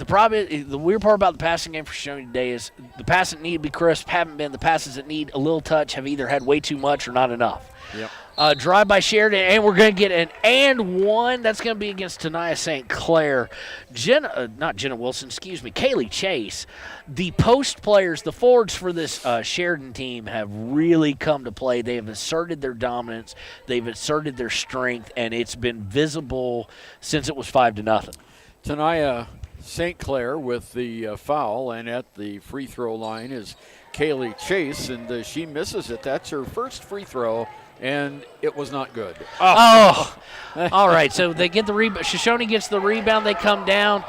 problem is, the weird part about the passing game for Shoshone today is the passes that need to be crisp haven't been. The passes that need a little touch have either had way too much or not enough. Yep. Drive by Sheridan, and we're going to get an and one. That's going to be against Tenaya St. Clair. Kaylee Chase. The post players, the forwards for this Sheridan team have really come to play. They have asserted their dominance. They've asserted their strength, and it's been visible since it was 5-0. Tenaya St. Clair with the foul, and at the free throw line is Kaylee Chase, and she misses it. That's her first free throw, and it was not good. All right, so they get the rebound. Shoshone gets the rebound. They come down.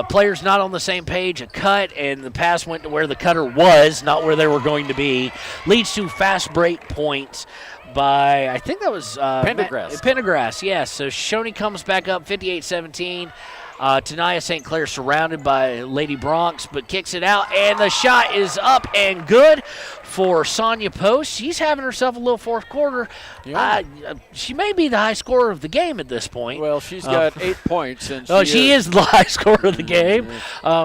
Players not on the same page. A cut, and the pass went to where the cutter was, not where they were going to be. Leads to fast break points by, I think that was Pendergrass. Pendergrass, yes. So Shoshoni comes back up 58-17. Tenaya St. Clair surrounded by Lady Bronx, but kicks it out, and the shot is up and good for Sonia Post. She's having herself a little fourth quarter. Yeah. She may be the high scorer of the game at this point. Well, she's got 8 points. And she is the high scorer of the game.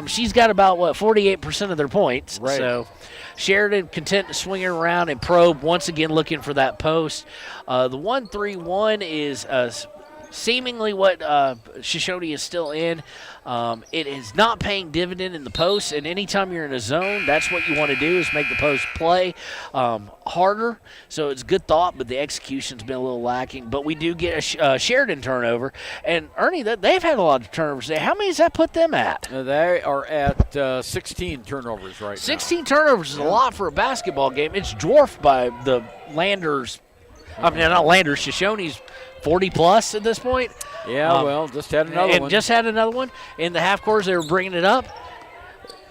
She's got about, 48% of their points. Right. So Sheridan content to swing it around and probe, once again looking for that post. The 1-3-1 is seemingly what Shoshoni is still in. It is not paying dividend in the post, and anytime you're in a zone, that's what you want to do is make the post play harder. So it's good thought, but the execution's been a little lacking. But we do get a Sheridan turnover. And, Ernie, they've had a lot of turnovers today. How many does that put them at? They are at 16 turnovers right now. 16 turnovers is a lot for a basketball game. It's dwarfed by the Landers. I mean, not Landers, Shoshoni's 40-plus at this point. Yeah, just had another one. Just had another one. In the half courts, they were bringing it up.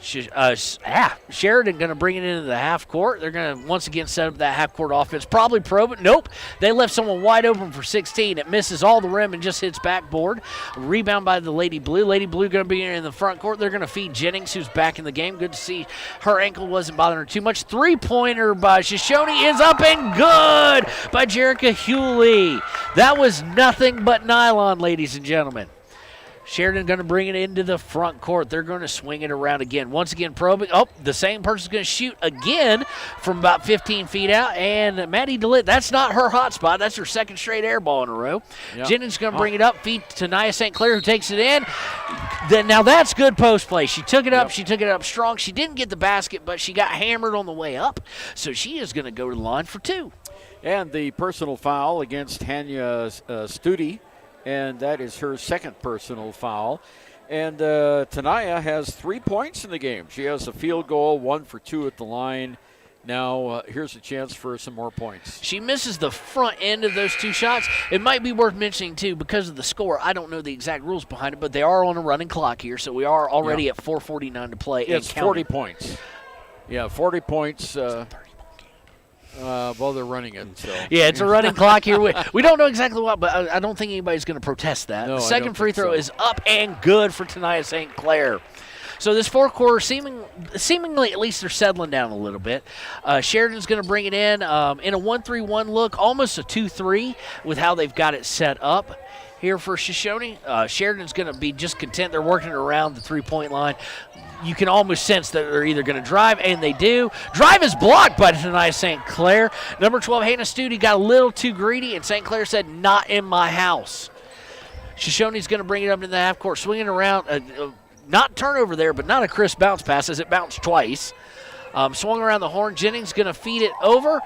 Sheridan going to bring it into the half court. They're going to once again set up that half court offense. Probably probe it. Nope. They left someone wide open for 16. It misses all the rim and just hits backboard. Rebound by the Lady Blue. Lady Blue going to be in the front court. They're going to feed Jennings, who's back in the game. Good to see her ankle wasn't bothering her too much. Three-pointer by Shoshoni is up and good by Jerica Hewley. That was nothing but nylon, ladies and gentlemen. Sheridan going to bring it into the front court. They're going to swing it around again. Once again, probing. Oh, the same person's going to shoot again from about 15 feet out. And Maddie DeLitt, that's not her hot spot. That's her second straight air ball in a row. Yep. Jennings going to bring it up. Feed to Nia St. Clair, who takes it in. Now that's good post play. She took it up. Yep. She took it up strong. She didn't get the basket, but she got hammered on the way up. So she is going to go to the line for two. And the personal foul against Hanya Studi. And that is her second personal foul. And Tenaya has 3 points in the game. She has a field goal, 1 for 2 at the line. Now here's a chance for some more points. She misses the front end of those two shots. It might be worth mentioning, too, because of the score. I don't know the exact rules behind it, but they are on a running clock here, so we are already at 4:49 to play. It's 40 points. Yeah, 40 points. Well, they're running it. So. Yeah, it's a running clock here. We don't know exactly what, but I don't think anybody's going to protest that. No, the second free throw is up and good for Tenaya St. Clair. So this fourth quarter, seemingly at least they're settling down a little bit. Sheridan's going to bring it in a 1-3-1 look, almost a 2-3 with how they've got it set up. Here for Shoshoni, Sheridan's going to be just content. They're working around the three-point line. You can almost sense that they're either going to drive, and they do. Drive is blocked by Tenaya St. Clair. Number 12, Hannah Studi, got a little too greedy, and St. Clair said, not in my house. Shoshoni's going to bring it up into the half court, swinging around. Not turnover there, but not a crisp bounce pass as it bounced twice. Swung around the horn. Jennings going to feed it over.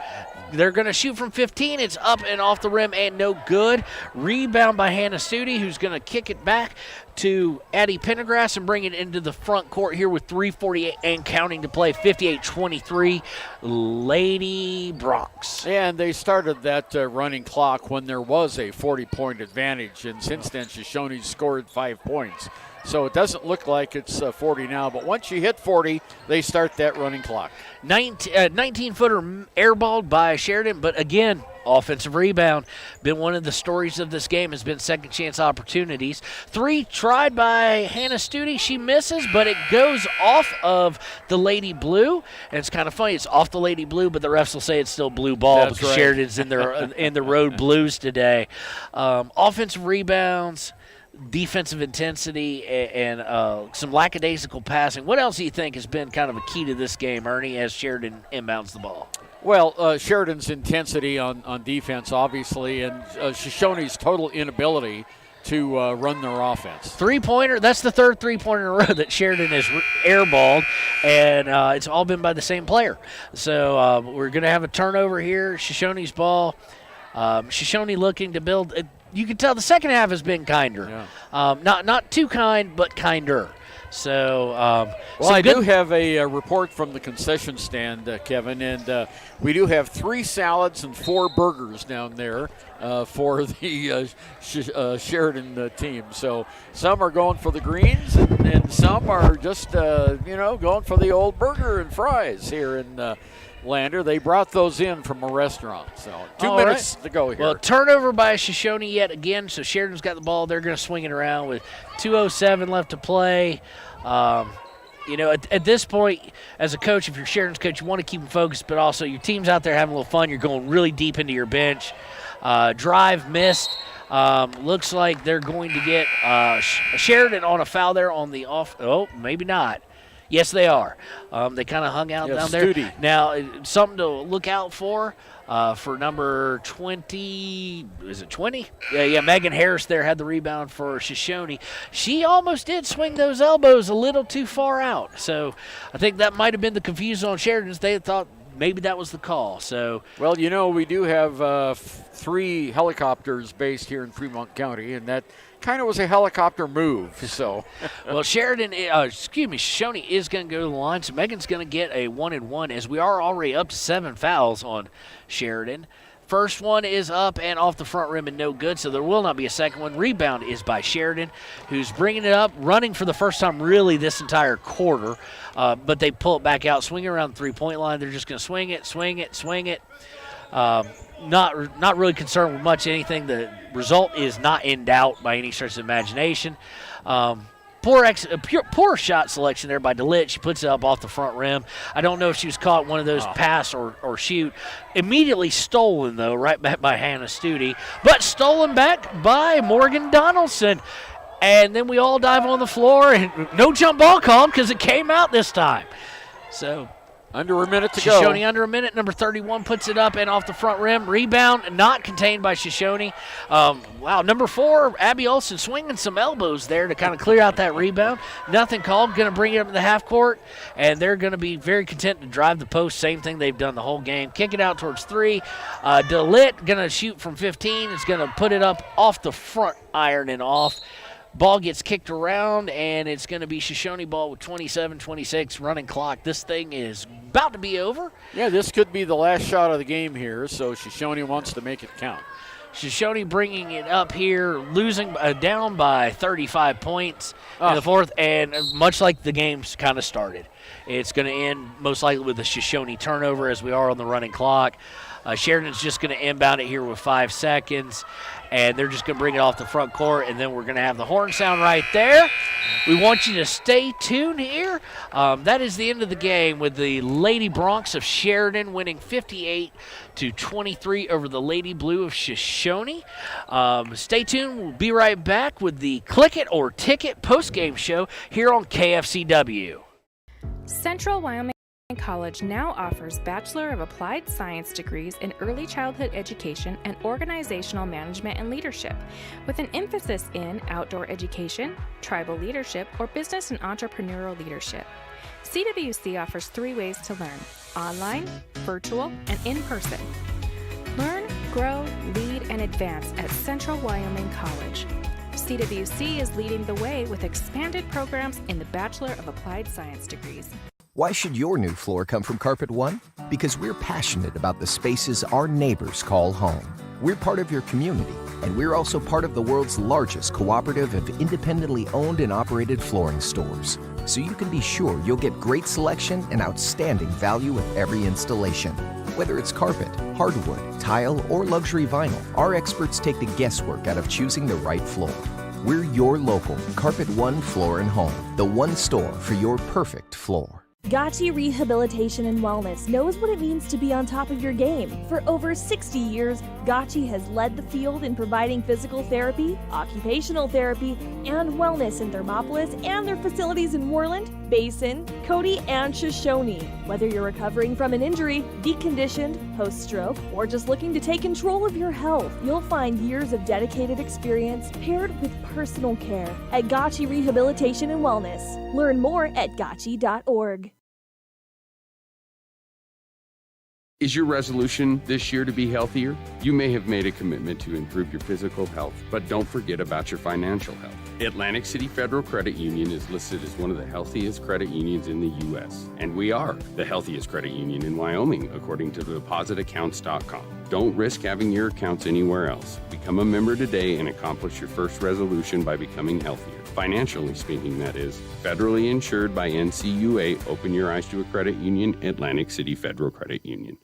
They're going to shoot from 15. It's up and off the rim and no good. Rebound by Hannah Studi, who's going to kick it back to Addie Pendergrass and bring it into the front court here with 3:48 and counting to play. 58-23, Lady Bronx. And they started that running clock when there was a 40-point advantage, and since then Shoshone scored 5 points. So it doesn't look like it's 40 now, but once you hit 40, they start that running clock. 19-footer airballed by Sheridan, but again, offensive rebound. Been one of the stories of this game has been second chance opportunities. 3 tried by Hannah Studi. She misses, but it goes off of the Lady Blue. And it's kind of funny. It's off the Lady Blue, but the refs will say it's still blue ball. That's because right. Sheridan's in the road blues today. Offensive rebounds, defensive intensity, and some lackadaisical passing. What else do you think has been kind of a key to this game, Ernie, as Sheridan inbounds the ball? Well, Sheridan's intensity on defense, obviously, and Shoshone's total inability to run their offense. Three-pointer, that's the third three-pointer in a row that Sheridan has airballed, and it's all been by the same player. So we're going to have a turnover here. Shoshone's ball. Shoshoni looking to build. You can tell the second half has been kinder. Yeah. Not too kind, but kinder. So, well, I do have a report from the concession stand, Kevin, and we do have 3 salads and 4 burgers down there for the Sheridan team. So some are going for the greens, and some are just, going for the old burger and fries here in Lander. They brought those in from a restaurant. So 2 minutes to go here. Well, turnover by Shoshoni yet again. So Sheridan's got the ball. They're going to swing it around with 2:07 left to play. At this point, as a coach, if you're Sheridan's coach, you want to keep them focused, but also your team's out there having a little fun. You're going really deep into your bench. Drive missed. Looks like they're going to get Sheridan on a foul there on the off. Oh, maybe not. Yes, they are. They kind of hung out down there. Studi. Now, something to look out for number 20. Is it 20? Yeah, Megan Harris there had the rebound for Shoshoni. She almost did swing those elbows a little too far out. So I think that might have been the confusion on Sheridan's. They thought maybe that was the call. So, well, we do have 3 helicopters based here in Fremont County, and that kind of was a helicopter move. So, well, Shoshoni is going to go to the line. So Megan's going to get a 1-and-1 as we are already up to 7 fouls on Sheridan. First one is up and off the front rim and no good, so there will not be a second one. Rebound is by Sheridan, who's bringing it up, running for the first time really this entire quarter, but they pull it back out, swing it around the three-point line. They're just going to swing it. Not really concerned with much anything. The result is not in doubt by any stretch of imagination. Poor shot selection there by DeLitt. She puts it up off the front rim. I don't know if she was caught one of those pass or shoot. Immediately stolen, though, right back by Hannah Studi. But stolen back by Morgan Donaldson. And then we all dive on the floor, and no jump ball called because it came out this time. So under a minute to go. Shoshoni under a minute. Number 31 puts it up and off the front rim. Rebound not contained by Shoshoni. Wow, number 4, Abby Olsen swinging some elbows there to kind of clear out that rebound. Nothing called. Going to bring it up in the half court, and they're going to be very content to drive the post. Same thing they've done the whole game. Kick it out towards 3. DeLitt going to shoot from 15. It's going to put it up off the front iron and off. Ball gets kicked around, and it's going to be Shoshoni ball with 27-26 running clock. This thing is about to be over. Yeah, this could be the last shot of the game here, so Shoshoni wants to make it count. Shoshoni bringing it up here, losing down by 35 points in the fourth, and much like the game's kind of started. It's going to end most likely with a Shoshoni turnover as we are on the running clock. Sheridan's just going to inbound it here with 5 seconds, and they're just going to bring it off the front court, and then we're going to have the horn sound right there. We want you to stay tuned here. That is the end of the game with the Lady Broncs of Sheridan winning 58-23 over the Lady Blue of Shoshoni. Stay tuned. We'll be right back with the Click It or Ticket postgame show here on KFCW. Central Wyoming College now offers Bachelor of Applied Science degrees in Early Childhood Education and Organizational Management and Leadership, with an emphasis in outdoor education, tribal leadership, or business and entrepreneurial leadership. CWC offers 3 ways to learn: online, virtual, and in person. Learn, grow, lead, and advance at Central Wyoming College. CWC is leading the way with expanded programs in the Bachelor of Applied Science degrees. Why should your new floor come from Carpet One? Because we're passionate about the spaces our neighbors call home. We're part of your community, and we're also part of the world's largest cooperative of independently owned and operated flooring stores. So you can be sure you'll get great selection and outstanding value with every installation. Whether it's carpet, hardwood, tile, or luxury vinyl, our experts take the guesswork out of choosing the right floor. We're your local Carpet One Floor and Home, the one store for your perfect floor. Gotchi Rehabilitation and Wellness knows what it means to be on top of your game. For over 60 years, Gotchi has led the field in providing physical therapy, occupational therapy, and wellness in Thermopolis and their facilities in Worland, Basin, Cody, and Shoshoni. Whether you're recovering from an injury, deconditioned, post-stroke, or just looking to take control of your health, you'll find years of dedicated experience paired with personal care at Gotchi Rehabilitation and Wellness. Learn more at gotchi.org. Is your resolution this year to be healthier? You may have made a commitment to improve your physical health, but don't forget about your financial health. Atlantic City Federal Credit Union is listed as one of the healthiest credit unions in the U.S., and we are the healthiest credit union in Wyoming, according to depositaccounts.com. Don't risk having your accounts anywhere else. Become a member today and accomplish your first resolution by becoming healthier. Financially speaking, that is. Federally insured by NCUA. Open your eyes to a credit union. Atlantic City Federal Credit Union.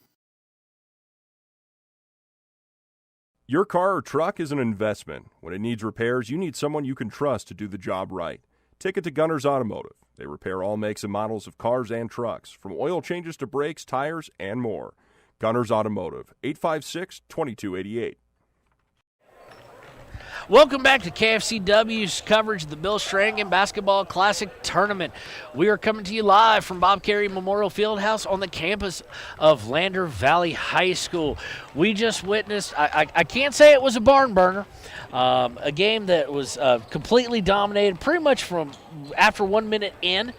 Your car or truck is an investment. When it needs repairs, you need someone you can trust to do the job right. Take it to Gunner's Automotive. They repair all makes and models of cars and trucks, from oil changes to brakes, tires, and more. Gunner's Automotive, 856-2288. Welcome back to KFCW's coverage of the Bill Strannigan Basketball Classic Tournament. We are coming to you live from Bob Carey Memorial Fieldhouse on the campus of Lander Valley High School. We just witnessed, I can't say it was a barn burner, a game that was completely dominated pretty much from after 1 minute in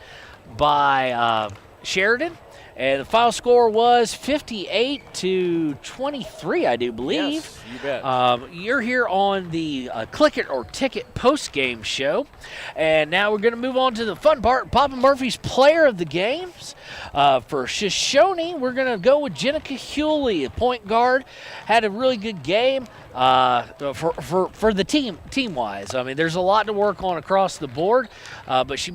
by Sheridan. And the final score was 58-23, I do believe. Yes, you bet. You're here on the Click It or Ticket post-game show. And now we're going to move on to the fun part. Papa Murphy's Player of the Games. For Shoshoni, we're going to go with Jenica Hewley, a point guard. Had a really good game for the team-wise. I mean, there's a lot to work on across the board. But she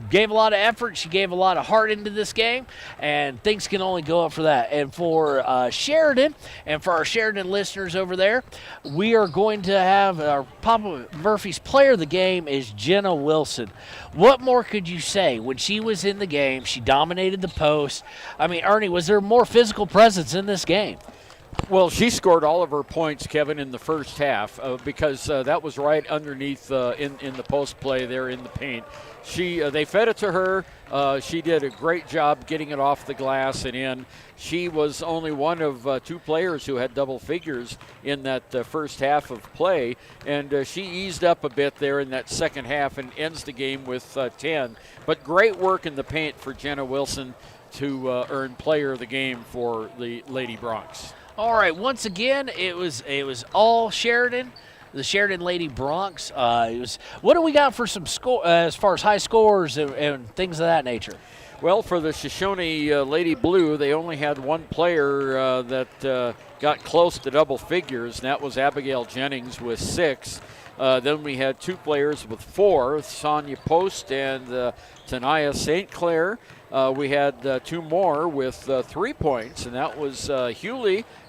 gave a lot of effort. She gave a lot of heart into this game. And things can only go up for that. And for Sheridan, and for our Sheridan listeners over there, we are going to have our Papa Murphy's Player of the Game is Jenna Wilson. What more could you say? When she was in the game, she dominated the post. I mean, Ernie, was there more physical presence in this game? Well, she scored all of her points, Kevin, in the first half because that was right underneath in the post play there in the paint. They fed it to her. She did a great job getting it off the glass and in. She was only one of two players who had double figures in that first half of play, and she eased up a bit there in that second half and ends the game with 10. But great work in the paint for Jenna Wilson to earn Player of the Game for the Lady Bronx. All right, once again, it was all Sheridan, the Sheridan Lady Bronx. What do we got for some score as far as high scores and things of that nature? Well, for the Shoshoni Lady Blue, they only had one player that got close to double figures, and that was Abigail Jennings with 6. Then we had two players with 4, Sonia Post and Tanaya St. Clair. We had two more with 3 points, and that was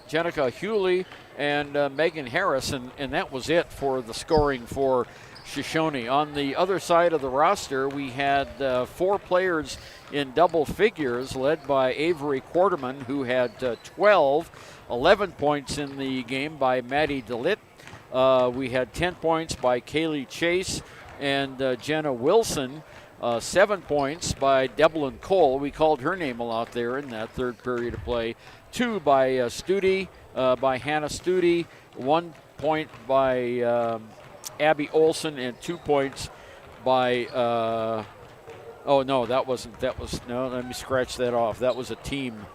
Jenica Hewley, and Megan Harris, and that was it for the scoring for Shoshoni. On the other side of the roster, we had 4 players in double figures, led by Avery Quarterman, who had 12, 11 points in the game by Maddie DeLitt. We had 10 points by Kaylee Chase and Jenna Wilson. 7 points by Devlin Cole. We called her name a lot there in that third period of play. 2 by Studi, by Hannah Studi. 1 point by Abby Olson, and 2 points by. Let me scratch that off. That was a team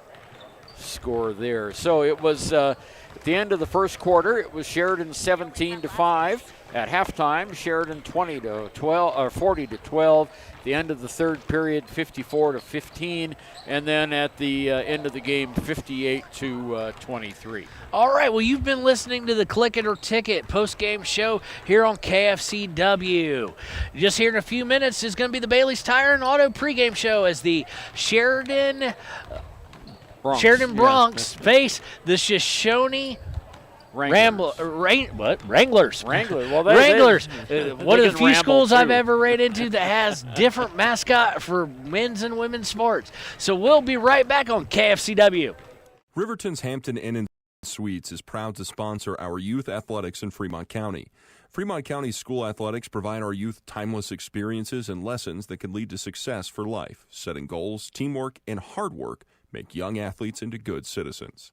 score there. So it was at the end of the first quarter. It was Sheridan 17-5. At halftime, Sheridan 40-12. The end of the third period, 54-15, and then at the end of the game, 58-23. All right, well, you've been listening to the Click It or Ticket post-game show here on KFCW. Just here in a few minutes is going to be the Bailey's Tire and Auto pregame show as the Sheridan Bronx face the Shoshoni Wranglers. Wranglers. Wranglers. One of the few schools I've ever ran into that has different mascot for men's and women's sports. So we'll be right back on KFCW. Riverton's Hampton Inn & Suites is proud to sponsor our youth athletics in Fremont County. Fremont County school athletics provide our youth timeless experiences and lessons that can lead to success for life. Setting goals, teamwork, and hard work make young athletes into good citizens.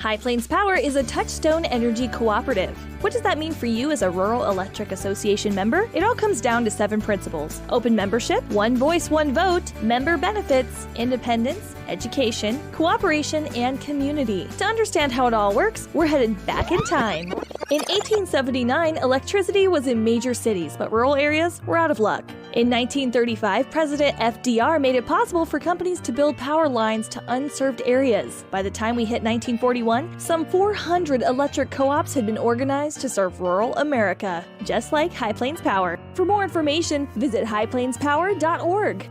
High Plains Power is a Touchstone Energy cooperative. What does that mean for you as a Rural Electric Association member? It all comes down to 7 principles: open membership, one voice, one vote, member benefits, independence, education, cooperation, and community. To understand how it all works, we're headed back in time. In 1879, electricity was in major cities, but rural areas were out of luck. In 1935, President FDR made it possible for companies to build power lines to unserved areas. By the time we hit 1941, some 400 electric co-ops had been organized to serve rural America, just like High Plains Power. For more information, visit highplainspower.org.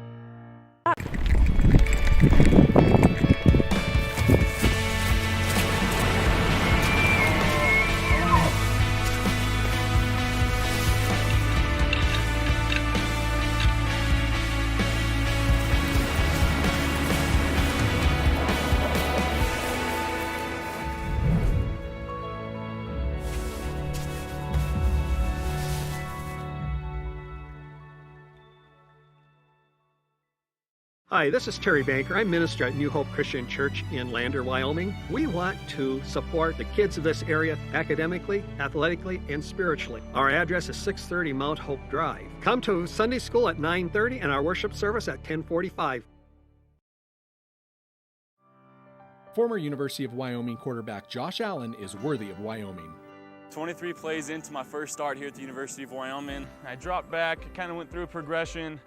Hi, this is Terry Banker. I'm minister at New Hope Christian Church in Lander, Wyoming. We want to support the kids of this area academically, athletically, and spiritually. Our address is 630 Mount Hope Drive. Come to Sunday school at 9:30 and our worship service at 10:45. Former University of Wyoming quarterback Josh Allen is worthy of Wyoming. 23 plays into my first start here at the University of Wyoming. I dropped back, kind of went through a progression.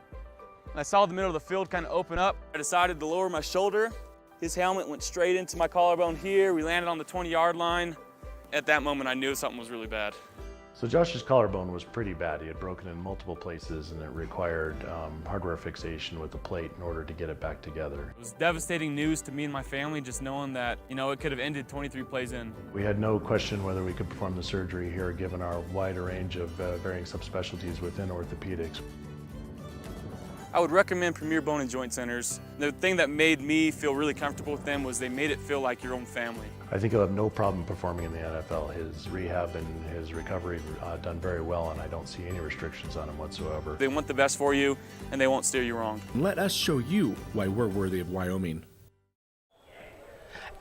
I saw the middle of the field kind of open up. I decided to lower my shoulder. His helmet went straight into my collarbone here. We landed on the 20-yard line. At that moment, I knew something was really bad. So Josh's collarbone was pretty bad. He had broken in multiple places, and it required hardware fixation with the plate in order to get it back together. It was devastating news to me and my family, just knowing that, it could have ended 23 plays in. We had no question whether we could perform the surgery here, given our wide range of varying subspecialties within orthopedics. I would recommend Premier Bone and Joint Centers. The thing that made me feel really comfortable with them was they made it feel like your own family. I think he'll have no problem performing in the NFL. His rehab and his recovery done very well, and I don't see any restrictions on him whatsoever. They want the best for you, and they won't steer you wrong. Let us show you why we're worthy of Wyoming.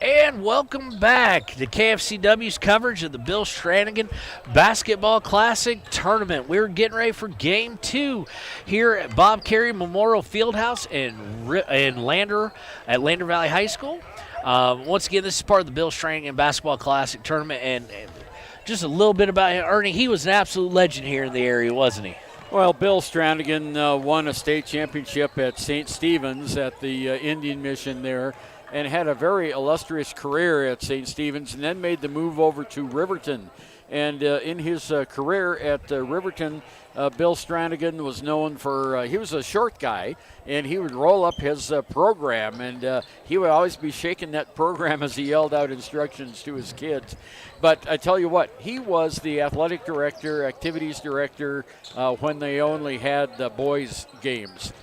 And welcome back to KFCW's coverage of the Bill Strannigan Basketball Classic Tournament. We're getting ready for Game 2 here at Bob Carey Memorial Fieldhouse in Lander at Lander Valley High School. Once again, this is part of the Bill Strannigan Basketball Classic Tournament, and just a little bit about him. Ernie, he was an absolute legend here in the area, wasn't he? Well, Bill Strannigan won a state championship at St. Stephen's at the Indian Mission there, and had a very illustrious career at St. Stephen's, and then made the move over to Riverton. And in his career at Riverton, Bill Strannigan was known for, he was a short guy, and he would roll up his program, and he would always be shaking that program as he yelled out instructions to his kids. But I tell you what, he was the athletic director, activities director, when they only had the boys' games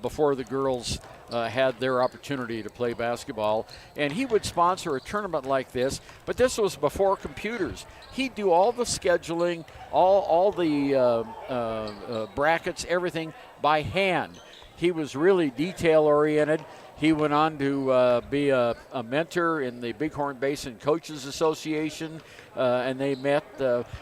before the girls had their opportunity to play basketball. And he would sponsor a tournament like this, but this was before computers. He'd do all the scheduling, all the brackets, everything by hand. He was really detail-oriented. He went on to be a mentor in the Bighorn Basin Coaches Association, and they met.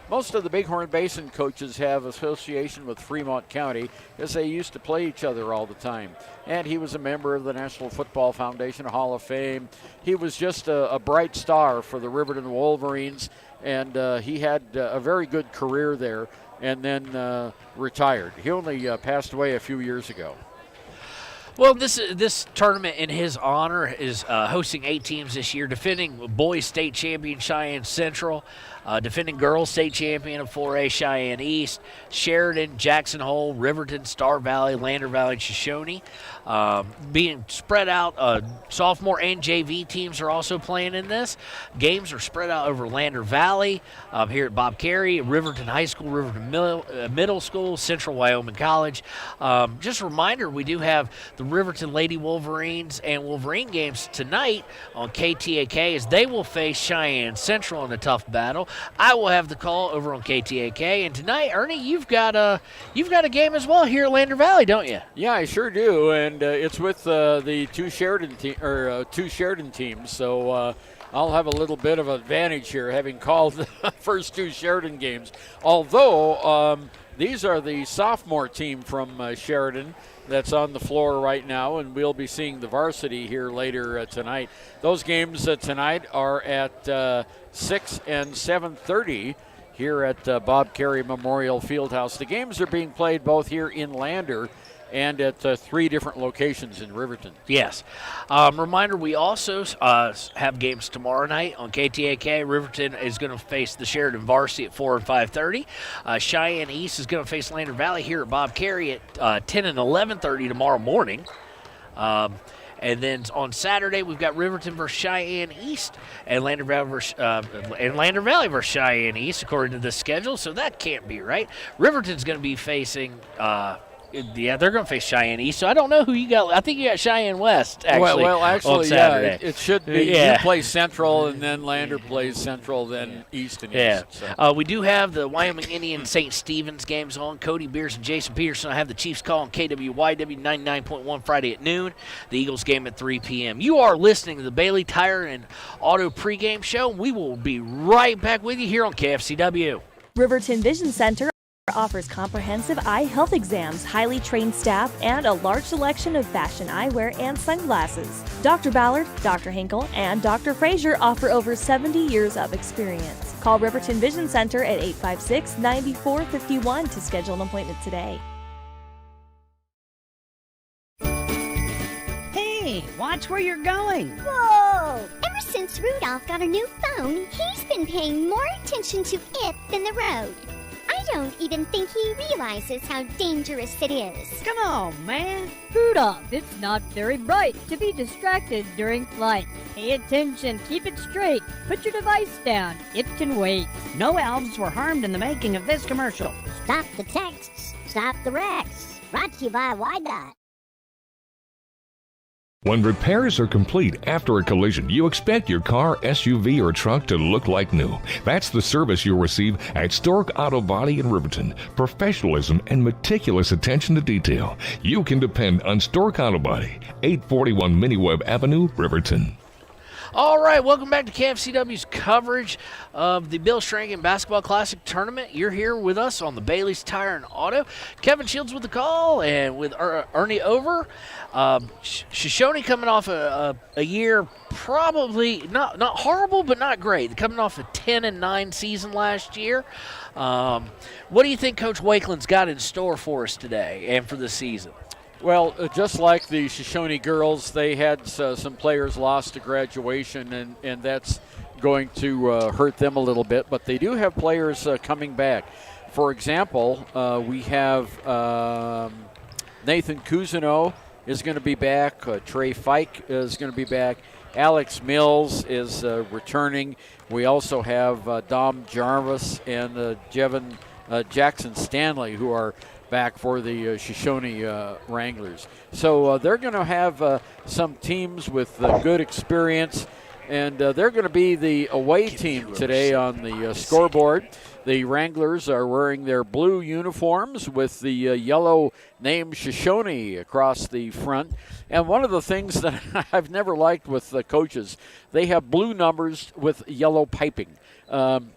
Most of the Bighorn Basin coaches have association with Fremont County, as they used to play each other all the time. And he was a member of the National Football Foundation Hall of Fame. He was just a bright star for the Riverton Wolverines, and he had a very good career there, and then retired. He only passed away a few years ago. Well, this tournament in his honor is hosting 8 teams this year, defending boys state champion Cheyenne Central, defending girls state champion of 4A Cheyenne East, Sheridan, Jackson Hole, Riverton, Star Valley, Lander Valley, and Shoshoni. Being spread out, sophomore and JV teams are also playing in this. Games are spread out over Lander Valley, here at Bob Carey, Riverton High School, Riverton Middle School, Central Wyoming College. Just a reminder, we do have the Riverton Lady Wolverines and Wolverine games tonight on KTAK, as they will face Cheyenne Central in a tough battle. I will have the call over on KTAK, and tonight, Ernie, you've got a game as well here at Lander Valley, don't you? Yeah, I sure do, and it's with the two Sheridan teams. So I'll have a little bit of advantage here, having called the first 2 Sheridan games. Although these are the sophomore team from Sheridan that's on the floor right now, and we'll be seeing the varsity here later tonight. Those games tonight are at 6 and 7:30 here at Bob Carey Memorial Fieldhouse. The games are being played both here in Lander and at 3 different locations in Riverton. Yes. Reminder, we also have games tomorrow night on KTAK. Riverton is going to face the Sheridan varsity at 4 and 5:30. Cheyenne East is going to face Lander Valley here at Bob Carey at 10 and 11:30 tomorrow morning. And then on Saturday, we've got Riverton versus Cheyenne East and Lander Valley versus Cheyenne East, according to the schedule. So that can't be right. Riverton's going to be facing they're going to face Cheyenne East, so I don't know who you got. I think you got Cheyenne West, actually. Well, actually, on Saturday. It should be. You play Central, and then Lander plays Central, then East and East. So. We do have the Wyoming Indian St. Stephen's games on. Cody Beers and Jason Peterson. I have the Chiefs call on KWYW 99.1 Friday at noon. The Eagles game at 3 p.m. You are listening to the Bailey Tire and Auto pregame show. We will be right back with you here on KFCW. Riverton Vision Center offers comprehensive eye health exams, highly trained staff, and a large selection of fashion eyewear and sunglasses. Dr. Ballard, Dr. Hinkle, and Dr. Frazier offer over 70 years of experience. Call Riverton Vision Center at 856-9451 to schedule an appointment today. Hey, watch where you're going. Whoa! Ever since Rudolph got a new phone, he's been paying more attention to it than the road. I don't even think he realizes how dangerous it is. Come on, man. Rudolph, it's not very bright to be distracted during flight. Pay attention, keep it straight. Put your device down. It can wait. No elves were harmed in the making of this commercial. Stop the texts, stop the wrecks. Brought to you by YDOT. When repairs are complete after a collision, you expect your car, SUV, or truck to look like new. That's the service you'll receive at Stork Auto Body in Riverton. Professionalism and meticulous attention to detail. You can depend on Stork Auto Body, 841 Miniweb Avenue, Riverton. All right, welcome back to KFCW's coverage of the Bill Strannigan Basketball Classic Tournament. You're here with us on the Bailey's Tire and Auto. Kevin Shields with the call, and with Ernie Over. Shoshoni coming off a year probably not horrible, but not great. Coming off a 10-9 season last year. What do you think Coach Wakeland's got in store for us today and for the season? Well, just like the Shoshoni girls, they had some players lost to graduation, and that's going to hurt them a little bit. But they do have players coming back. For example, we have Nathan Cousineau is going to be back. Trey Fike is going to be back. Alex Mills is returning. We also have Dom Jarvis and Jevin Jackson Stanley, who are back for the Shoshoni Wranglers. So they're going to have some teams with good experience, and they're going to be the away team today on the scoreboard. The Wranglers are wearing their blue uniforms with the yellow name Shoshoni across the front. And one of the things that I've never liked with the coaches, they have blue numbers with yellow piping.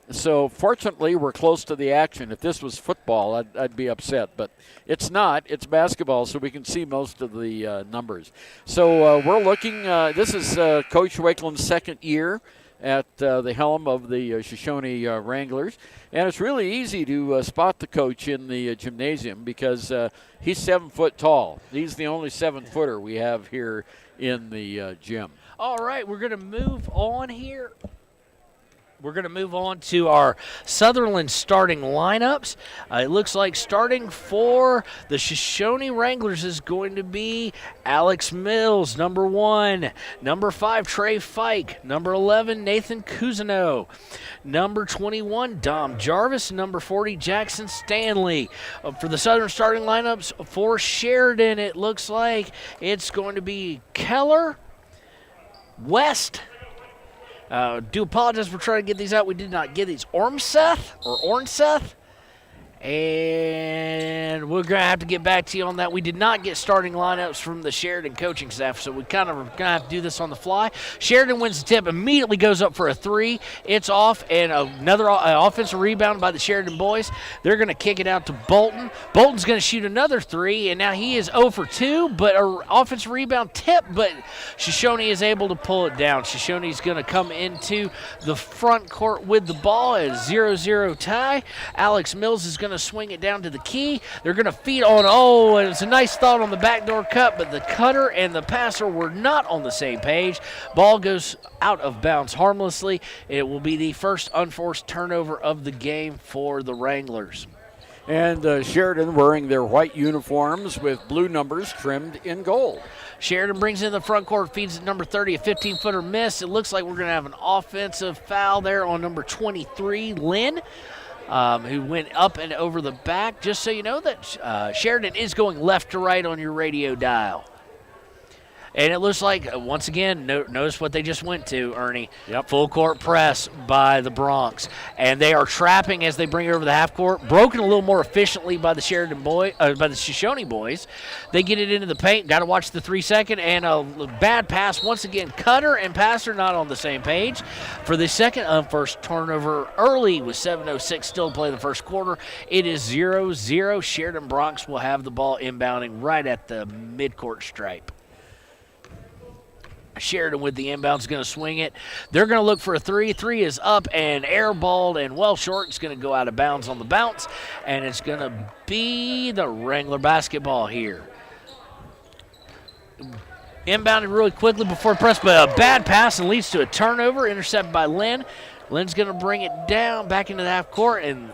So fortunately, we're close to the action. If this was football, I'd be upset. But it's not. It's basketball, so we can see most of the numbers. So we're looking. This is Coach Wakeland's second year at the helm of the Shoshoni Wranglers. And it's really easy to spot the coach in the gymnasium because he's 7 foot tall. He's the only 7-footer we have here in the gym. All right, we're going to move on here. We're going to move on to our Sutherland starting lineups. It looks like starting for the Shoshoni Wranglers is going to be Alex Mills, number 1. Number 5, Trey Fike. Number 11, Nathan Cousineau. Number 21, Dom Jarvis. Number 40, Jackson Stanley. For the Southern starting lineups for Sheridan, it looks like it's going to be Keller, West. Do apologize for trying to get these out. We did not get these. Ormseth. And we're going to have to get back to you on that. We did not get starting lineups from the Sheridan coaching staff, so we kind of are going to have to do this on the fly. Sheridan wins the tip, immediately goes up for a 3. It's off, and another offensive rebound by the Sheridan boys. They're going to kick it out to Bolton. Bolton's going to shoot another 3, and now he is 0 for 2, but an offensive rebound tip, but Shoshoni is able to pull it down. Shoshoni's going to come into the front court with the ball at 0-0 tie. Alex Mills is going to swing it down to the key. They're going to feed on, and it's a nice thought on the backdoor cut, but the cutter and the passer were not on the same page. Ball goes out of bounds harmlessly. It will be the first unforced turnover of the game for the Wranglers. And Sheridan wearing their white uniforms with blue numbers trimmed in gold. Sheridan brings in the front court, feeds at number 30, a 15-footer miss. It looks like we're going to have an offensive foul there on number 23, Lynn. Who went up and over the back. Just so you know that Sheridan is going left to right on your radio dial. And it looks like, once again, notice what they just went to, Ernie. Yep. Full court press by the Bronx. And they are trapping as they bring it over the half court. Broken a little more efficiently by the by the Shoshone boys. They get it into the paint. Got to watch the 3-second. And a bad pass. Once again, cutter and passer not on the same page. For the second unforced turnover early with 7:06 still to play the first quarter. It is 0-0. Sheridan Bronx will have the ball inbounding right at the midcourt stripe. Sheridan with the inbound is going to swing it. They're going to look for a 3. 3 is up and airballed and well short. It's going to go out of bounds on the bounce, and it's going to be the Wrangler basketball here. Inbounded really quickly before press, but a bad pass and leads to a turnover, intercepted by Lynn. Lynn's going to bring it down back into the half court, and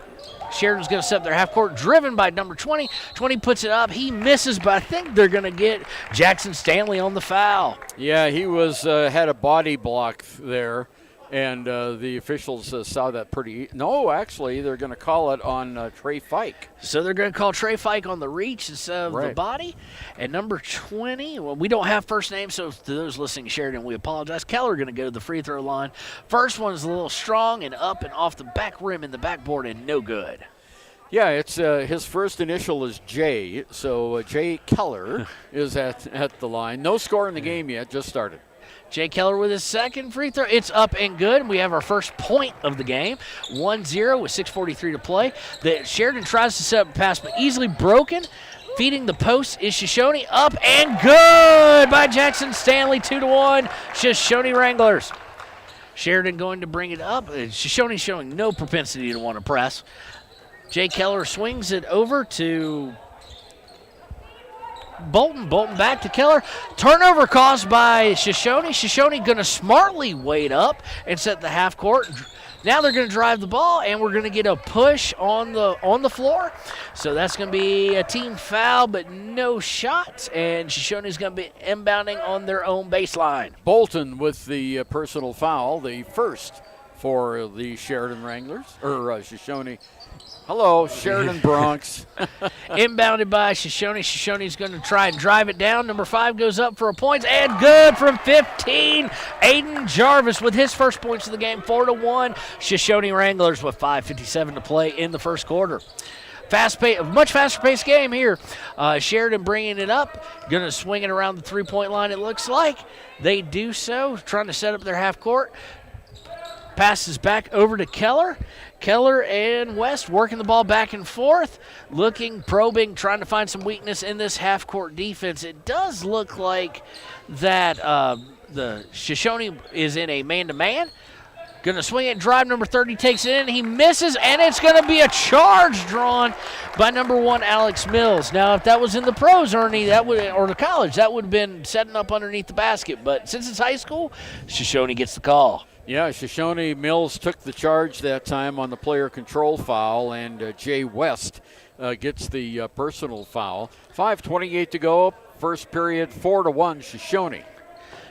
Sheridan's going to set up their half court, driven by number 20. 20 puts it up. He misses, but I think they're going to get Jackson Stanley on the foul. Yeah, he was had a body block there, and the officials saw that pretty. No, actually, they're going to call it on Trey Fike. So they're going to call Trey Fike on the reach instead of the body. And number 20, well, we don't have first names, so to those listening to Sheridan, we apologize. Keller going to go to the free throw line. First one is a little strong and up and off the back rim in the backboard and no good. Yeah, it's his first initial is J, so Jay Keller is at the line. No score in the game yet, just started. Jay Keller with his second free throw. It's up and good. We have our first point of the game. 1-0 with 6:43 to play. The Sheridan tries to set up a pass, but easily broken. Feeding the post is Shoshoni. Up and good by Jackson Stanley. 2-1. Shoshoni Wranglers. Sheridan going to bring it up. Shoshoni showing no propensity to want to press. Jay Keller swings it over to Bolton. Bolton back to Keller. Turnover caused by Shoshoni. Shoshoni going to smartly wait up and set the half court. Now they're going to drive the ball, and we're going to get a push on the floor. So that's going to be a team foul, but no shots. And Shoshoni's going to be inbounding on their own baseline. Bolton with the personal foul, the first for the Sheridan Wranglers, or Shoshone. Hello, Sheridan Bronx. Inbounded by Shoshoni. Shoshoni's going to try and drive it down. Number 5 goes up for a point, and good from 15. Aiden Jarvis with his first points of the game, 4-1. Shoshoni Wranglers with 5:57 to play in the first quarter. Much faster-paced game here. Sheridan bringing it up, going to swing it around the three-point line, it looks like. They do so, trying to set up their half court. Passes back over to Keller. Keller and West working the ball back and forth, looking, probing, trying to find some weakness in this half-court defense. It does look like that the Shoshone is in a man-to-man. Going to swing it, drive, number 30 takes it in. He misses, and it's going to be a charge drawn by number 1, Alex Mills. Now, if that was in the pros, Ernie, or the college, that would have been setting up underneath the basket. But since it's high school, Shoshone gets the call. Yeah, Shoshone Mills took the charge that time on the player control foul, and Jay West gets the personal foul. 5:28 to go, first period, 4-1 Shoshone.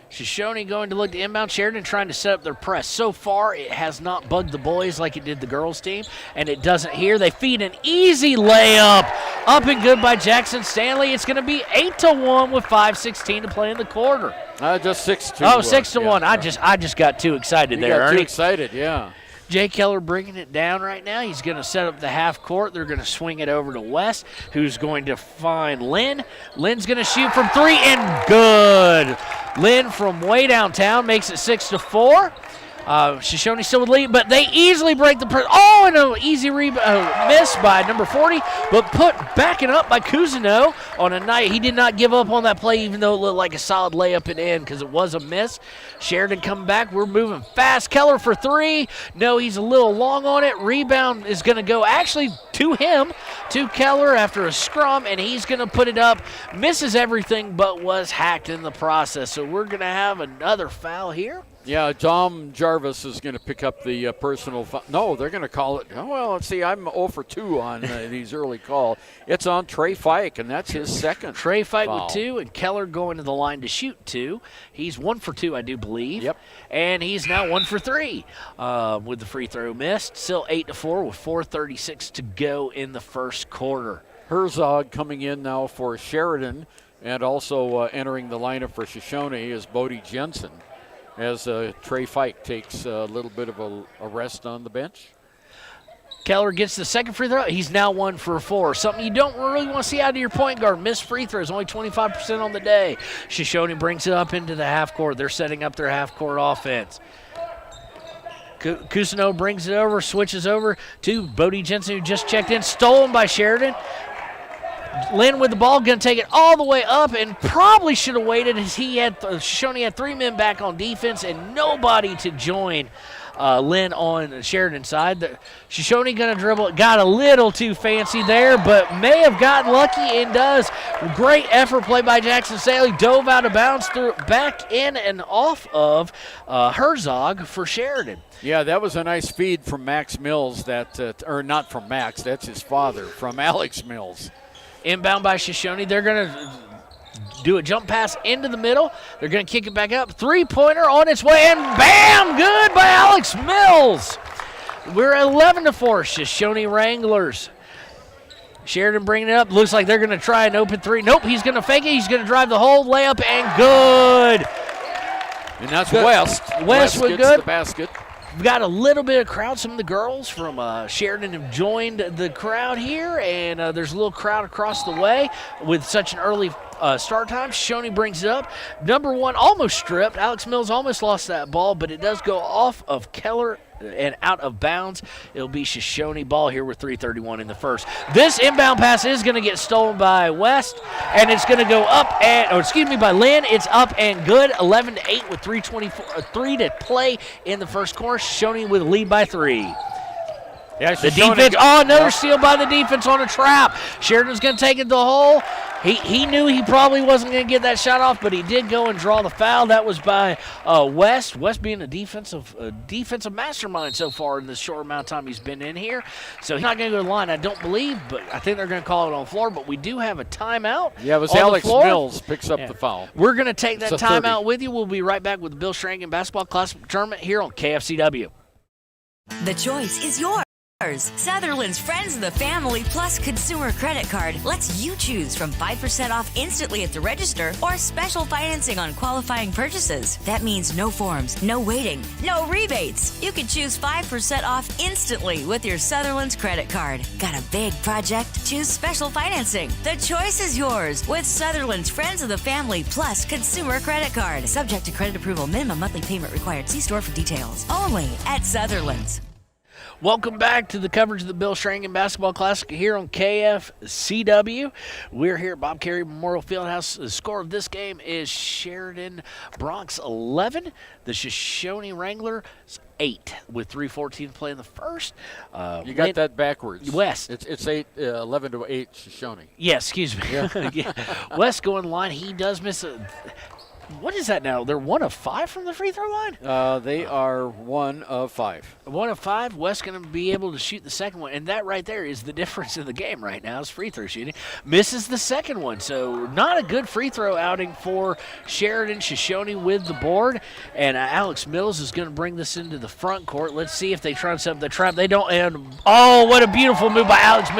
Shoshone going to look to inbound. Sheridan trying to set up their press. So far, it has not bugged the boys like it did the girls' team, and it doesn't here. They feed an easy layup. Up and good by Jackson Stanley. It's going to be 8-1 with 5:16 to play in the quarter. Just 6-2. Oh, 6-1. Yeah. I just got too excited there, Ernie. Ernie. Too excited, yeah. Jay Keller bringing it down right now. He's going to set up the half court. They're going to swing it over to West, who's going to find Lynn. Lynn's going to shoot from 3 and good. Lynn from way downtown makes it 6-4. Shoshoni still would lead, but they easily break the press. Oh, and an easy miss by number 40, but put backing up by Cousineau on a night. He did not give up on that play, even though it looked like a solid layup and in because it was a miss. Sheridan coming back. We're moving fast. Keller for 3. No, he's a little long on it. Rebound is going to go actually to him, to Keller after a scrum, and he's going to put it up. Misses everything, but was hacked in the process. So we're going to have another foul here. Yeah, Tom Jarvis is going to pick up the personal foul. No, they're going to call it. Oh, well, let's see, I'm 0 for 2 on these early calls. It's on Trey Fike, and that's his second. Trey Fike foul. with 2, and Keller going to the line to shoot 2. He's 1 for 2, I do believe. Yep. And he's now 1 for 3 with the free throw missed. Still 8-4 with 4:36 to go in the first quarter. Herzog coming in now for Sheridan, and also entering the lineup for Shoshone is Bodie Jensen, as Trey Fike takes a little bit of a rest on the bench. Keller gets the second free throw. He's now 1 for 4. Something you don't really want to see out of your point guard. Missed free throws, only 25% on the day. Shoshone brings it up into the half court. They're setting up their half court offense. Cousineau brings it over, switches over to Bodie Jensen, who just checked in. Stolen by Sheridan. Lynn with the ball, going to take it all the way up, and probably should have waited as Shoshone had 3 men back on defense and nobody to join Lynn on Sheridan's side. Shoshone going to dribble it. Got a little too fancy there, but may have gotten lucky and does. Great effort play by Jackson Staley. Dove out of bounds, threw it back in and off of Herzog for Sheridan. Yeah, that was a nice feed from Max Mills, or not from Max, that's his father, from Alex Mills. Inbound by Shoshone. They're going to do a jump pass into the middle. They're going to kick it back up. 3-pointer on its way, and bam! Good by Alex Mills. We're at 11-4, Shoshone Wranglers. Sheridan bringing it up. Looks like they're going to try an open 3. Nope, he's going to fake it. He's going to drive the hole, layup, and good. And that's West. West with gets good. the basket. We've got a little bit of crowd. Some of the girls from Sheridan have joined the crowd here, and there's a little crowd across the way with such an early start time. Shoshone brings it up. Number 1 almost stripped. Alex Mills almost lost that ball, but it does go off of Keller and out of bounds. It'll be Shoshone ball here with 3:31 in the first. This inbound pass is going to get stolen by West, and it's going to go up by Lynn. It's up and good. 11-8 with 3 to play in the first quarter. Shoshone with a lead by 3. Yeah, the defense. Another steal by the defense on a trap. Sheridan's going to take it to the hole. He knew he probably wasn't going to get that shot off, but he did go and draw the foul. That was by West. West being a defensive mastermind so far in this short amount of time he's been in here. So he's not going to go to the line, I don't believe, but I think they're going to call it on the floor. But we do have a timeout. Yeah, it was Alex Mills picks up the foul. We're going to take that timeout with you. We'll be right back with the Bill Strannigan Basketball Classic Tournament here on KFCW. The choice is yours. Sutherland's Friends of the Family Plus Consumer Credit Card lets you choose from 5% off instantly at the register or special financing on qualifying purchases. That means no forms, no waiting, no rebates. You can choose 5% off instantly with your Sutherland's credit card. Got a big project? Choose special financing. The choice is yours with Sutherland's Friends of the Family Plus Consumer Credit Card. Subject to credit approval. Minimum monthly payment required. See store for details. Only at Sutherland's. Welcome back to the coverage of the Bill Strannigan Basketball Classic here on KFCW. We're here at Bob Carey Memorial Fieldhouse. The score of this game is Sheridan Bronx 11, the Shoshone Wranglers 8 with 3:14 to play in the first. You got that backwards. West. It's 11 to 8 Shoshone. Yeah, excuse me. Yeah. West going line. He does miss a... What is that now? They're 1 of 5 from the free throw line? They are 1 of 5. 1 of 5. West going to be able to shoot the second one. And that right there is the difference in the game right now is free throw shooting. Misses the second one. So not a good free throw outing for Sheridan. Shoshone with the board. And Alex Mills is going to bring this into the front court. Let's see if they try to set up the trap. They don't. And oh, what a beautiful move by Alex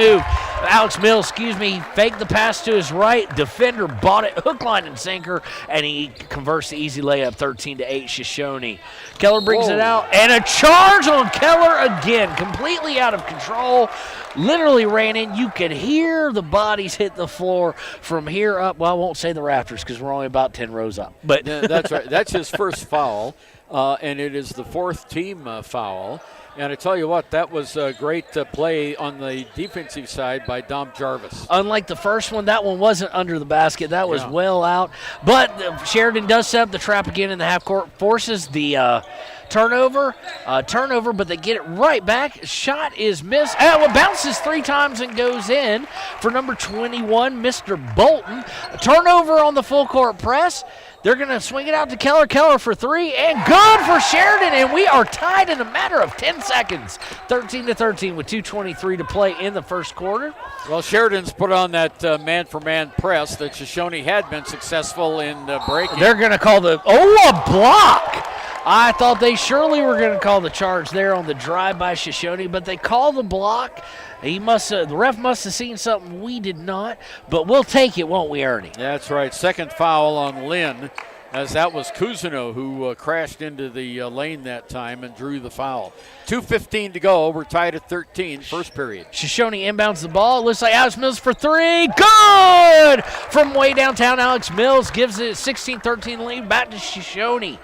Mills, He faked the pass to his right. Defender bought it hook, line, and sinker. And he converts the easy layup, 13-8 Shoshoni. Keller brings it out, and a charge on Keller again, completely out of control. Literally ran in. You could hear the bodies hit the floor from here up. Well, I won't say the rafters because we're only about 10 rows up. But that's right. That's his first foul, and it is the fourth team foul. And I tell you what, that was a great play on the defensive side by Dom Jarvis. Unlike the first one, that one wasn't under the basket. That was well out. But Sheridan does set up the trap again in the half court, forces the turnover, but they get it right back. Shot is missed. It bounces 3 times and goes in for number 21, Mr. Bolton. A turnover on the full court press. They're going to swing it out to Keller. Keller for 3, and good for Sheridan, and we are tied in a matter of 10 seconds. 13-13 with 2:23 to play in the first quarter. Well, Sheridan's put on that man-for-man press that Shoshoni had been successful in breaking. They're going to call a block. I thought they surely were going to call the charge there on the drive by Shoshoni, but they call the block. The ref must have seen something we did not, but we'll take it, won't we, Ernie? That's right. Second foul on Lynn, as that was Cousineau who crashed into the lane that time and drew the foul. 2:15 to go. We're tied at 13, first period. Shoshoni inbounds the ball. Looks like Alex Mills for 3. Good! From way downtown, Alex Mills gives it a 16-13 lead back to Shoshoni.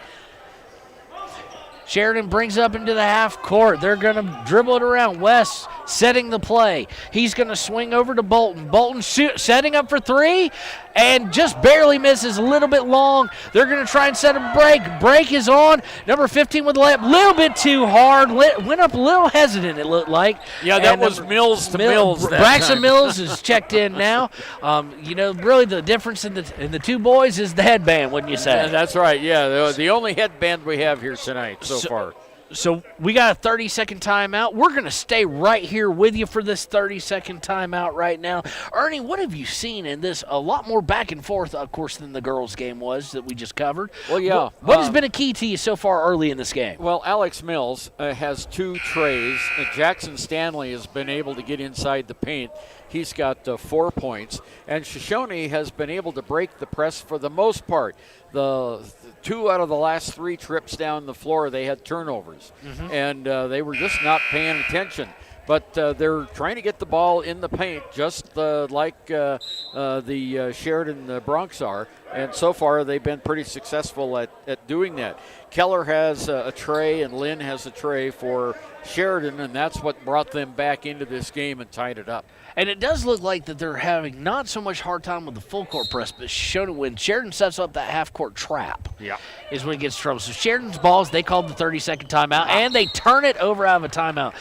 Sheridan brings up into the half court. They're going to dribble it around. West setting the play. He's going to swing over to Bolton. Bolton setting up for 3 and just barely misses, a little bit long. They're going to try and set a break. Break is on. Number 15 with the layup. A little bit too hard. Went up a little hesitant, it looked like. Yeah, that was Mills to Mills. Braxton Mills is checked in now. Really the difference in the two boys is the headband, wouldn't you say? That's right, yeah. The only headband we have here tonight so far. So we got a 30-second timeout. We're going to stay right here with you for this 30-second timeout right now. Ernie, what have you seen in this? A lot more back and forth, of course, than the girls' game was that we just covered. Well, yeah. What has been a key to you so far early in this game? Well, Alex Mills has 2 trays. Jackson Stanley has been able to get inside the paint. He's got 4 points. And Shoshoni has been able to break the press for the most part. The 2 out of the last 3 trips down the floor, they had turnovers. And they were just not paying attention. But they're trying to get the ball in the paint just like the Sheridan Bronx are. And so far, they've been pretty successful at doing that. Keller has a tray and Lynn has a tray for Sheridan, and that's what brought them back into this game and tied it up. And it does look like that they're having not so much hard time with the full court press, but when Sheridan sets up that half court trap, is when it gets trouble. So Sheridan's balls, they called the 30-second timeout, and they turn it over out of a timeout.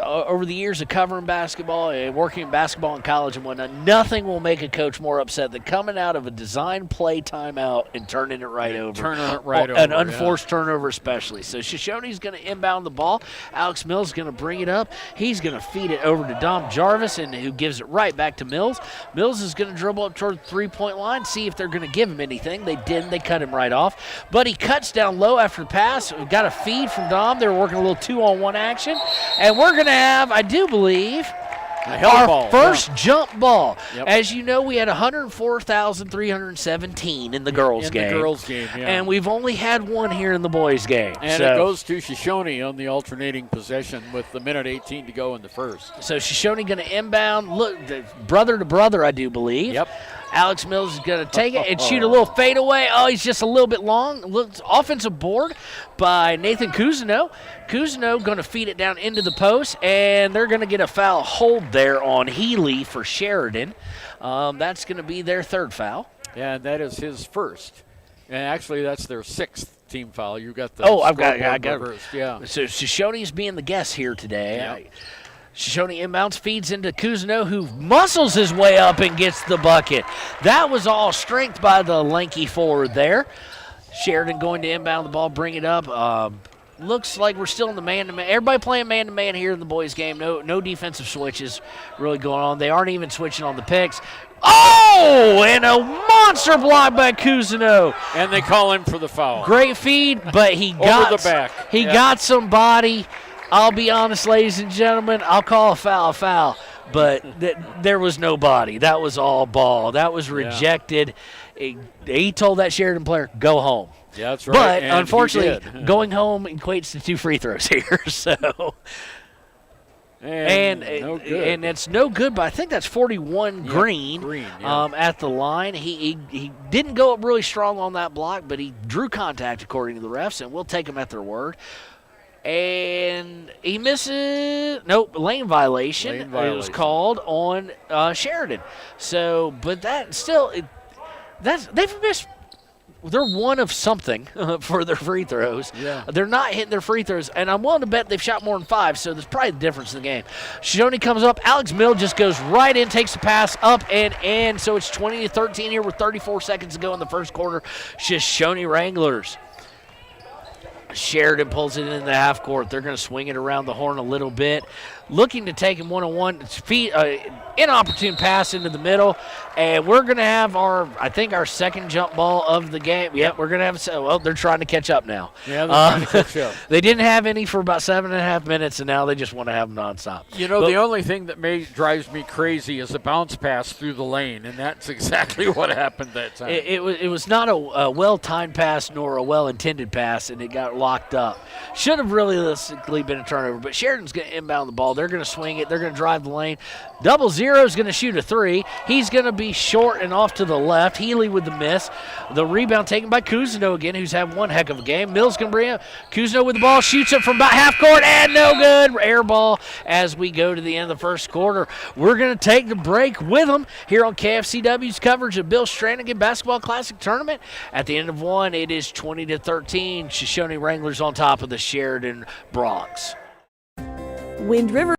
Over the years of covering basketball and working in basketball in college and whatnot, nothing will make a coach more upset than coming out of a design play timeout and turning it right over. Turning it right over. An unforced turnover especially. So Shoshoni's going to inbound the ball. Alex Mills is going to bring it up. He's going to feed it over to Dom Jarvis, and who gives it right back to Mills. Mills is going to dribble up toward the three-point line, see if they're going to give him anything. They didn't. They cut him right off. But he cuts down low after the pass. We got a feed from Dom. They were working a little 2-on-1 action. And we're going to have, I do believe, our first jump ball. As you know, we had 104,317 in the girls' game. In the girls' game, And we've only had 1 here in the boys' game. And it goes to Shoshoni on the alternating possession with the minute 18 to go in the first. So Shoshoni going to inbound, look, brother to brother, I do believe. Alex Mills is going to take it and shoot a little fadeaway. Oh, he's just a little bit long. Looks offensive board by Nathan Cousineau. Cousineau going to feed it down into the post, and they're going to get a foul hold there on Healy for Sheridan. That's going to be their 3rd foul. Yeah, and that is his first. And actually, that's their 6th team foul. You got the I got it. First. Yeah. So Shoshoni's being the guest here today. Shoshoni inbounds, feeds into Cousineau, who muscles his way up and gets the bucket. That was all strength by the lanky forward there. Sheridan going to inbound the ball, bring it up. Looks like we're still in the man-to-man. Everybody playing man-to-man here in the boys' game. No defensive switches really going on. They aren't even switching on the picks. Oh, and a monster block by Cousineau. And they call him for the foul. Great feed, but he got over the back. He got somebody. I'll be honest, ladies and gentlemen, I'll call a foul. But there was nobody. That was all ball. That was rejected. he told that Sheridan player, go home. Yeah, that's right. But and unfortunately, going home equates to 2 free throws here. So. And it's no good, but I think that's 41 Green at the line. He didn't go up really strong on that block, but he drew contact according to the refs, and we'll take them at their word. And he misses. Nope, lane violation. It was called on Sheridan. So, but that still, they've missed. They're one of something for their free throws. Yeah. They're not hitting their free throws, and I'm willing to bet they've shot more than 5, so there's probably the difference in the game. Shoshoni comes up. Alex Mill just goes right in, takes the pass up and in, so it's 20-13 here with 34 seconds to go in the first quarter. Shoshoni Wranglers. Sheridan pulls it in the half court. They're going to swing it around the horn a little bit. Looking to take him one-on-one. Inopportune pass into the middle. And we're going to have our second jump ball of the game. Yep, we're going to have – well, they're trying to catch up now. Yeah, they're trying to catch up. They didn't have any for about 7.5 minutes, and now they just want to have them nonstop. The only thing that drives me crazy is a bounce pass through the lane, and that's exactly what happened that time. It was not a well-timed pass nor a well-intended pass, and it got locked up. Should have realistically been a turnover, but Sheridan's going to inbound the ball. They're going to swing it. They're going to drive the lane. 00 is going to shoot a 3. He's going to be short and off to the left. Healy with the miss. The rebound taken by Cousineau again, who's had one heck of a game. Mills going to bring it. Cousineau with the ball, shoots it from about half court, and no good. Air ball as we go to the end of the first quarter. We're going to take the break with them here on KFCW's coverage of Bill Strannigan Basketball Classic Tournament. At the end of one, it is 20-13. Shoshoni Wranglers on top of the Sheridan Bronx. Wind River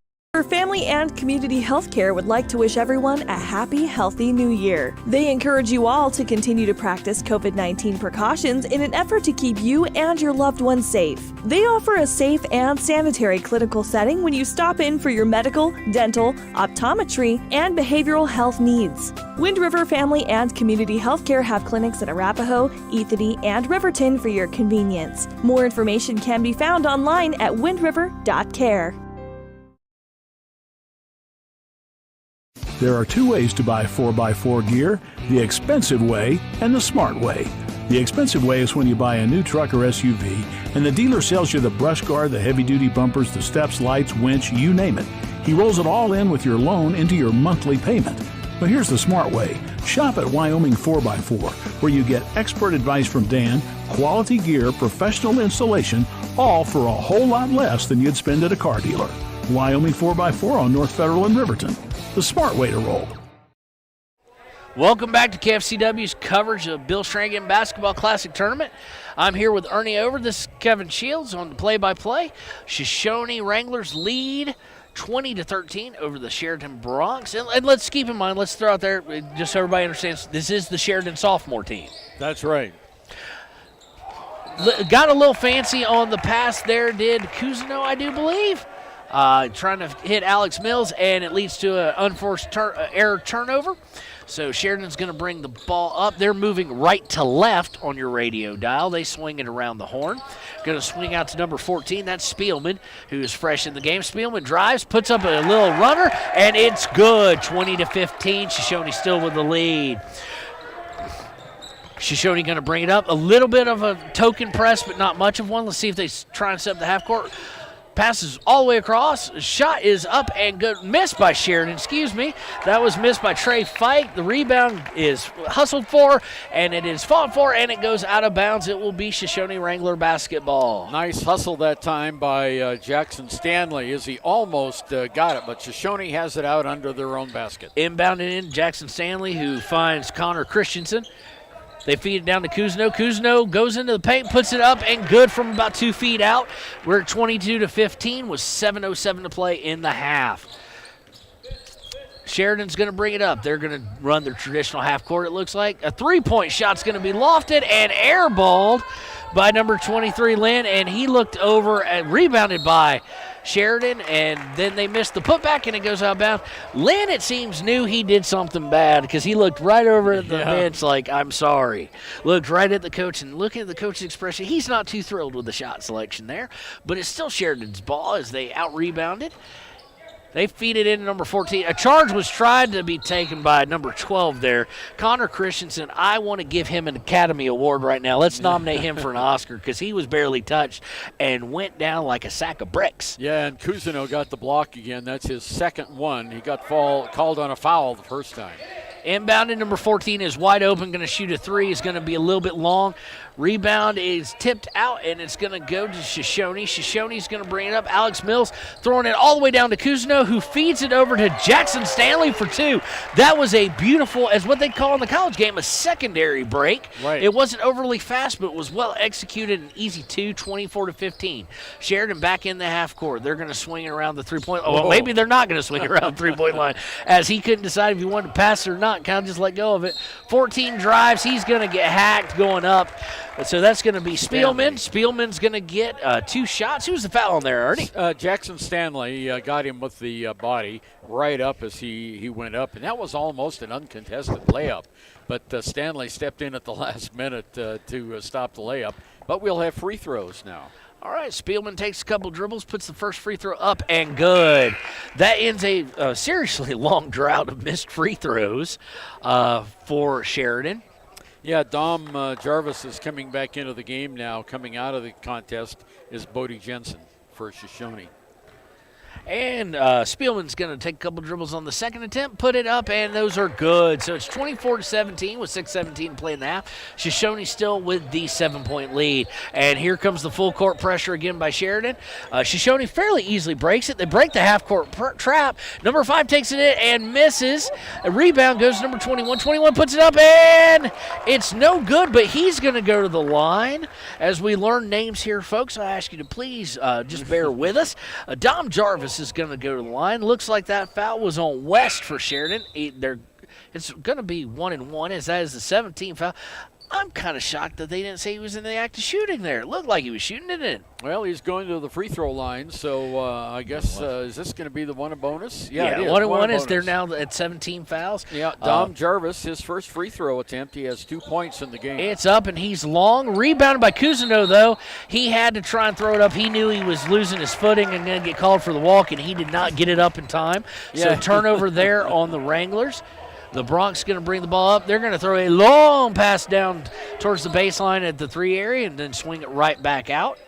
Family and Community Healthcare would like to wish everyone a happy, healthy new year. They encourage you all to continue to practice COVID-19 precautions in an effort to keep you and your loved ones safe. They offer a safe and sanitary clinical setting when you stop in for your medical, dental, optometry, and behavioral health needs. Wind River Family and Community Healthcare have clinics in Arapahoe, Ethity, and Riverton for your convenience. More information can be found online at windriver.care. There are two ways to buy 4x4 gear, the expensive way and the smart way. The expensive way is when you buy a new truck or SUV and the dealer sells you the brush guard, the heavy-duty bumpers, the steps, lights, winch, you name it. He rolls it all in with your loan into your monthly payment. But here's the smart way. Shop at Wyoming 4x4, where you get expert advice from Dan, quality gear, professional installation, all for a whole lot less than you'd spend at a car dealer. Wyoming 4x4 on North Federal in Riverton. The smart way to roll. Welcome back to KFCW's coverage of Bill Strannigan Basketball Classic Tournament. I'm here with Ernie Over. This is Kevin Shields on the play-by-play. Shoshoni Wranglers lead 20-13 over the Sheridan Bronx. And let's keep in mind, let's throw out there, just so everybody understands, this is the Sheridan sophomore team. That's right. Got a little fancy on the pass there, did Cousineau, I do believe. Trying to hit Alex Mills, and it leads to an unforced error turnover. So Sheridan's going to bring the ball up. They're moving right to left on your radio dial. They swing it around the horn. Going to swing out to number 14. That's Spielman, who is fresh in the game. Spielman drives, puts up a little runner, and it's good. 20-15. Shoshoni still with the lead. Shoshoni going to bring it up. A little bit of a token press, but not much of one. Let's see if they try and set up the half court. Passes all the way across. Shot is up and good. Missed by Sheridan, That was missed by Trey Fike. The rebound is hustled for, and it is fought for, and it goes out of bounds. It will be Shoshoni Wrangler basketball. Nice hustle that time by Jackson Stanley as he almost got it, but Shoshoni has it out under their own basket. Inbounded in Jackson Stanley, who finds Connor Christensen. They feed it down to Cousineau. Cousineau goes into the paint, puts it up, and good from about 2 feet out. We're at 22-15 with 7:07 to play in the half. Sheridan's going to bring it up. They're going to run their traditional half court, it looks like. A three-point shot's going to be lofted and airballed by number 23, Lynn, and he looked over and rebounded by Sheridan, and then they missed the putback, and it goes out of bounds. Lynn, it seems, knew he did something bad because he looked right over at the bench like, I'm sorry. Looked right at the coach, and looking at the coach's expression, he's not too thrilled with the shot selection there, but it's still Sheridan's ball as they out-rebounded. They feed it into number 14. A charge was tried to be taken by number 12 there. Connor Christensen, I want to give him an Academy Award right now. Let's nominate him for an Oscar because he was barely touched and went down like a sack of bricks. Yeah, and Cousineau got the block again. That's his second one. He got called on a foul the first time. Inbounded number 14 is wide open, going to shoot a three. Is going to be a little bit long. Rebound is tipped out, and it's going to go to Shoshoni. Shoshoni's going to bring it up. Alex Mills throwing it all the way down to Cousineau, who feeds it over to Jackson Stanley for two. That was a beautiful, as what they call in the college game, a secondary break. Right. It wasn't overly fast, but it was well executed, an easy 24-15. Sheridan back in the half court. They're going to swing it around the three-point line. Well, maybe they're not going to swing it around the three-point line, as he couldn't decide if he wanted to pass it or not. Kind of just let go of it. 14 drives. He's going to get hacked going up. So that's going to be Spielman. Spielman's going to get 2 shots. Who was the foul on there, Ernie? Jackson Stanley got him with the body right up as he went up, and that was almost an uncontested layup. But Stanley stepped in at the last minute to stop the layup. But we'll have free throws now. All right, Spielman takes a couple dribbles, puts the first free throw up, and good. That ends a seriously long drought of missed free throws for Sheridan. Yeah, Dom Jarvis is coming back into the game now. Coming out of the contest is Bodie Jensen for Shoshoni. And Spielman's going to take a couple dribbles on the second attempt, put it up, and those are good. So it's 24-17 with 6:17 to play in the half. Shoshone still with the 7-point lead. And here comes the full court pressure again by Sheridan. Shoshone fairly easily breaks it. They break the half court trap. Number 5 takes it in and misses. A rebound goes to number 21. 21 puts it up, and it's no good, but he's going to go to the line. As we learn names here, folks, I ask you to please just bear with us. Dom Jarvis is going to go to the line. Looks like that foul was on West for Sheridan. It's going to be 1-1, as that is the 17th foul. I'm kind of shocked that they didn't say he was in the act of shooting there. It looked like he was shooting it in. Well, he's going to the free throw line, so I guess is this going to be the one bonus? Yeah, 1-1 is there now at 17 fouls. Yeah, Dom Jarvis, his first free throw attempt. He has 2 points in the game. It's up, and he's long. Rebounded by Cousineau, though. He had to try and throw it up. He knew he was losing his footing and going to get called for the walk, and he did not get it up in time. So turnover there on the Wranglers. The Bronx going to bring the ball up. They're going to throw a long pass down towards the baseline at the 3 area and then swing it right back out.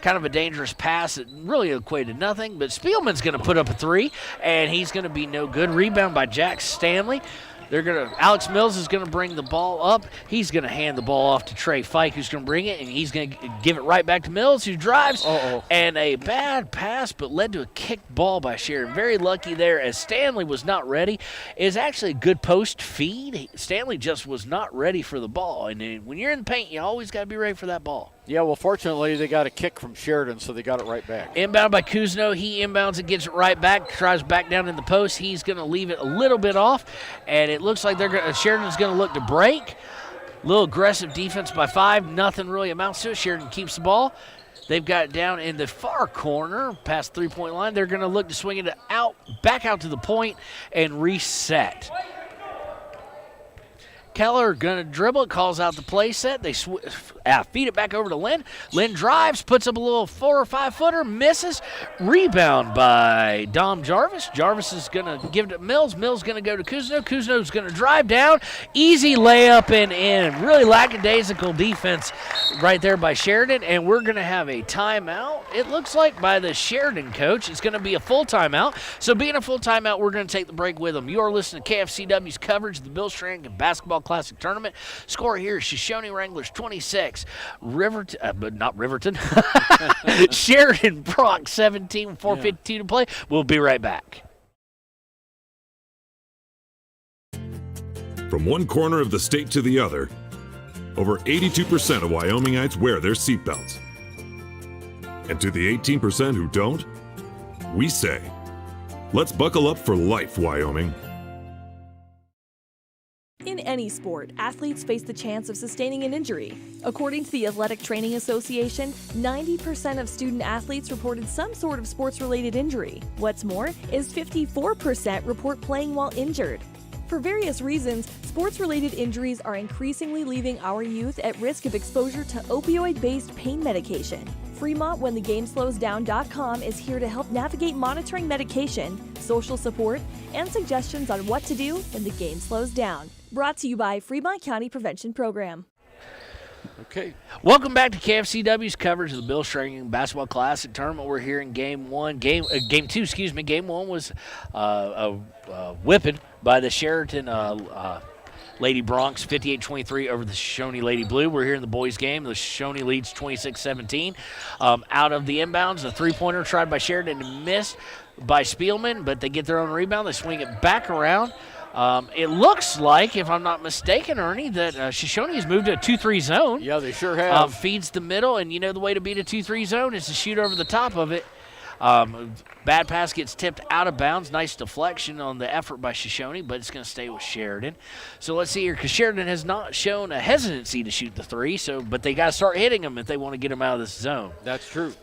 Kind of a dangerous pass that really equated nothing, but Spielman's going to put up a 3, and he's going to be no good. Rebound by Jack Stanley. Alex Mills is going to bring the ball up. He's going to hand the ball off to Trey Fike, who's going to bring it, and he's going to give it right back to Mills, who drives. And a bad pass, but led to a kicked ball by Sheridan. Very lucky there, as Stanley was not ready. It was actually a good post feed. Stanley just was not ready for the ball. And when you're in the paint, you always got to be ready for that ball. Yeah, well, fortunately, they got a kick from Sheridan, so they got it right back. Inbound by Cousineau. He inbounds it, gets it right back, tries back down in the post. He's going to leave it a little bit off, and it looks like Sheridan's going to look to break. A little aggressive defense by 5. Nothing really amounts to it. Sheridan keeps the ball. They've got it down in the far corner, past 3-point line. They're going to look to swing it back out to the point and reset. Keller going to dribble, calls out the play set. They feed it back over to Lynn. Lynn drives, puts up a little 4 or 5 footer, misses. Rebound by Dom Jarvis. Jarvis is going to give it to Mills. Mills going to go to Cousineau. Cousineau's going to drive down. Easy layup and in. Really lackadaisical defense right there by Sheridan, and we're going to have a timeout. It looks like by the Sheridan coach. It's going to be a full timeout. So being a full timeout, we're going to take the break with them. You are listening to KFCW's coverage of the Bill Strannigan Basketball Classic Tournament. Score here is Shoshone Wranglers 26, Sheridan Bronx 17, 4:52 to play. We'll be right back. From one corner of the state to the other, over 82% of Wyomingites wear their seatbelts. And to the 18% who don't, we say, let's buckle up for life, Wyoming. In any sport, athletes face the chance of sustaining an injury. According to the Athletic Training Association, 90% of student athletes reported some sort of sports-related injury. What's more is 54% report playing while injured. For various reasons, Sports-related injuries are increasingly leaving our youth at risk of exposure to opioid-based pain medication. Fremont WhenTheGameSlowsDown.com is here to help navigate monitoring medication, social support, and suggestions on what to do when the game slows down. Brought to you by Fremont County Prevention Program. Okay. Welcome back to KFCW's coverage of the Bill Strannigan Basketball Classic Tournament. We're here in Game 2. Game 1 was a whipping by the Sheridan Lady Bronx, 58-23 over the Shoshoni Lady Blue. We're here in the boys' game. The Shoshoni leads 26-17. Out of the inbounds, a three-pointer tried by Sheridan and missed by Spielman, but they get their own rebound. They swing it back around. It looks like, if I'm not mistaken, Ernie, that Shoshoni has moved to a 2-3 zone. Yeah, they sure have. Feeds the middle, and you know the way to beat a 2-3 zone is to shoot over the top of it. Bad pass gets tipped out of bounds. Nice deflection on the effort by Shoshoni, but it's going to stay with Sheridan. So let's see here, because Sheridan has not shown a hesitancy to shoot the three, but they got to start hitting them if they want to get them out of this zone. That's true.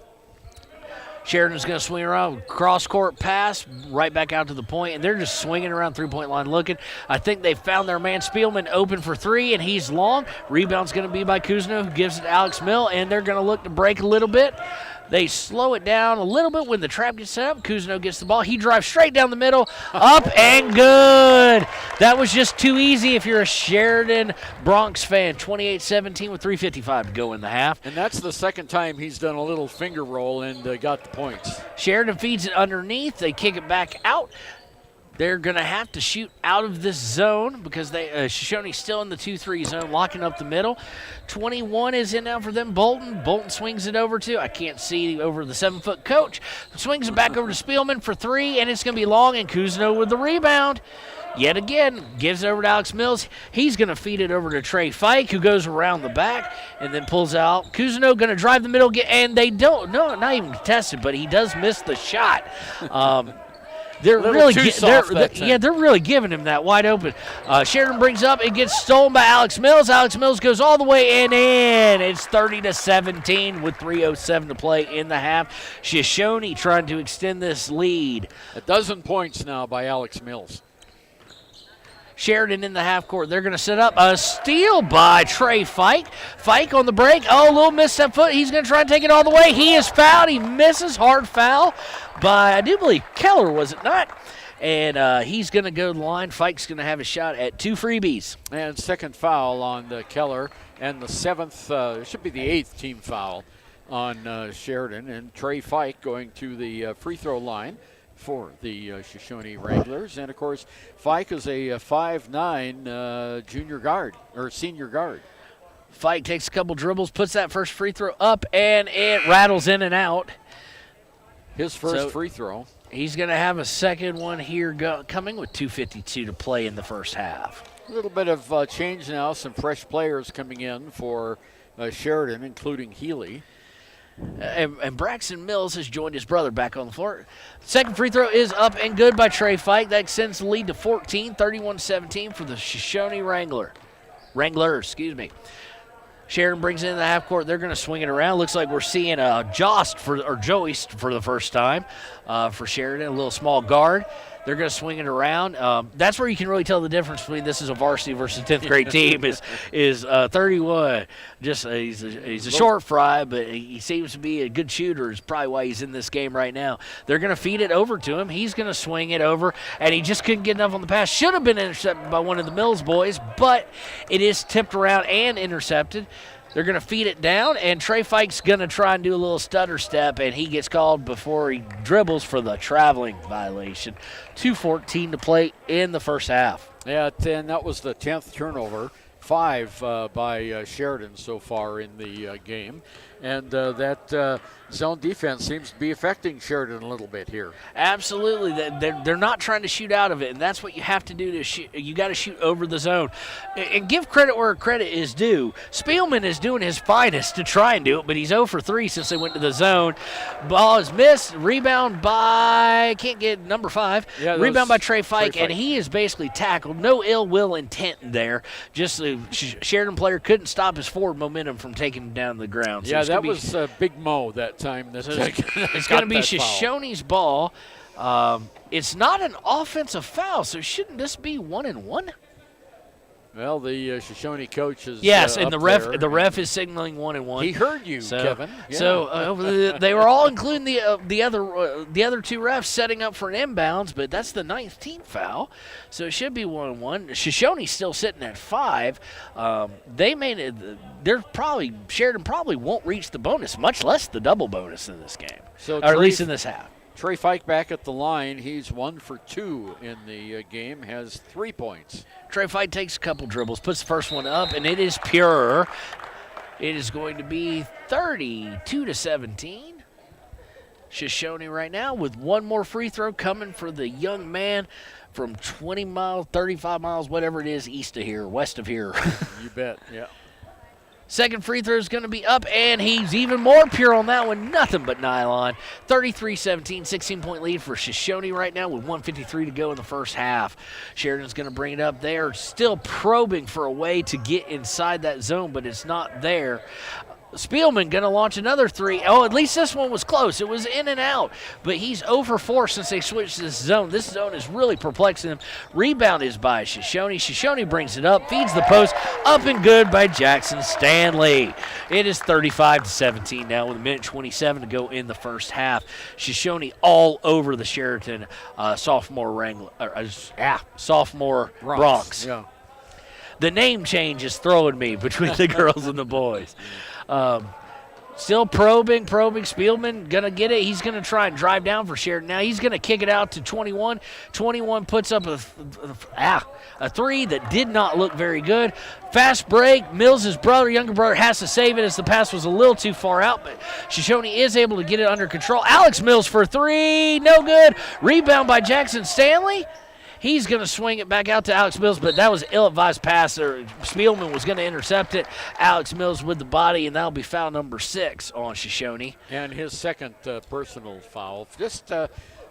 Sheridan's going to swing around, cross-court pass, right back out to the point, and they're just swinging around three-point line looking. I think they found their man Spielman open for three, and he's long. Rebound's going to be by Kuzno, who gives it to Alex Mill, and they're going to look to break a little bit. They slow it down a little bit when the trap gets set up. Kuzno gets the ball. He drives straight down the middle, up and good. That was just too easy if you're a Sheridan Bronx fan. 28-17 with 3:55 to go in the half. And that's the second time he's done a little finger roll and got the points. Sheridan feeds it underneath. They kick it back out. They're going to have to shoot out of this zone because Shoshoni's still in the 2-3 zone, locking up the middle. 21 is in now for them. Bolton swings it over to, I can't see over the 7-foot coach. Swings it back over to Spielman for three, and it's going to be long, and Kuzno with the rebound. Yet again, gives it over to Alex Mills. He's going to feed it over to Trey Fike, who goes around the back and then pulls out. Kuzno going to drive the middle, and they don't, no, not even contested, but he does miss the shot. They're really they're really giving him that wide open. Sheridan brings up, it gets stolen by Alex Mills. Alex Mills goes all the way in. It's 30-17 with 3:07 to play in the half. Shoshoni trying to extend this lead. 12 points now by Alex Mills. Sheridan in the half court. They're going to set up a steal by Trey Fike. Fike on the break. Oh, a little misstep foot. He's going to try and take it all the way. He is fouled. He misses. Hard foul by, I do believe, Keller, was it not? And he's going to go to the line. Fike's going to have a shot at 2 freebies. And second foul on Keller. And the 7th, should be the 8th team foul on Sheridan. And Trey Fike going to the free throw line for the Shoshoni Wranglers. And, of course, Fike is a 5'9" junior guard, or senior guard. Fike takes a couple dribbles, puts that first free throw up, and it rattles in and out. His first free throw. He's going to have a second one here coming with 2:52 to play in the first half. A little bit of change now. Some fresh players coming in for Sheridan, including Healy. And Braxton Mills has joined his brother back on the floor. Second free throw is up and good by Trey Fike. That extends the lead to 14, 31-17 for the Shoshoni Wranglers. Sheridan brings it in the half court. They're going to swing it around. Looks like we're seeing a joist for the first time for Sheridan, a little small guard. They're going to swing it around. That's where you can really tell the difference between this is a varsity versus 10th grade team. is 31. Just he's a short fry, but he seems to be a good shooter. Is probably why he's in this game right now. They're going to feed it over to him. He's going to swing it over, and he just couldn't get enough on the pass. Should have been intercepted by one of the Mills boys, but it is tipped around and intercepted. They're going to feed it down, and Trey Fike's going to try and do a little stutter step, and he gets called before he dribbles for the traveling violation. 2:14 to play in the first half. Yeah, and that was the 10th turnover, 5 by Sheridan so far in the game. And that zone defense seems to be affecting Sheridan a little bit here. Absolutely. They're not trying to shoot out of it, and that's what you have to do to shoot. You got to shoot over the zone. And give credit where credit is due. Spielman is doing his finest to try and do it, but he's 0 for 3 since they went to the zone. Ball is missed. Rebound by, can't get number 5. Yeah, rebound by Trey Fike, and he is basically tackled. No ill will intent there. Just the Sheridan player couldn't stop his forward momentum from taking him down to the ground. So yeah, that was Big Mo that time. It's going to be Shoshoni's ball. It's not an offensive foul, so shouldn't this be 1-1? Well, the Shoshone coach is yes, and up the ref is signaling 1-1. He heard you, Kevin. Yeah. So they were all, including the other two refs, setting up for an inbounds, but that's the 19th foul, so it should be 1-1. Shoshone's still sitting at 5. They made it. Sheridan probably won't reach the bonus, much less the double bonus in this game, or at least in this half. Trey Fike back at the line. He's 1 for 2 in the game, has 3 points. Trey Fike takes a couple dribbles, puts the first one up, and it is pure. It is going to be 32-17. Shoshone right now with one more free throw coming for the young man from 20 miles, 35 miles, whatever it is, east of here, west of here. You bet, yeah. Second free throw is going to be up, and he's even more pure on that one. Nothing but nylon. 33-17, 16-point lead for Shoshone right now with 1:53 to go in the first half. Sheridan's going to bring it up there. Still probing for a way to get inside that zone, but it's not there. Spielman going to launch another three. Oh, at least this one was close. It was in and out, but he's 0 for 4 since they switched this zone. This zone is really perplexing him. Rebound is by Shoshone. Shoshone brings it up, feeds the post, up and good by Jackson Stanley. It is 35-17 now with 1:27 to go in the first half. Shoshone all over the Sheridan sophomore Bronx. Yeah. The name change is throwing me between the girls and the boys. Still probing. Spielman going to get it. He's going to try and drive down for Sheridan. Now he's going to kick it out to 21. 21 puts up a three that did not look very good. Fast break. Mills, his younger brother, has to save it as the pass was a little too far out, but Shoshone is able to get it under control. Alex Mills for 3. No good. Rebound by Jackson Stanley. He's going to swing it back out to Alex Mills, but that was an ill-advised pass. Spielman was going to intercept it. Alex Mills with the body, and that'll be foul number 6 on Shoshone. And his second personal foul. Just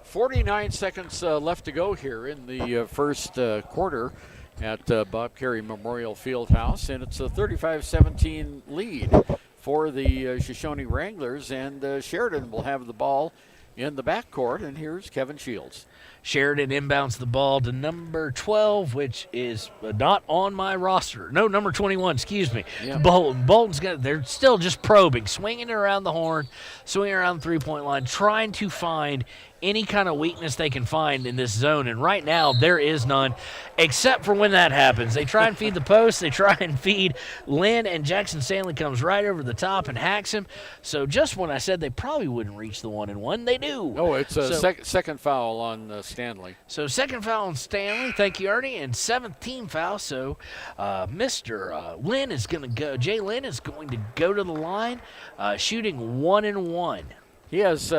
49 seconds left to go here in the first quarter at Bob Carey Memorial Fieldhouse, and it's a 35-17 lead for the Shoshone Wranglers, and Sheridan will have the ball in the backcourt, and here's Kevin Shields. Sheridan inbounds the ball to number 12, which is not on my roster. No, number 21, excuse me. Yeah. Bolton's they're still just probing, swinging it around the horn, swinging around the three-point line, trying to find any kind of weakness they can find in this zone. And right now, there is none, except for when that happens. They try and feed the post. They try and feed Lynn, and Jackson Stanley comes right over the top and hacks him. So just when I said they probably wouldn't reach the 1-and-1, they do. Oh, it's a second foul on Stanley. So second foul on Stanley. Thank you, Ernie. And 17th foul. So Mr. Lynn is going to go. Jay Lynn is going to go to the line, shooting 1-and-1. He has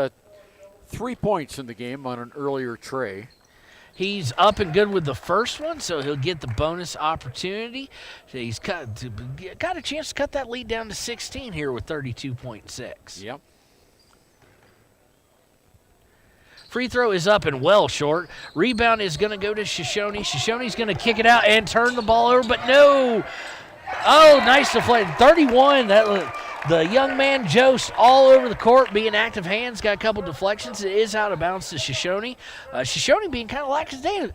3 points in the game on an earlier tray. He's up and good with the first one, so he'll get the bonus opportunity. So he's got a chance to cut that lead down to 16 here with 32.6. Yep. Free throw is up and well short. Rebound is going to go to Shoshone. Shoshone's going to kick it out and turn the ball over, but no. Oh, nice deflection. 31. The young man, Jose, all over the court, being active hands, got a couple deflections. It is out of bounds to Shoshone. Shoshone being kind of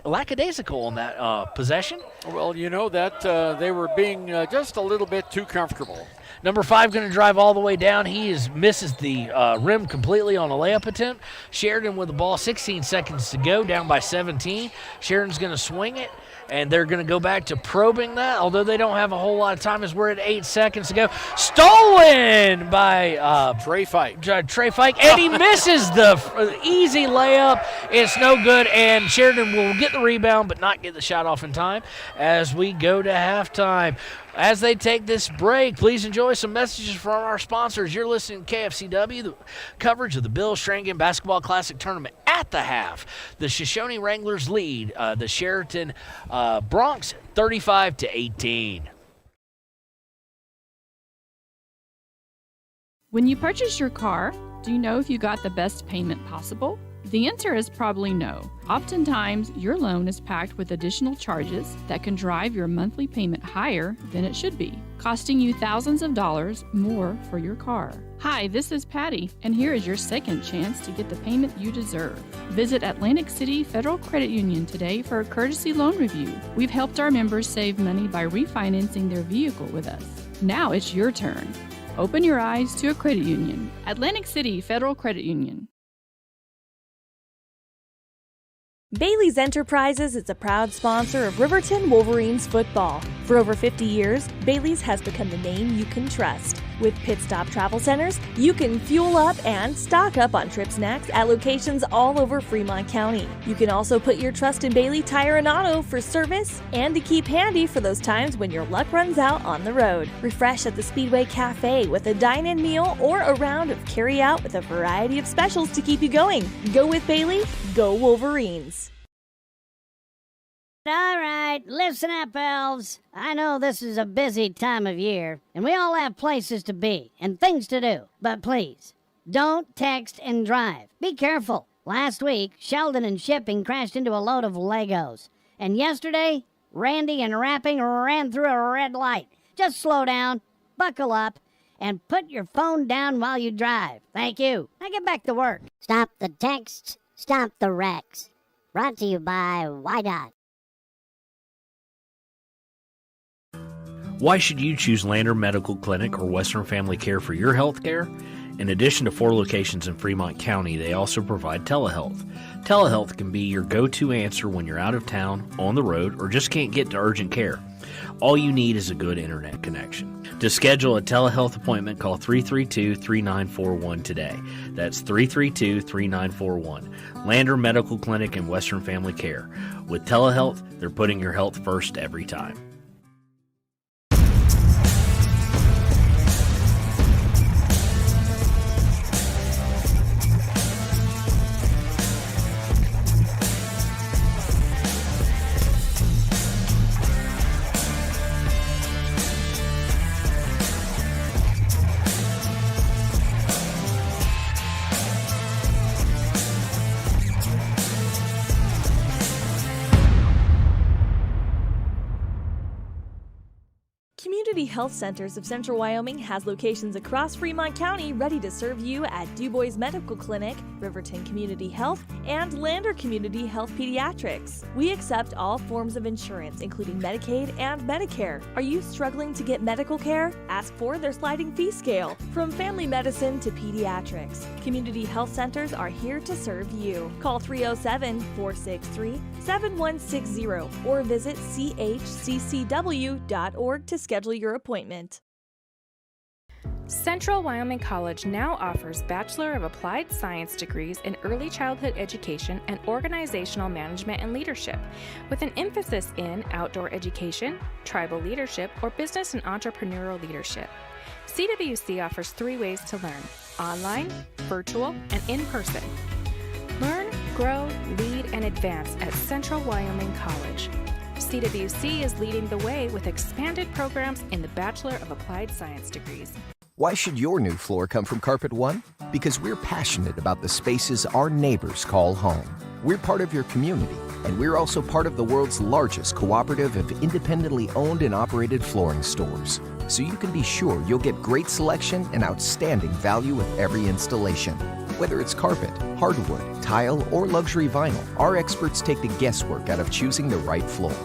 lackadaisical on that possession. Well, you know that they were being just a little bit too comfortable. Number 5 going to drive all the way down. He misses the rim completely on a layup attempt. Sheridan with the ball, 16 seconds to go, down by 17. Sheridan's going to swing it, and they're going to go back to probing that, although they don't have a whole lot of time as we're at 8 seconds to go. Stolen by Trey Fike. And he misses the easy layup. It's no good, and Sheridan will get the rebound but not get the shot off in time as we go to halftime. As they take this break, please enjoy some messages from our sponsors. You're listening to KFCW, the coverage of the Bill Strannigan Basketball Classic Tournament at the half. The Shoshone Wranglers lead the Sheridan Bronx 35-18. When you purchase your car, do you know if you got the best payment possible? The answer is probably no. Oftentimes, your loan is packed with additional charges that can drive your monthly payment higher than it should be, costing you thousands of dollars more for your car. Hi, this is Patty, and here is your second chance to get the payment you deserve. Visit Atlantic City Federal Credit Union today for a courtesy loan review. We've helped our members save money by refinancing their vehicle with us. Now it's your turn. Open your eyes to a credit union. Atlantic City Federal Credit Union. Bailey's Enterprises is a proud sponsor of Riverton Wolverines football. For over 50 years, Bailey's has become the name you can trust. With Pit Stop Travel Centers, you can fuel up and stock up on trip snacks at locations all over Fremont County. You can also put your trust in Bailey Tire and Auto for service and to keep handy for those times when your luck runs out on the road. Refresh at the Speedway Cafe with a dine-in meal or a round of carry-out with a variety of specials to keep you going. Go with Bailey, go Wolverines. All right, listen up, elves. I know this is a busy time of year, and we all have places to be and things to do. But please, don't text and drive. Be careful. Last week, Sheldon and Shipping crashed into a load of Legos. And yesterday, Randy and Wrapping ran through a red light. Just slow down, buckle up, and put your phone down while you drive. Thank you. Now get back to work. Stop the texts, stop the wrecks. Brought to you by YDOT. Why should you choose Lander Medical Clinic or Western Family Care for your health care? In addition to 4 locations in Fremont County, they also provide telehealth. Telehealth can be your go-to answer when you're out of town, on the road, or just can't get to urgent care. All you need is a good internet connection. To schedule a telehealth appointment, call 332-3941 today. That's 332-3941. Lander Medical Clinic and Western Family Care. With telehealth, they're putting your health first every time. Community Health Centers of Central Wyoming has locations across Fremont County ready to serve you at DuBois Medical Clinic, Riverton Community Health, and Lander Community Health Pediatrics. We accept all forms of insurance, including Medicaid and Medicare. Are you struggling to get medical care? Ask for their sliding fee scale. From family medicine to pediatrics, Community Health Centers are here to serve you. Call 307-463-7160 or visit chccw.org to schedule your appointment. Central Wyoming College now offers Bachelor of Applied Science degrees in Early Childhood Education and Organizational Management and Leadership, with an emphasis in outdoor education, tribal leadership, or business and entrepreneurial leadership. CWC offers 3 ways to learn: online, virtual, and in person. Learn, grow, lead, and advance at Central Wyoming College. CWC is leading the way with expanded programs in the Bachelor of Applied Science degrees. Why should your new floor come from Carpet One? Because we're passionate about the spaces our neighbors call home. We're part of your community, and we're also part of the world's largest cooperative of independently owned and operated flooring stores. So you can be sure you'll get great selection and outstanding value with every installation. Whether it's carpet, hardwood, tile, or luxury vinyl, our experts take the guesswork out of choosing the right floor.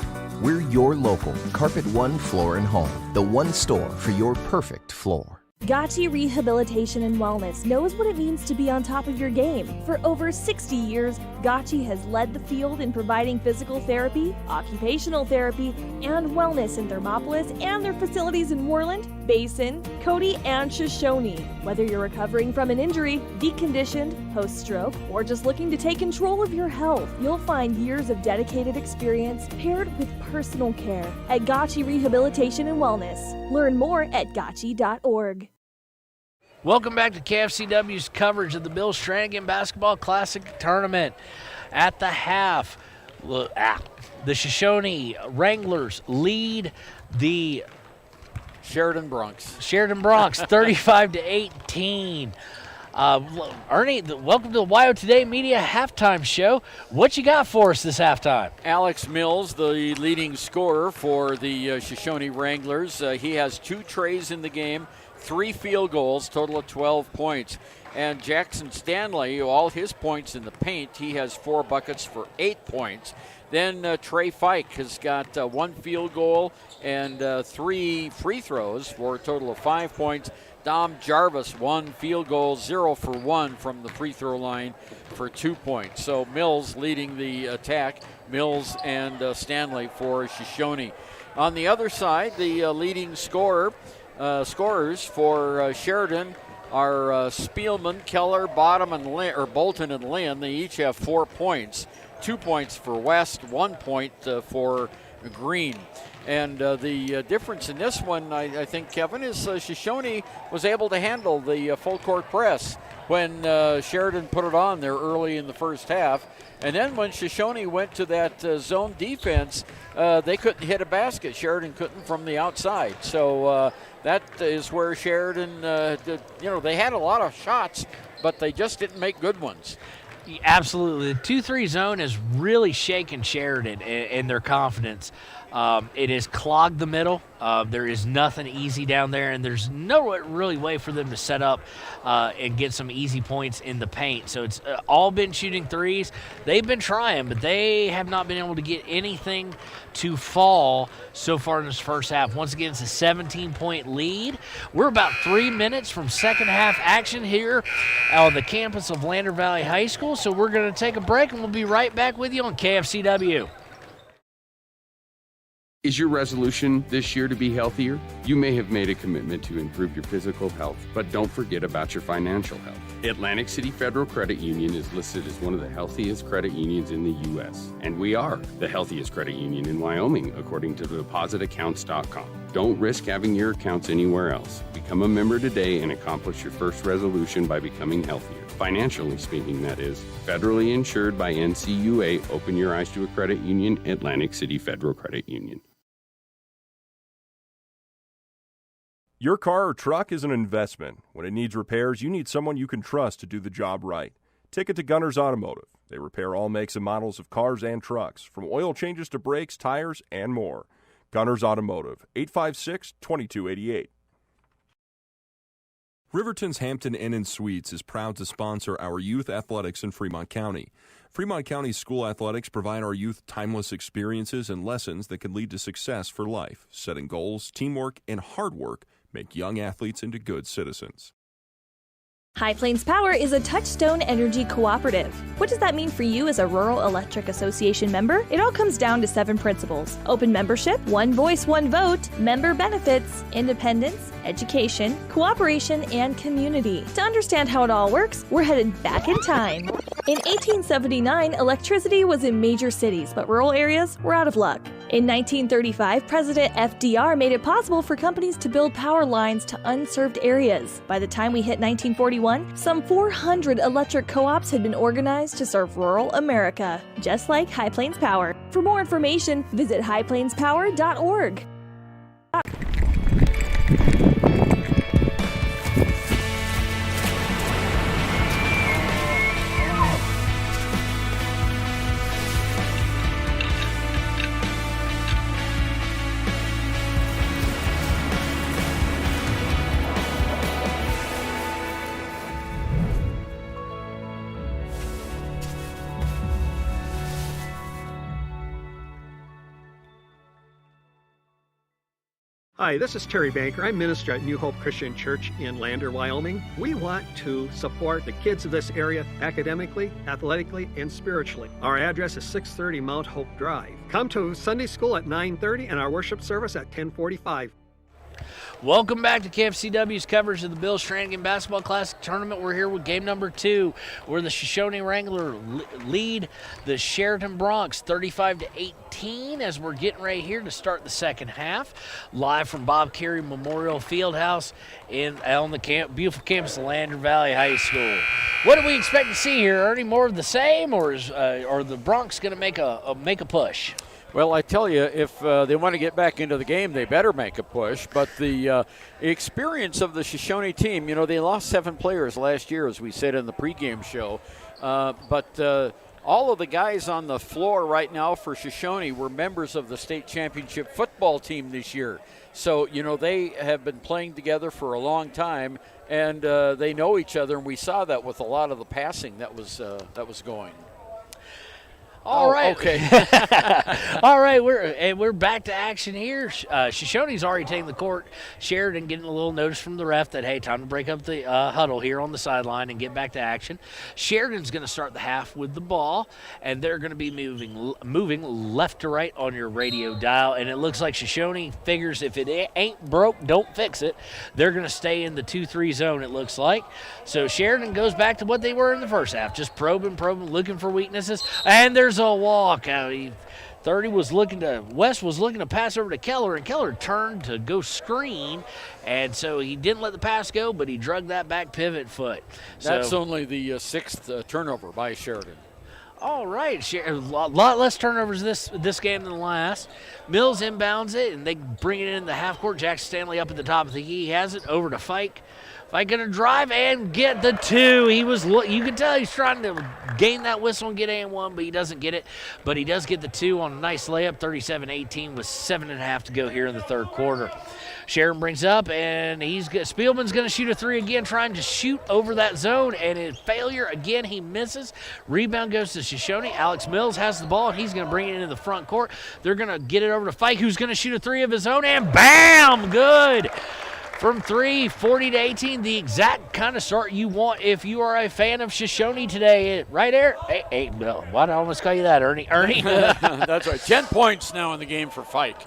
We're your local Carpet One Floor and Home, the one store for your perfect floor. Gotchi Rehabilitation and Wellness knows what it means to be on top of your game. For over 60 years, Gotchi has led the field in providing physical therapy, occupational therapy, and wellness in Thermopolis and their facilities in Worland, Basin, Cody, and Shoshoni. Whether you're recovering from an injury, deconditioned, post-stroke, or just looking to take control of your health, you'll find years of dedicated experience paired with personal care at Gotchi Rehabilitation and Wellness. Learn more at gotchi.org. Welcome back to KFCW's coverage of the Bill Strannigan Basketball Classic Tournament. At the half, the Shoshoni Wranglers lead the Sheridan Bronx 35-18. Ernie, welcome to the WYO Today Media Halftime Show. What you got for us this halftime? Alex Mills, the leading scorer for the Shoshoni Wranglers. He has 2 trays in the game, 3 field goals, total of 12 points. And Jackson Stanley, all his points in the paint, he has 4 buckets for 8 points. Then Trey Fike has got 1 field goal and 3 free throws for a total of 5 points. Dom Jarvis, 1 field goal, 0 for 1 from the free throw line for 2 points. So Mills leading the attack, Mills and Stanley for Shoshoni. On the other side, the leading scorers for Sheridan are Spielman, Keller, Bolton, and Lynn. They each have 4 points. 2 points for West, 1 point for Green. And the difference in this one, I think, Kevin, is Shoshoni was able to handle the full court press when Sheridan put it on there early in the first half. And then when Shoshoni went to that zone defense, they couldn't hit a basket. Sheridan couldn't from the outside. So that is where Sheridan, they had a lot of shots, but they just didn't make good ones. Absolutely. The 2-3 zone has really shaken Sheridan and their confidence. It has clogged the middle. There is nothing easy down there, and there's no really way for them to set up and get some easy points in the paint. So it's all been shooting threes. They've been trying, but they have not been able to get anything to fall so far in this first half. Once again, it's a 17-point lead. We're about 3 minutes from second half action here on the campus of Lander Valley High School. So we're going to take a break, and we'll be right back with you on KFCW. Is your resolution this year to be healthier? You may have made a commitment to improve your physical health, but don't forget about your financial health. Atlantic City Federal Credit Union is listed as one of the healthiest credit unions in the U.S., and we are the healthiest credit union in Wyoming, according to depositaccounts.com. Don't risk having your accounts anywhere else. Become a member today and accomplish your first resolution by becoming healthier. Financially speaking, that is. Federally insured by NCUA. Open your eyes to a credit union. Atlantic City Federal Credit Union. Your car or truck is an investment. When it needs repairs, you need someone you can trust to do the job right. Take it to Gunner's Automotive. They repair all makes and models of cars and trucks, from oil changes to brakes, tires, and more. Gunner's Automotive, 856-2288. Riverton's Hampton Inn & Suites is proud to sponsor our youth athletics in Fremont County. Fremont County school athletics provide our youth timeless experiences and lessons that can lead to success for life. Setting goals, teamwork, and hard work make young athletes into good citizens. High Plains Power is a Touchstone Energy cooperative. What does that mean for you as a Rural Electric Association member? It all comes down to 7 principles: open membership, one voice, one vote, member benefits, independence, education, cooperation, and community. To understand how it all works, we're headed back in time. In 1879, electricity was in major cities, but rural areas were out of luck. In 1935, President FDR made it possible for companies to build power lines to unserved areas. By the time we hit 1941, some 400 electric co-ops had been organized to serve rural America, just like High Plains Power. For more information, visit highplainspower.org. Hi, this is Terry Banker. I'm minister at New Hope Christian Church in Lander, Wyoming. We want to support the kids of this area academically, athletically, and spiritually. Our address is 630 Mount Hope Drive. Come to Sunday school at 9:30 and our worship service at 10:45. Welcome back to KFCW's coverage of the Bill Strannigan Basketball Classic Tournament. We're here with game number 2, where the Shoshoni Wrangler lead the Sheridan Bronx 35-18 as we're getting right here to start the second half. Live from Bob Carey Memorial Fieldhouse on the beautiful campus of Lander Valley High School. What do we expect to see here, Ernie? More of the same, or is the Bronx going to make a push? Well, I tell you, if they want to get back into the game, they better make a push. But the experience of the Shoshoni team, they lost 7 players last year, as we said in the pregame show. But all of the guys on the floor right now for Shoshoni were members of the state championship football team this year. So, they have been playing together for a long time, and they know each other, and we saw that with a lot of the passing that was going. All right. Okay. All right, we're back to action here. Shoshoni's already taken the court. Sheridan getting a little notice from the ref that, hey, time to break up the huddle here on the sideline and get back to action. Sheridan's going to start the half with the ball, and they're going to be moving left to right on your radio dial, and it looks like Shoshoni figures if it ain't broke, don't fix it. They're going to stay in the 2-3 zone, it looks like. So Sheridan goes back to what they were in the first half, just probing, looking for weaknesses, and there's a walk. West was looking to pass over to Keller, and Keller turned to go screen, and so he didn't let the pass go, but he drug that back pivot foot. That's only the 6th turnover by Sheridan. All right, a lot less turnovers this game than the last. Mills inbounds it, and they bring it in the half court. Jackson Stanley up at the top of the key. He has it over to Fike. Fike going to drive and get the 2. You can tell he's trying to gain that whistle and get A1, but he doesn't get it. But he does get the 2 on a nice layup, 37-18 with 7.5 to go here in the third quarter. Sheridan brings up, and Spielman's going to shoot a 3 again, trying to shoot over that zone, and in failure again, he misses. Rebound goes to Shoshoni. Alex Mills has the ball, and he's going to bring it into the front court. They're going to get it over to Fike, who's going to shoot a 3 of his own, and bam, good. From 3, 40-18, the exact kind of start you want if you are a fan of Shoshoni today. Right there? Hey, Bill, why did I almost call you that, Ernie? That's right. 10 points now in the game for Fike.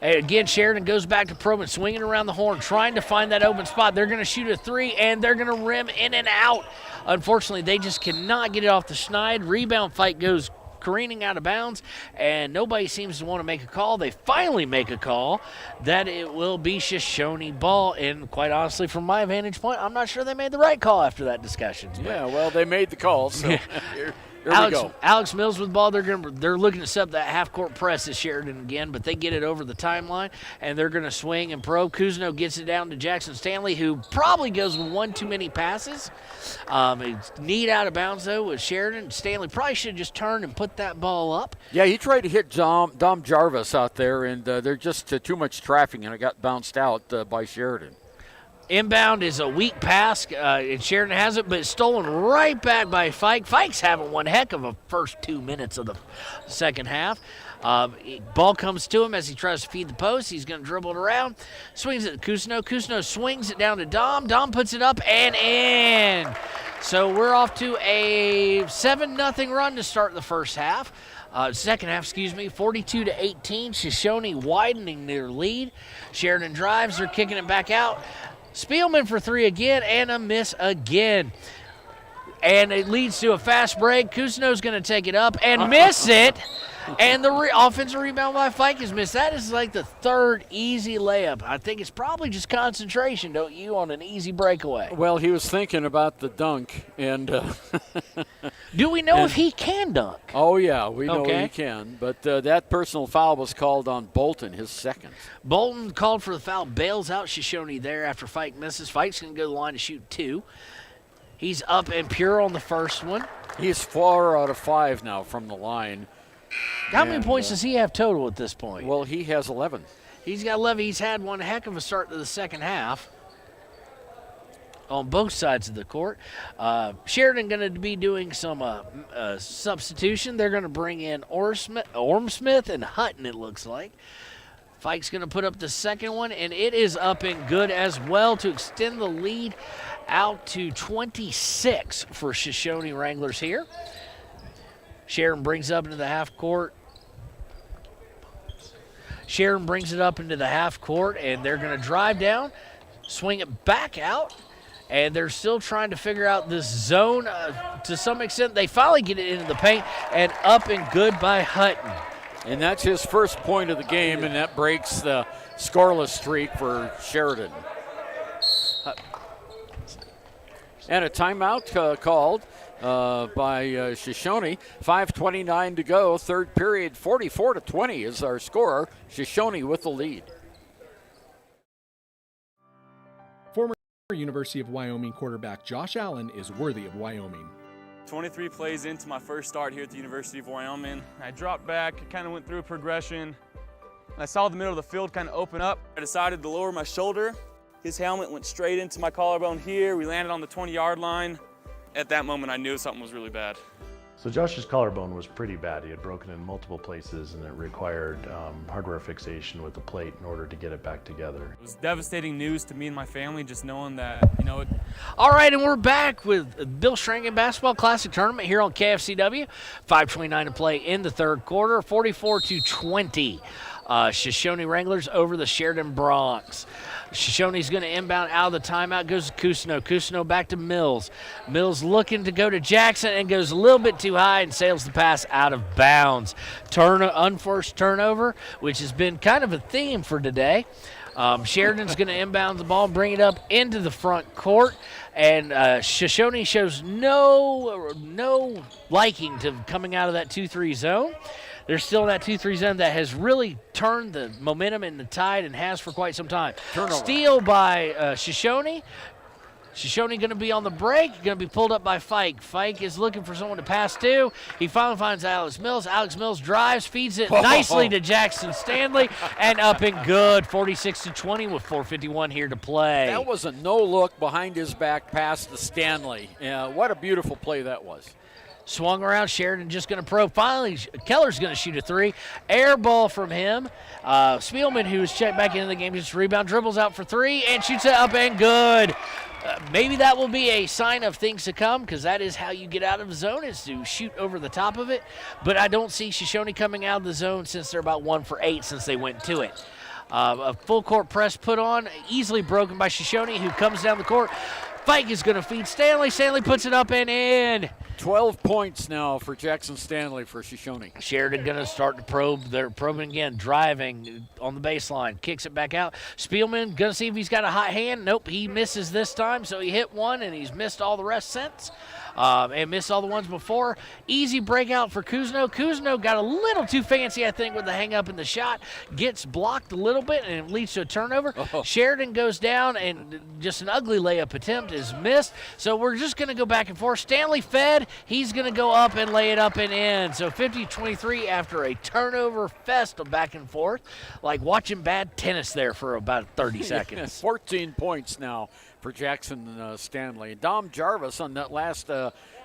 And again, Sheridan goes back to Probin, swinging around the horn, trying to find that open spot. They're going to shoot a 3, and they're going to rim in and out. Unfortunately, they just cannot get it off the schneid. Rebound fight goes careening out of bounds, and nobody seems to want to make a call. They finally make a call that it will be Shoshoni ball, and quite honestly, from my vantage point, I'm not sure they made the right call after that discussion. Yeah, well, they made the call, so here we go. Alex Mills with the ball. They're looking to set up that half-court press at Sheridan again, but they get it over the timeline, and they're going to swing and probe. Kuzno gets it down to Jackson Stanley, who probably goes with one too many passes. It's neat out of bounds, though, with Sheridan. Stanley probably should have just turned and put that ball up. Yeah, he tried to hit Dom Jarvis out there, and they're just too much traffic, and it got bounced out by Sheridan. Inbound is a weak pass, and Sheridan has it, but it's stolen right back by Fike. Fike's having one heck of a first 2 minutes of the second half. Ball comes to him as he tries to feed the post. He's going to dribble it around. Swings it to Kuzno. Kuzno swings it down to Dom. Dom puts it up and in. So we're off to a 7-0 run to start the first half. Second half, 42-18. Shoshoni widening their lead. Sheridan drives. They're kicking it back out. Spielman for 3 again, and a miss again. And it leads to a fast break. Kuzno's going to take it up and miss it. And the offensive rebound by Fike is missed. That is like the third easy layup. I think it's probably just concentration, don't you, on an easy breakaway? Well, he was thinking about the dunk. And do we know if he can dunk? Oh, yeah, we know he can. But that personal foul was called on Bolton, his second. Bolton called for the foul, bails out Shoshoni there after Fike misses. Fike's going to go to the line to shoot 2. He's up and pure on the first one. He's 4 out of 5 now from the line. How many points does he have total at this point? Well, he has 11. He's got 11. He's had one heck of a start to the second half on both sides of the court. Sheridan going to be doing some substitution. They're going to bring in Ormsmith and Hutton, it looks like. Fike's going to put up the second one, and it is up and good as well to extend the lead out to 26 for Shoshoni Wranglers here. Sheridan brings up into the half court. Sheridan brings it up into the half court, and they're going to drive down, swing it back out, and they're still trying to figure out this zone to some extent. They finally get it into the paint, and up and good by Hutton. And that's his first point of the game, and that breaks the scoreless streak for Sheridan. And a timeout called. by Shoshoni. 5:29 to go. Third period, 44-20 is our score. Shoshoni with the lead. Former University of Wyoming quarterback Josh Allen is worthy of Wyoming. 23 plays into my first start here at the University of Wyoming. I dropped back, kind of went through a progression. I saw the middle of the field kind of open up. I decided to lower my shoulder. His helmet went straight into my collarbone here. We landed on the 20-yard line. At that moment, I knew something was really bad. So Josh's collarbone was pretty bad. He had broken in multiple places, and it required hardware fixation with the plate in order to get it back together. It was devastating news to me and my family, just knowing that, All right, and we're back with Bill Strannigan Basketball Classic Tournament here on KFCW. 5:29 to play in the third quarter, 44-20. Shoshoni Wranglers over the Sheridan Bronx. Shoshoni's going to inbound out of the timeout, goes to Cousineau. Cousineau back to Mills. Mills looking to go to Jackson and goes a little bit too high and sails the pass out of bounds. Unforced turnover, which has been kind of a theme for today. Sheridan's going to inbound the ball, bring it up into the front court, and Shoshoni shows no liking to coming out of that 2-3 zone. There's still that 2-3 zone that has really turned the momentum and the tide and has for quite some time. Turnover. Steal by Shoshoni. Shoshoni going to be on the break, going to be pulled up by Fike. Fike is looking for someone to pass to. He finally finds Alex Mills. Alex Mills drives, feeds it nicely to Jackson Stanley, and up and good, 46-20 with 4:51 here to play. That was a no-look behind his back pass to Stanley. What a beautiful play that was. Swung around, Sheridan just going to probe. Finally, Keller's going to shoot a three. Air ball from him. Spielman, who was checked back into the game, just rebound, dribbles out for three, and shoots it up and good. Maybe that will be a sign of things to come, because that is how you get out of the zone, is to shoot over the top of it. But I don't see Shoshoni coming out of the zone since they're about 1 for 8 since they went to it. A full court press put on, easily broken by Shoshoni, who comes down the court. Fike is going to feed Stanley. Stanley puts it up and in. 12 points now for Jackson Stanley for Shoshoni. Sheridan going to start to probe. They're probing again, driving on the baseline. Kicks it back out. Spielman going to see if he's got a hot hand. Nope, he misses this time. So he hit one, and he's missed all the rest since. And missed all the ones before. Easy breakout for Cousineau. Cousineau got a little too fancy, I think, with the hang up in the shot. Gets blocked a little bit, and it leads to a turnover. Sheridan goes down, and just an ugly layup attempt is missed. So we're just going to go back and forth. Stanley fed. He's going to go up and lay it up and in. So 50-23 after a turnover fest of back and forth. Like watching bad tennis there for about 30 seconds. 14 points now for Jackson Stanley. Dom Jarvis on that last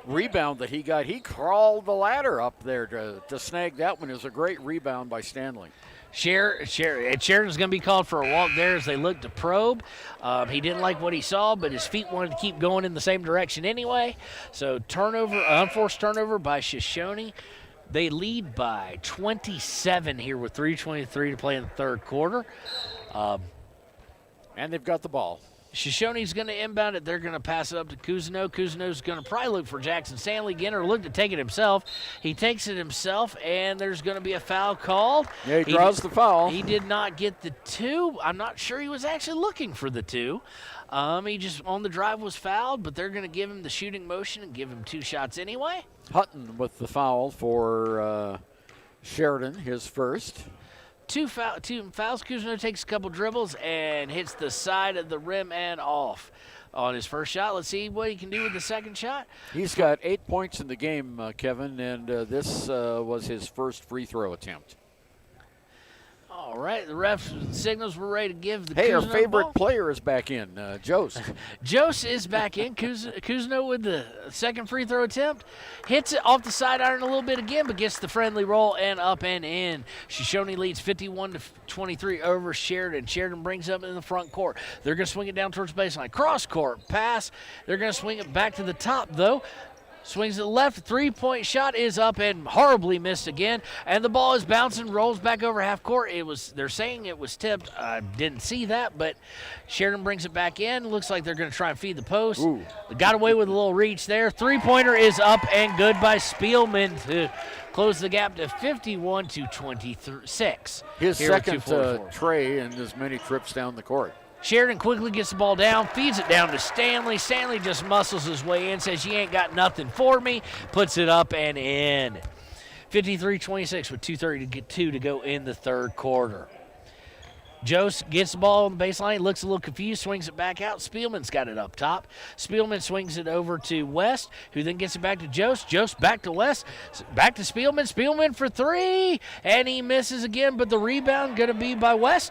rebound that he got, he crawled the ladder up there to snag that one. It was a great rebound by Stanley. Sheridan's going to be called for a walk there as they look to probe. He didn't like what he saw, but his feet wanted to keep going in the same direction anyway. So unforced turnover by Shoshoni. They lead by 27 here with 3:23 to play in the third quarter. And they've got the ball. Shoshoni's going to inbound it. They're going to pass it up to Cousineau. Cousineau's going to probably look for Jackson Stanley again, or look to take it himself. He takes it himself, and there's going to be a foul called. Yeah, he draws the foul. He did not get the two. I'm not sure he was actually looking for the two. He just on the drive was fouled, but they're going to give him the shooting motion and give him 2 shots anyway. Hutton with the foul for Sheridan, his first. Two fouls. Cousineau takes a couple dribbles and hits the side of the rim and off on his first shot. Let's see what he can do with the second shot. He's got 8 points in the game, Kevin, and this was his first free throw attempt. All right, the ref signals we're ready to give the Cousineau our favorite ball. Player is back in, Jost. Jost is back in. Cousineau with the second free throw attempt. Hits it off the side iron a little bit again, but gets the friendly roll and up and in. Shoshoni leads 51-23 over Sheridan. Sheridan brings up in the front court. They're going to swing it down towards baseline. Cross court pass. They're going to swing it back to the top, though. Swings it left, 3-point shot is up and horribly missed again. And the ball is bouncing, rolls back over half court. They're saying it was tipped. I didn't see that, but Sheridan brings it back in. Looks like they're going to try and feed the post. They got away with a little reach there. 3-pointer is up and good by Spielman to close the gap to 51-26. His second tray and as many trips down the court. Sheridan quickly gets the ball down, feeds it down to Stanley. Stanley just muscles his way in, says, "You ain't got nothing for me," puts it up and in. 53-26 with 2:32 to go in the third quarter. Jost gets the ball on the baseline, looks a little confused, swings it back out. Spielman's got it up top. Spielman swings it over to West, who then gets it back to Jost. Jost back to West, back to Spielman. Spielman for three, and he misses again, but the rebound going to be by West.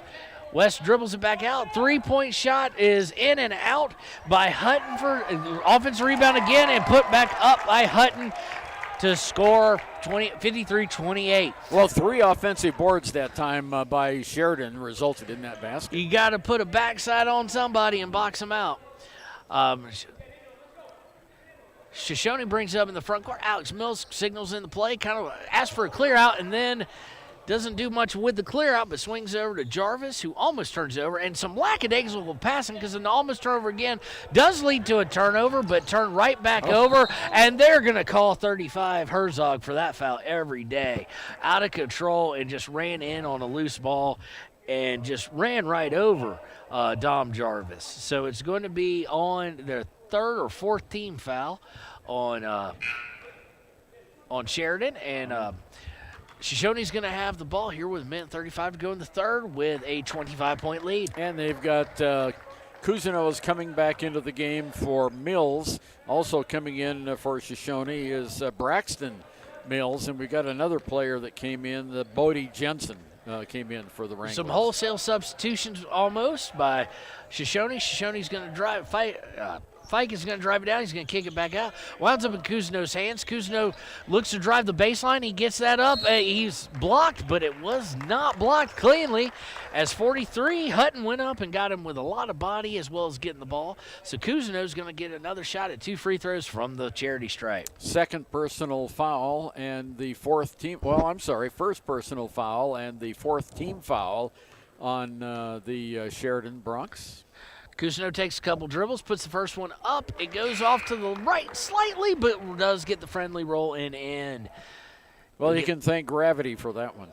West dribbles it back out. Three-point shot is in and out by Hutton for offensive rebound again, and put back up by Hutton to score 53-28. Well, 3 offensive boards that time by Sheridan resulted in that basket. You got to put a backside on somebody and box them out. Shoshoni brings it up in the front court. Alex Mills signals in the play, kind of asks for a clear out, and then doesn't do much with the clear out, but swings over to Jarvis, who almost turns it over, and some lackadaisical passing because an almost turnover again does lead to a turnover, but turned right back over, and they're going to call 35 Herzog for that foul every day. Out of control and just ran in on a loose ball and just ran right over Dom Jarvis. So it's going to be on their 3rd or 4th team foul on Sheridan, and Shoshoni's going to have the ball here with a minute 35 to go in the third with a 25-point lead. And they've got Cousineau is coming back into the game for Mills. Also coming in for Shoshoni is Braxton Mills. And we got another player that came in, the Bodie Jensen came in for the Wranglers. Some wholesale substitutions almost by Shoshoni. Shoshoni's going to drive, Fike is going to drive it down. He's going to kick it back out. Winds up in Cousineau's hands. Cousineau looks to drive the baseline. He gets that up. He's blocked, but it was not blocked cleanly. As 43, Hutton went up and got him with a lot of body as well as getting the ball. So Cousineau's going to get another shot at 2 free throws from the charity stripe. Second personal foul and the first personal foul and the 4th team foul on the Sheridan Bronx. Cousineau takes a couple dribbles, puts the first one up. It goes off to the right slightly, but does get the friendly roll and in. Well, you can thank gravity for that one.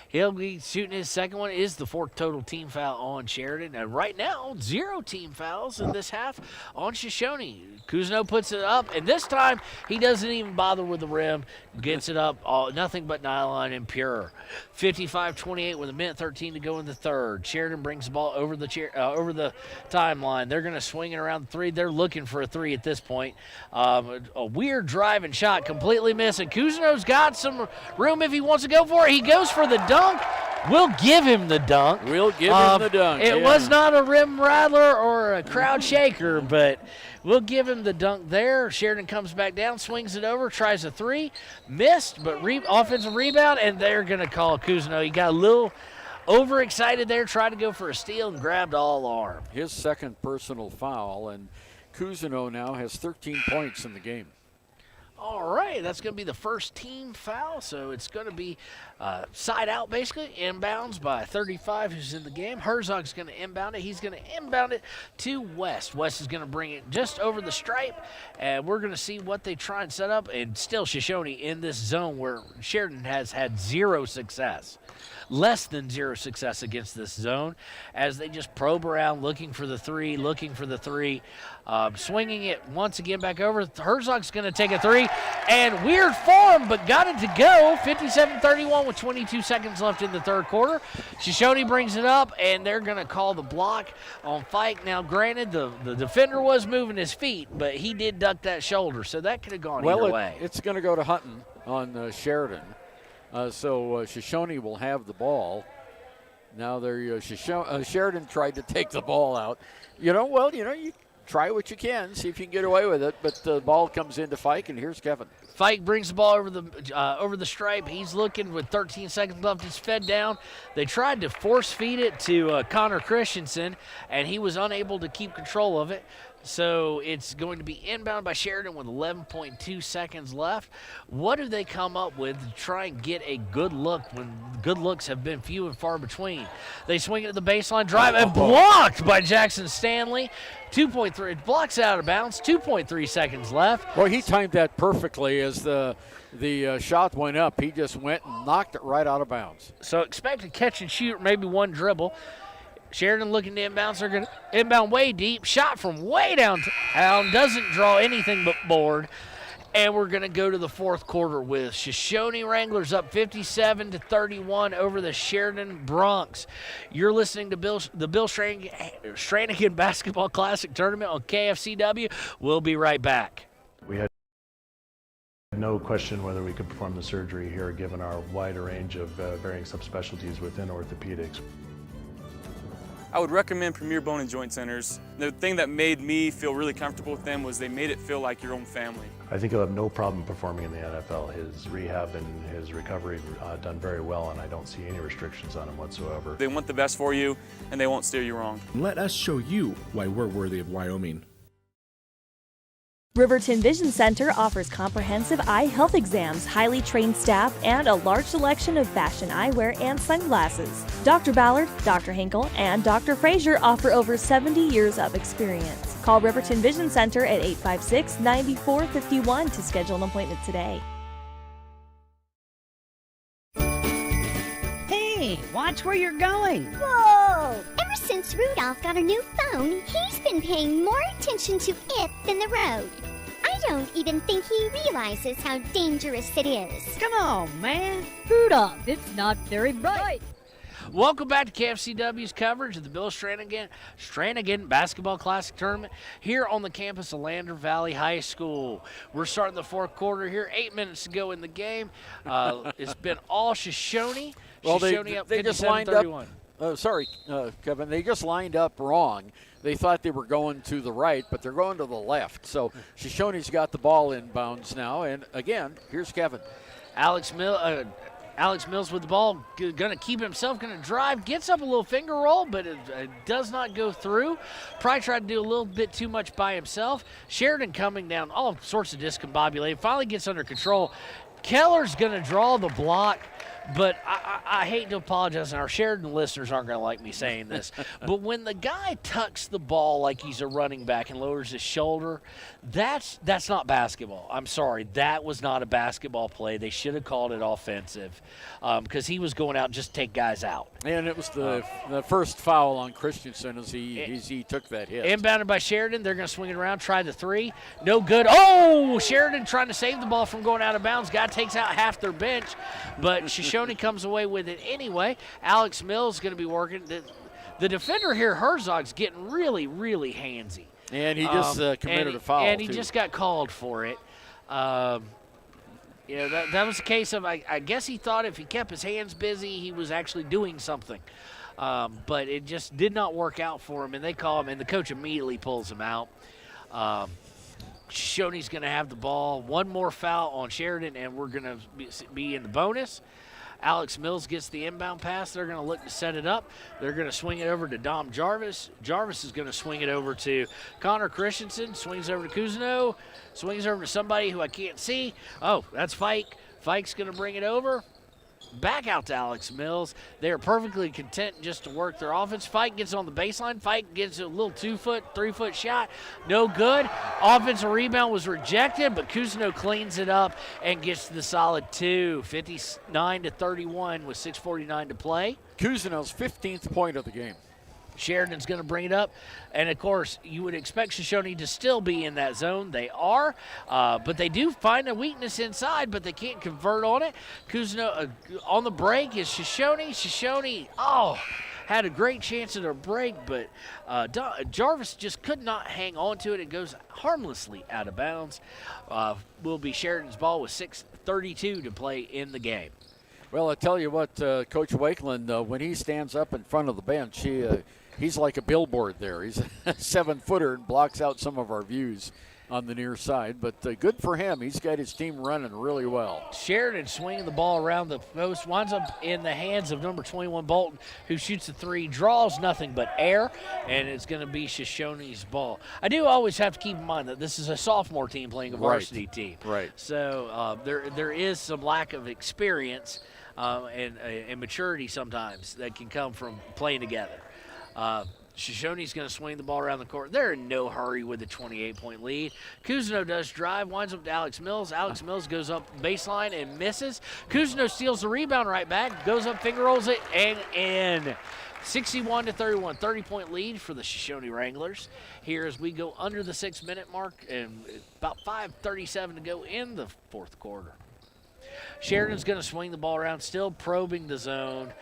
He'll be shooting his second one. Is the 4th total team foul on Sheridan. And right now, 0 team fouls in this half on Shoshoni. Cousineau puts it up, and this time he doesn't even bother with the rim. Gets it up, nothing but nylon and pure. 55-28 with a minute 13 to go in the third. Sheridan brings the ball over the timeline. They're going to swing it around the 3. They're looking for a 3 at this point. A weird driving shot, completely missing. Cousineau's got some room if he wants to go for it. He goes for the dunk. We'll give him the dunk. It was not a rim rattler or a crowd shaker, but we'll give him the dunk there. Sheridan comes back down, swings it over, tries a 3, missed, but offensive rebound, and they're going to call Cousineau. He got a little overexcited there, tried to go for a steal and grabbed all arm. His second personal foul, and Cousineau now has 13 points in the game. All right, that's going to be the first team foul, so it's going to be side out, basically, inbounds by 35, who's in the game. Herzog's going to inbound it. He's going to inbound it to West. West is going to bring it just over the stripe, and we're going to see what they try and set up, and still Shoshoni in this zone where Sheridan has had 0 success. Less than 0 success against this zone as they just probe around looking for the 3, swinging it once again back over. Herzog's going to take a 3, and weird form, but got it to go. 57-31 with 22 seconds left in the third quarter. Shoshoni brings it up, and they're going to call the block on Fike. Now, granted, the defender was moving his feet, but he did duck that shoulder, so that could have gone either way. It's going to go to Hutton on Sheridan. So Shoshoni will have the ball. Now Sheridan tried to take the ball out. You try what you can, see if you can get away with it, but the ball comes into Fike, and here's Kevin. Fike brings the ball over the stripe. He's looking with 13 seconds left. It's fed down. They tried to force feed it to Connor Christensen, and he was unable to keep control of it. So it's going to be inbound by Sheridan with 11.2 seconds left. What do they come up with to try and get a good look when good looks have been few and far between? They swing it to the baseline, drive, and blocked by Jackson Stanley. 2.3, blocks out of bounds, 2.3 seconds left. Well, he timed that perfectly as the shot went up. He just went and knocked it right out of bounds. So expect a catch and shoot, maybe one dribble. Sheridan looking to inbounds. They're going to inbound way deep. Shot from way downtown. Doesn't draw anything but board. And we're going to go to the fourth quarter with Shoshoni Wranglers up 57-31 over the Sheridan Bronx. You're listening to the Bill Strannigan Basketball Classic Tournament on KFCW. We'll be right back. We had no question whether we could perform the surgery here given our wider range of varying subspecialties within orthopedics. I would recommend Premier Bone and Joint Centers. The thing that made me feel really comfortable with them was they made it feel like your own family. I think he'll have no problem performing in the NFL. His rehab and his recovery done very well, and I don't see any restrictions on him whatsoever. They want the best for you, and they won't steer you wrong. Let us show you why we're worthy of Wyoming. Riverton Vision Center offers comprehensive eye health exams, highly trained staff, and a large selection of fashion eyewear and sunglasses. Dr. Ballard, Dr. Hinkle, and Dr. Frazier offer over 70 years of experience. Call Riverton Vision Center at 856-9451 to schedule an appointment today. Hey, watch where you're going. Whoa! Ever since Rudolph got a new phone, he's been paying more attention to it than the road. I don't even think he realizes how dangerous it is. Come on, man. Rudolph, it's not very bright. Welcome back to KFCW's coverage of the Bill Strannigan Basketball Classic Tournament here on the campus of Lander Valley High School. We're starting the fourth quarter here, 8 minutes to go in the game. It's been all Shoshoni. Well, Shoshoni up they just lined up. Kevin, they just lined up wrong. They thought they were going to the right, but they're going to the left. So Shoshoni's got the ball inbounds now. And again, here's Kevin. Alex Mills with the ball, going to keep himself, going to drive, gets up a little finger roll, but it does not go through. Probably tried to do a little bit too much by himself. Sheridan coming down, all sorts of discombobulated, finally gets under control. Keller's going to draw the block. But I hate to apologize, and our Sheridan listeners aren't going to like me saying this, but when the guy tucks the ball like he's a running back and lowers his shoulder, that's not basketball. I'm sorry. That was not a basketball play. They should have called it offensive because he was going out just to take guys out. And it was the first foul on Christensen as he took that hit. Inbounded by Sheridan. They're going to swing it around, try the three. No good. Oh, Sheridan trying to save the ball from going out of bounds. Guy takes out half their bench, but Shoshoni comes away with it anyway. Alex Mills going to be working. The defender here, Herzog's getting really, really handsy. And he just committed a foul, and he just got called for it. That was a case of, I guess he thought if he kept his hands busy, he was actually doing something. But it just did not work out for him, and they call him, and the coach immediately pulls him out. Shoshoni's going to have the ball. One more foul on Sheridan, and we're going to be in the bonus. Alex Mills gets the inbound pass. They're going to look to set it up. They're going to swing it over to Dom Jarvis. Jarvis is going to swing it over to Connor Christensen. Swings over to Cousineau. Swings over to somebody who I can't see. Oh, that's Fike. Fike's going to bring it over. Back out to Alex Mills. They're perfectly content just to work their offense. Fike gets on the baseline. Fike gets a little 2-foot, 3-foot shot. No good. Offensive rebound was rejected, but Cousineau cleans it up and gets the solid 2. 59-31 with 6:49 to play. Cousineau's 15th point of the game. Sheridan's going to bring it up. And, of course, you would expect Shoshoni to still be in that zone. They are. But they do find a weakness inside, but they can't convert on it. Cousineau on the break is Shoshoni. Shoshoni, had a great chance at a break, but Jarvis just could not hang on to it. It goes harmlessly out of bounds. Will be Sheridan's ball with 6:32 to play in the game. Well, I tell you what, Coach Wakeland, when he stands up in front of the bench, he's like a billboard there. He's a 7-footer and blocks out some of our views on the near side. But good for him. He's got his team running really well. Sheridan swinging the ball around the post, winds up in the hands of number 21, Bolton, who shoots a three, draws nothing but air, and it's going to be Shoshoni's ball. I do always have to keep in mind that this is a sophomore team playing a varsity team. Right. So there is some lack of experience and maturity sometimes that can come from playing together. Shoshoni's going to swing the ball around the court. They're in no hurry with the 28-point lead. Cousineau does drive, winds up to Alex Mills. Alex Mills goes up baseline and misses. Cousineau steals the rebound right back, goes up, finger rolls it, and in. 61-31, 30-point lead for the Shoshoni Wranglers. Here as we go under the 6-minute mark and about 5:37 to go in the fourth quarter. Sheridan's going to swing the ball around, still probing the zone.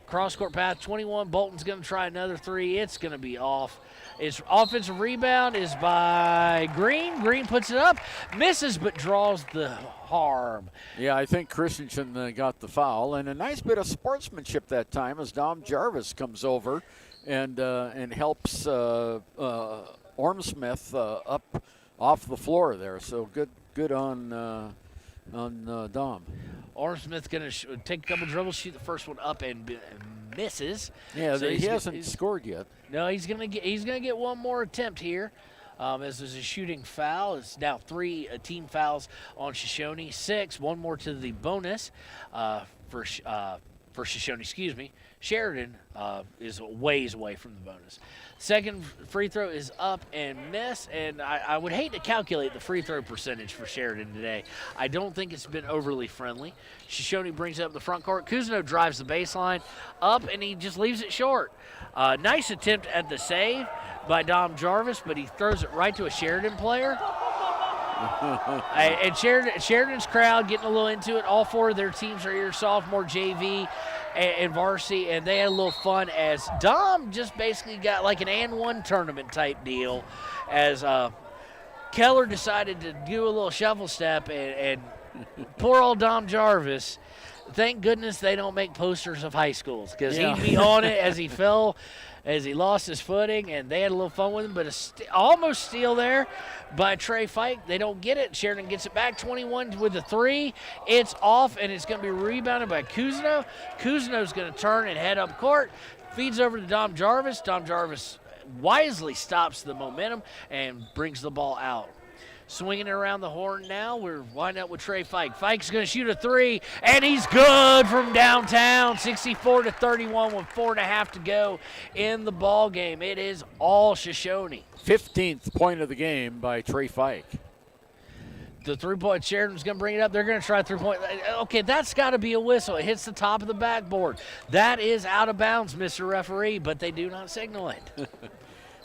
Cross-court path, 21. Bolton's going to try another three. It's going to be off. Its offensive rebound is by Green. Green puts it up, misses, but draws the harm. Yeah, I think Christensen got the foul, and a nice bit of sportsmanship that time as Dom Jarvis comes over and helps Ormsmith up off the floor there. So good on Dom. Ormsmith's going to take a couple dribbles, shoot the first one up and misses. Yeah, so he hasn't scored yet. No, he's gonna get one more attempt here. As there's a shooting foul. It's now 3 team fouls on Shoshoni, 6. One more to the bonus for Shoshoni. Excuse me. Sheridan is ways away from the bonus. Second free throw is up and miss, and I would hate to calculate the free throw percentage for Sheridan today. I don't think it's been overly friendly. Shoshoni brings it up the front court. Cousineau drives the baseline up, and he just leaves it short. Nice attempt at the save by Dom Jarvis, but he throws it right to a Sheridan player. And Sheridan's crowd getting a little into it. All 4 of their teams are here, sophomore, JV, and varsity, and they had a little fun as Dom just basically got like an and one tournament type deal as Keller decided to do a little shuffle step and poor old Dom Jarvis. Thank goodness they don't make posters of high schools because he'd be on it as he fell, as he lost his footing, and they had a little fun with him, but almost steal there by Trey Fike. They don't get it. Sheridan gets it back, 21 with the 3. It's off, and it's going to be rebounded by Cousineau. Cousineau's going to turn and head up court, feeds over to Dom Jarvis. Dom Jarvis wisely stops the momentum and brings the ball out. Swinging it around the horn now, we're winding up with Trey Fike. Fike's going to shoot a 3, and he's good from downtown, 64-31 with 4.5 to go in the ball game. It is all Shoshoni. 15th point of the game by Trey Fike. The 3-point, Sheridan's going to bring it up. They're going to try 3-point. Okay, that's got to be a whistle. It hits the top of the backboard. That is out of bounds, Mr. Referee, but they do not signal it.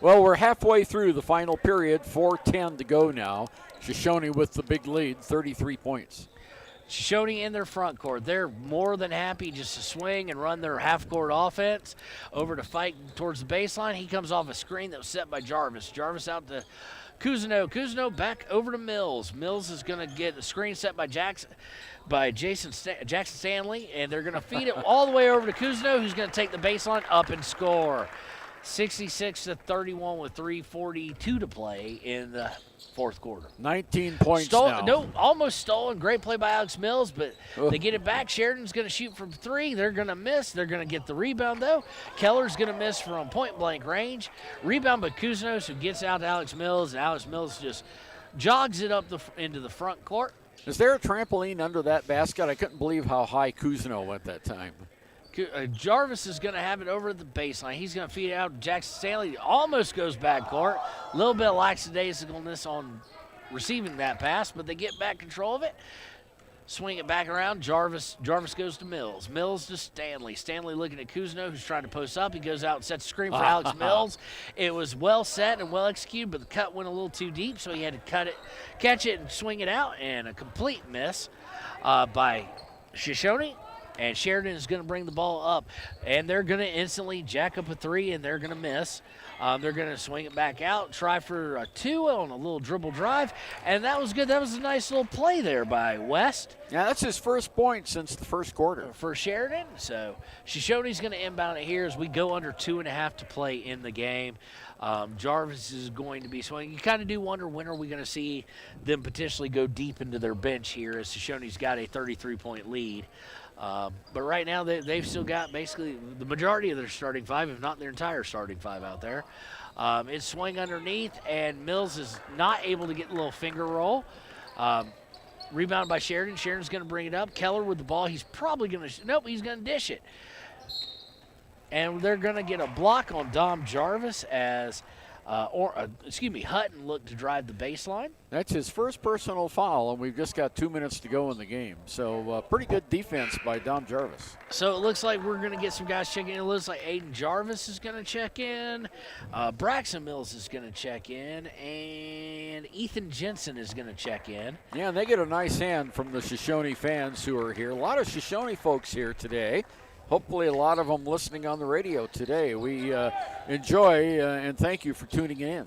Well, we're halfway through the final period, 4:10 to go now. Shoshoni with the big lead, 33 points. Shoshoni in their front court. They're more than happy just to swing and run their half-court offense over to Fike towards the baseline. He comes off a screen that was set by Jarvis. Jarvis out to Cousineau. Cousineau back over to Mills. Mills is going to get the screen set by Jackson Stanley, and they're going to feed it all the way over to Cousineau, who's going to take the baseline up and score. 66-31 with 3:42 to play in the fourth quarter. 19 points now. No, almost stolen. Great play by Alex Mills, but they get it back. Sheridan's going to shoot from 3. They're going to miss. They're going to get the rebound, though. Keller's going to miss from point-blank range. Rebound by Cousineau, who gets out to Alex Mills, and Alex Mills just jogs it up into the front court. Is there a trampoline under that basket? I couldn't believe how high Cousineau went that time. Jarvis is going to have it over the baseline. He's going to feed it out to Jackson Stanley. Almost goes back court. A little bit of lackadaisicalness on receiving that pass, but they get back control of it. Swing it back around. Jarvis goes to Mills. Mills to Stanley. Stanley looking at Cousineau, who's trying to post up. He goes out and sets a screen for Alex Mills. It was well set and well executed, but the cut went a little too deep, so he had to catch it, and swing it out, and a complete miss by Shoshoni. And Sheridan is going to bring the ball up, and they're going to instantly jack up a 3, and they're going to miss. They're going to swing it back out, try for a 2 on a little dribble drive, and that was good. That was a nice little play there by West. Yeah, that's his first point since the first quarter. For Sheridan. So Shoshoni's going to inbound it here as we go under 2.5 to play in the game. Jarvis is going to be swinging. You kind of do wonder when are we going to see them potentially go deep into their bench here as Shoshoni's got a 33-point lead. But right now they've still got basically the majority of their starting 5, if not their entire starting 5 out there. It's swing underneath, and Mills is not able to get a little finger roll. Rebound by Sheridan. Sheridan's going to bring it up. Keller with the ball. He's probably going to – nope, he's going to dish it. And they're going to get a block on Dom Jarvis as Hutton looked to drive the baseline. That's his first personal foul, and we've just got 2 minutes to go in the game. So pretty good defense by Dom Jarvis. So it looks like we're going to get some guys checking in. It looks like Aiden Jarvis is going to check in. Braxton Mills is going to check in. And Ethan Jensen is going to check in. Yeah, and they get a nice hand from the Shoshone fans who are here. A lot of Shoshone folks here today. Hopefully a lot of them listening on the radio today. We enjoy and thank you for tuning in.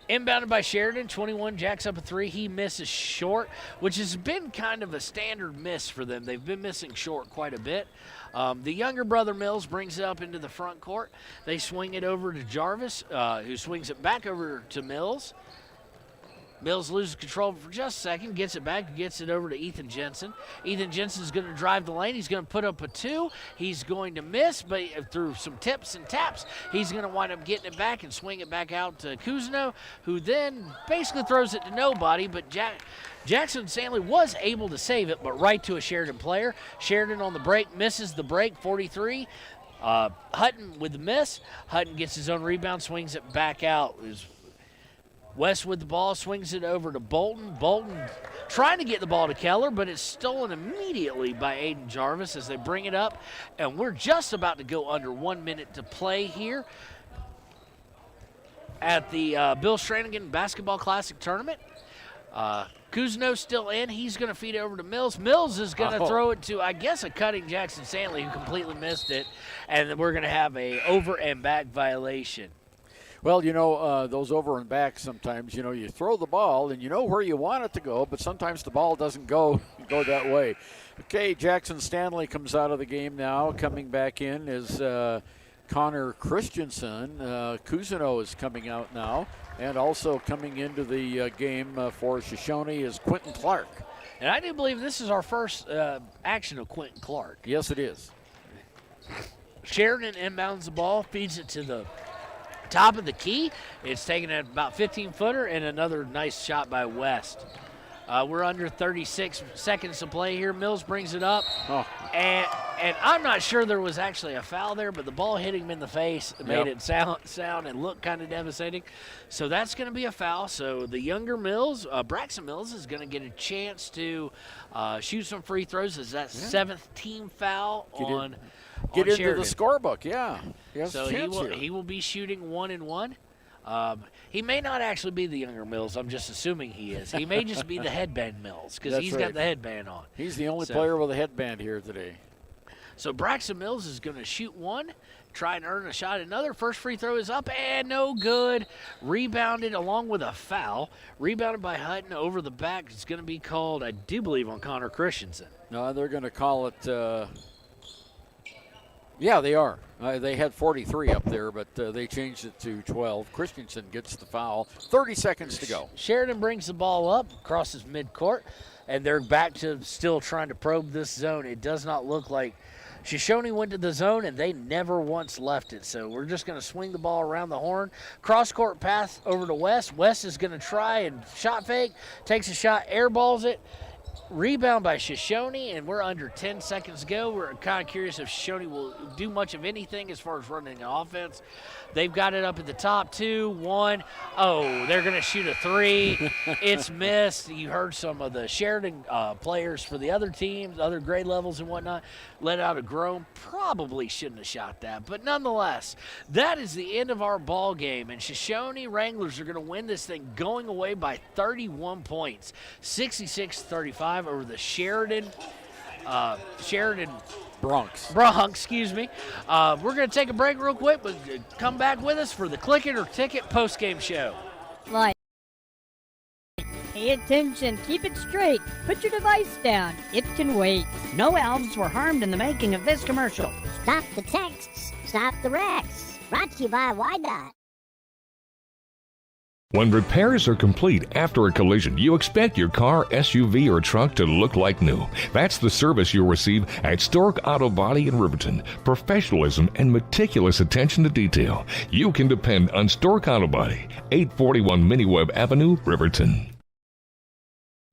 Inbounded by Sheridan, 21, jacks up a 3. He misses short, which has been kind of a standard miss for them. They've been missing short quite a bit. The younger brother Mills brings it up into the front court. They swing it over to Jarvis, who swings it back over to Mills. Mills loses control for just a second, gets it back, gets it over to Ethan Jensen. Ethan Jensen's going to drive the lane. He's going to put up a 2. He's going to miss, but through some tips and taps, he's going to wind up getting it back and swing it back out to Cousineau, who then basically throws it to nobody, but Jackson Stanley was able to save it, but right to a Sheridan player. Sheridan on the break, misses the break, 43. Hutton with the miss. Hutton gets his own rebound, swings it back out. West with the ball, swings it over to Bolton. Bolton trying to get the ball to Keller, but it's stolen immediately by Aiden Jarvis as they bring it up. And we're just about to go under 1 minute to play here at the Bill Strannigan Basketball Classic Tournament. Cousineau still in. He's going to feed it over to Mills. Mills is going to throw it to, I guess, a cutting Jackson Stanley, who completely missed it. And then we're going to have a over and back violation. Well, those over and backs sometimes, you throw the ball and you know where you want it to go, but sometimes the ball doesn't go that way. Okay, Jackson Stanley comes out of the game now. Coming back in is Connor Christensen. Cousineau is coming out now. And also coming into the game for Shoshone is Quentin Clark. And I do believe this is our first action of Quentin Clark. Yes, it is. Sheridan inbounds the ball, feeds it to the top of the key. It's taken at about 15-footer, and another nice shot by West. We're under 36 seconds to play here. Mills brings it up, and I'm not sure there was actually a foul there, but the ball hit him in the face, made it sound and look kind of devastating. So that's going to be a foul. So the younger Mills, Braxton Mills, is going to get a chance to shoot some free throws. Is that 7th team foul on Get into Sheridan. the scorebook, yeah. So he will be shooting 1-1. He may not actually be the younger Mills. I'm just assuming he is. He may just be the headband Mills because he's got the headband on. He's the only player with a headband here today. So Braxton Mills is going to shoot 1, try and earn a shot. Another first free throw is up and no good. Rebounded along with a foul. Rebounded by Hutton over the back. It's going to be called, I do believe, on Connor Christensen. No, they're going to call it. Yeah, they are. They had 43 up there, but they changed it to 12. Christensen gets the foul. 30 seconds to go. Sheridan brings the ball up, crosses midcourt, and they're back to still trying to probe this zone. It does not look like Shoshone went to the zone, and they never once left it. So we're just going to swing the ball around the horn. Cross-court pass over to West. West is going to try and shot fake. Takes a shot, airballs it. Rebound by Shoshone, and we're under 10 seconds to go. We're kind of curious if Shoshone will do much of anything as far as running the offense. They've got it up at the top, 2, 1. Oh, they're going to shoot a 3. It's missed. You heard some of the Sheridan players for the other teams, other grade levels and whatnot, let out a groan. Probably shouldn't have shot that. But nonetheless, that is the end of our ball game, and Shoshone Wranglers are going to win this thing going away by 31 points, 66-35 over the Sheridan Bronx, excuse me. We're going to take a break real quick, but come back with us for the Click It or Ticket post-game show. Light. Pay attention. Keep it straight. Put your device down. It can wait. No elves were harmed in the making of this commercial. Stop the texts. Stop the wrecks. Brought to you by WYDOT. When repairs are complete after a collision, you expect your car, SUV, or truck to look like new. That's the service you'll receive at Stork Auto Body in Riverton. Professionalism and meticulous attention to detail. You can depend on Stork Auto Body, 841 Miniweb Avenue, Riverton.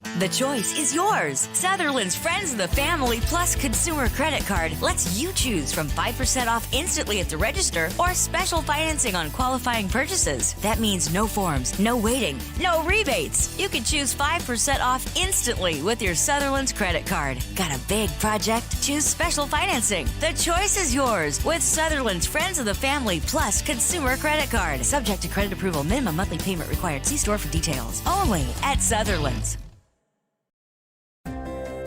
The choice is yours. Sutherland's Friends of the Family Plus Consumer Credit Card lets you choose from 5% off instantly at the register or special financing on qualifying purchases. That means no forms, no waiting, no rebates. You can choose 5% off instantly with your Sutherland's credit card. Got a big project? Choose special financing. The choice is yours with Sutherland's Friends of the Family Plus Consumer Credit Card. Subject to credit approval. Minimum monthly payment required. See store for details. Only at Sutherland's.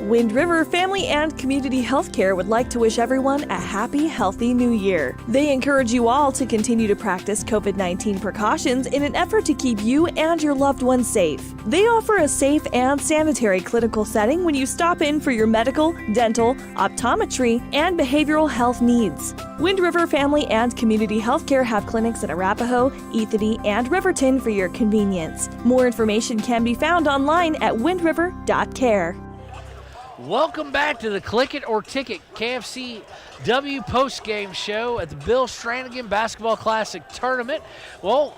Wind River Family and Community Healthcare would like to wish everyone a happy, healthy new year. They encourage you all to continue to practice COVID-19 precautions in an effort to keep you and your loved ones safe. They offer a safe and sanitary clinical setting when you stop in for your medical, dental, optometry, and behavioral health needs. Wind River Family and Community Healthcare have clinics in Arapahoe, Ethany, and Riverton for your convenience. More information can be found online at windriver.care. Welcome back to the Click It or Ticket KFCW postgame show at the Bill Strannigan Basketball Classic Tournament. Well,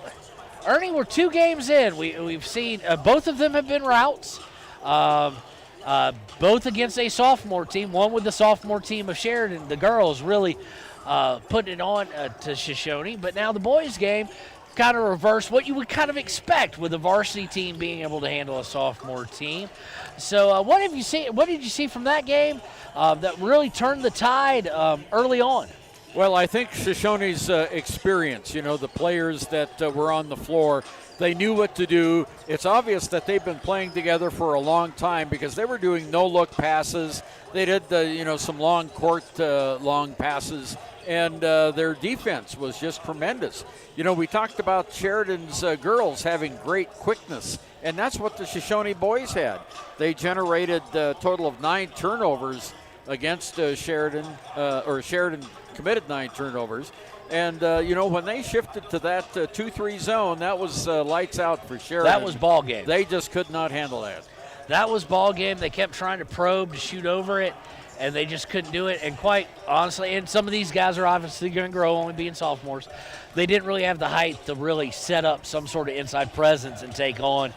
Ernie, we're 2 games in. We've seen both of them have been routes, both against a sophomore team, one with the sophomore team of Sheridan. The girls really putting it on to Shoshoni, but now the boys game kind of reverse what you would kind of expect with a varsity team being able to handle a sophomore team. So what have you seen? What did you see from that game that really turned the tide early on? Well, I think Shoshoni's experience, the players that were on the floor, they knew what to do. It's obvious that they've been playing together for a long time because they were doing no-look passes. They did, some long court, long passes, and their defense was just tremendous. We talked about Sheridan's girls having great quickness, and that's what the Shoshoni boys had. They generated a total of 9 turnovers against Sheridan, or Sheridan committed 9 turnovers. And, when they shifted to that 2-3 zone, that was lights out for Sheridan. That was ball game. They just could not handle that. That was ball game. They kept trying to probe to shoot over it, and they just couldn't do it. And quite honestly, and some of these guys are obviously going to grow, only being sophomores, they didn't really have the height to really set up some sort of inside presence and take on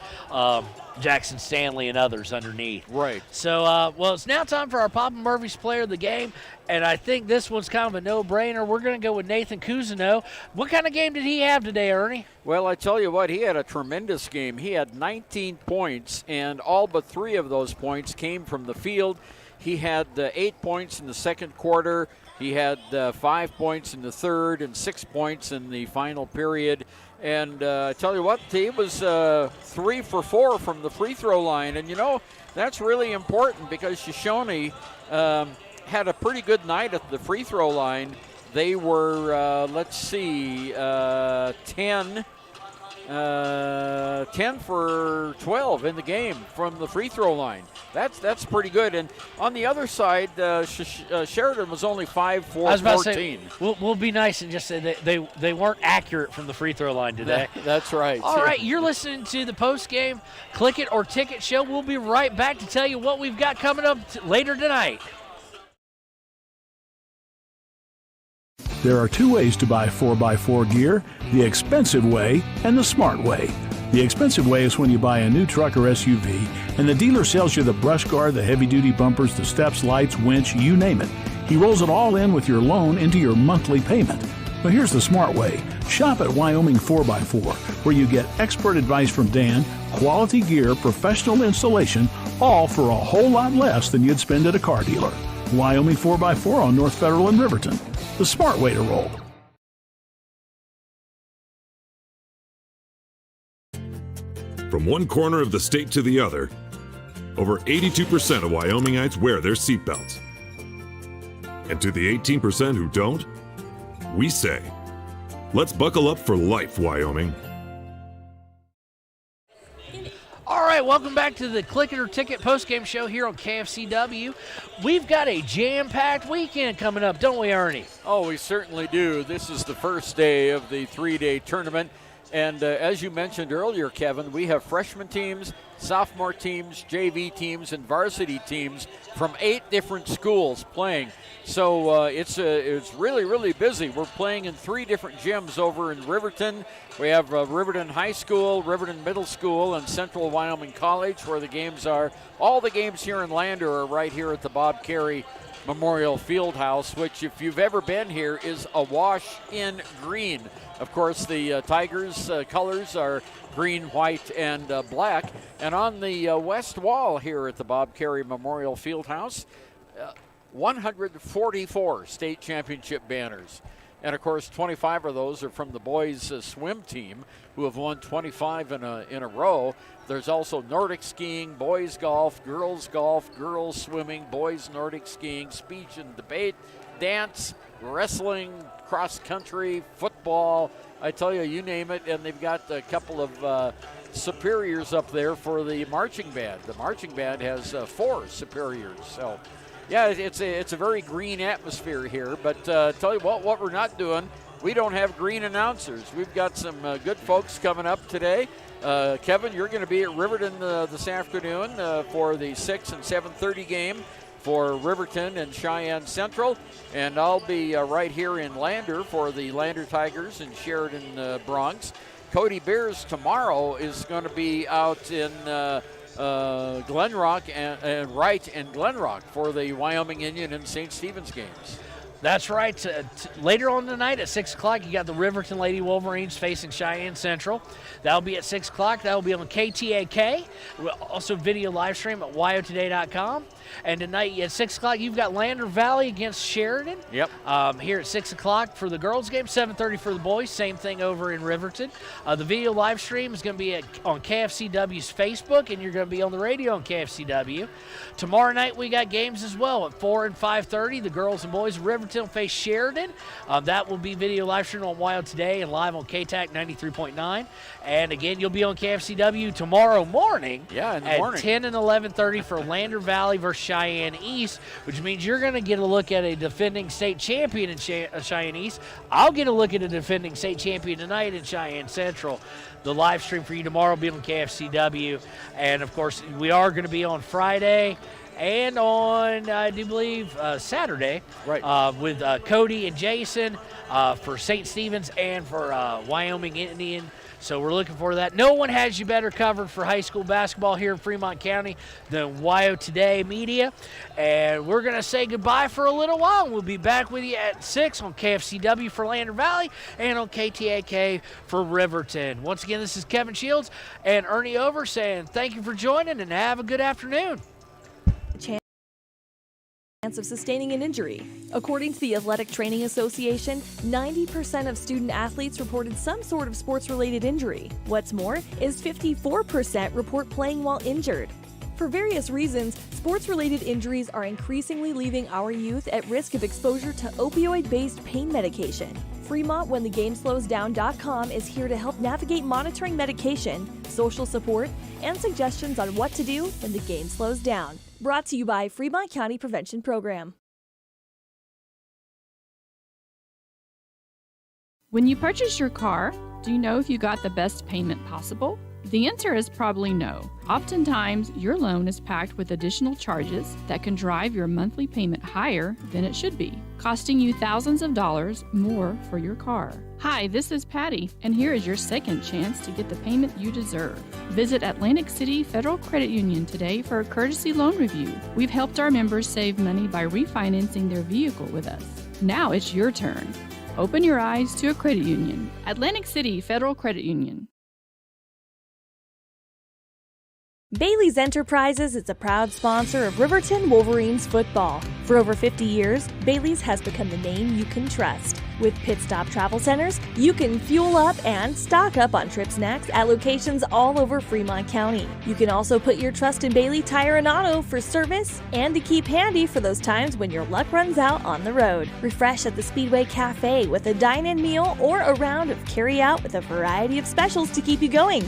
Jackson Stanley and others underneath. Right. So, well, it's now time for our Papa Murphy's player of the game, and I think this one's kind of a no-brainer. We're going to go with Nathan Cousineau. What kind of game did he have today, Ernie? Well, I tell you what, he had a tremendous game. He had 19 points, and all but 3 of those points came from the field. He had 8 points in the second quarter. He had 5 points in the third and 6 points in the final period. And I tell you what, he was 3 for 4 from the free throw line. And, that's really important because Shoshoni had a pretty good night at the free throw line. They were, 10 for 12 in the game from the free throw line. That's pretty good. And on the other side, Sheridan was only 5 for 14. I was about to say, we'll be nice and just say that they weren't accurate from the free throw line today. That's right. All right, you're listening to the post-game Click It or Ticket show. We'll be right back to tell you what we've got coming up later tonight. There are 2 ways to buy 4x4 gear, the expensive way and the smart way. The expensive way is when you buy a new truck or SUV and the dealer sells you the brush guard, the heavy-duty bumpers, the steps, lights, winch, you name it. He rolls it all in with your loan into your monthly payment. But here's the smart way. Shop at Wyoming 4x4, where you get expert advice from Dan, quality gear, professional installation, all for a whole lot less than you'd spend at a car dealer. Wyoming 4x4 on North Federal in Riverton. The smart way to roll. From one corner of the state to the other, over 82% of Wyomingites wear their seatbelts. And to the 18% who don't, we say, let's buckle up for life, Wyoming. All right, welcome back to the Click It or Ticket postgame show here on KFCW. We've got a jam-packed weekend coming up, don't we, Ernie? Oh, we certainly do. This is the first day of the 3-day tournament. And as you mentioned earlier, Kevin, we have freshman teams, sophomore teams, JV teams, and varsity teams from 8 different schools playing. So it's really, really busy. We're playing in 3 different gyms over in Riverton. We have Riverton High School, Riverton Middle School, and Central Wyoming College where the games are. All the games here in Lander are right here at the Bob Carey Memorial Fieldhouse, which, if you've ever been here, is awash in green. Of course, the Tigers' colors are green, white, and black. And on the west wall here at the Bob Carey Memorial Fieldhouse, 144 state championship banners. And, of course, 25 of those are from the boys' swim team, who have won 25 in a row. There's also Nordic skiing, boys golf, girls swimming, boys Nordic skiing, speech and debate, dance, wrestling, cross country, football. I tell you, you name it. And they've got a couple of superiors up there for the marching band. The marching band has 4 superiors. So, yeah, it's a very green atmosphere here. But tell you what we're not doing, we don't have green announcers. We've got some good folks coming up today. Kevin, you're going to be at Riverton this afternoon for the 6 and 7:30 game for Riverton and Cheyenne Central. And I'll be right here in Lander for the Lander Tigers and Sheridan Bronx. Cody Beers tomorrow is going to be out in Glen Rock and Wright and Glen Rock for the Wyoming Indian and St. Stephen's games. That's right. Later on tonight at 6 o'clock, you got the Riverton Lady Wolverines facing Cheyenne Central. That'll be at 6 o'clock. That'll be on KTAK. We'll also video live stream at wyotoday.com. And tonight at 6 o'clock, you've got Lander Valley against Sheridan. Yep. Here at 6 o'clock for the girls' game, 7:30 for the boys. Same thing over in Riverton. The video live stream is going to be on KFCW's Facebook, and you're going to be on the radio on KFCW. Tomorrow night, we got games as well at 4 and 5:30. The girls and boys of Riverton face Sheridan. That will be video live stream on Wild Today and live on KTAC 93.9. And again, you'll be on KFCW tomorrow morning. Yeah, in the at morning. 10 and 11:30 for Lander Valley versus Cheyenne East, which means you're going to get a look at a defending state champion in Cheyenne East. I'll get a look at a defending state champion tonight in Cheyenne Central. The live stream for you tomorrow will be on KFCW. And, of course, we are going to be on Friday and on, I do believe, Saturday, right, with Cody and Jason for St. Stephen's and for Wyoming Indian. So we're looking for that. No one has you better covered for high school basketball here in Fremont County than WYO Today Media. And we're going to say goodbye for a little while. We'll be back with you at 6 on KFCW for Lander Valley and on KTAK for Riverton. Once again, this is Kevin Shields and Ernie Over saying thank you for joining and have a good afternoon. Of sustaining an injury. According to the Athletic Training Association, 90% of student athletes reported some sort of sports-related injury. What's more, is 54% report playing while injured. For various reasons, sports-related injuries are increasingly leaving our youth at risk of exposure to opioid-based pain medication. Fremont WhenTheGameSlowsDown.com is here to help navigate monitoring medication, social support, and suggestions on what to do when the game slows down. Brought to you by Fremont County Prevention Program. When you purchase your car, do you know if you got the best payment possible? The answer is probably no. Oftentimes, your loan is packed with additional charges that can drive your monthly payment higher than it should be, costing you thousands of dollars more for your car. Hi, this is Patty, and here is your second chance to get the payment you deserve. Visit Atlantic City Federal Credit Union today for a courtesy loan review. We've helped our members save money by refinancing their vehicle with us. Now it's your turn. Open your eyes to a credit union. Atlantic City Federal Credit Union. Bailey's Enterprises is a proud sponsor of Riverton Wolverines football. For over 50 years, Bailey's has become the name you can trust. With Pit Stop Travel Centers, you can fuel up and stock up on trip snacks at locations all over Fremont County. You can also put your trust in Bailey Tire and Auto for service and to keep handy for those times when your luck runs out on the road. Refresh at the Speedway Cafe with a dine-in meal or a round of carry-out with a variety of specials to keep you going.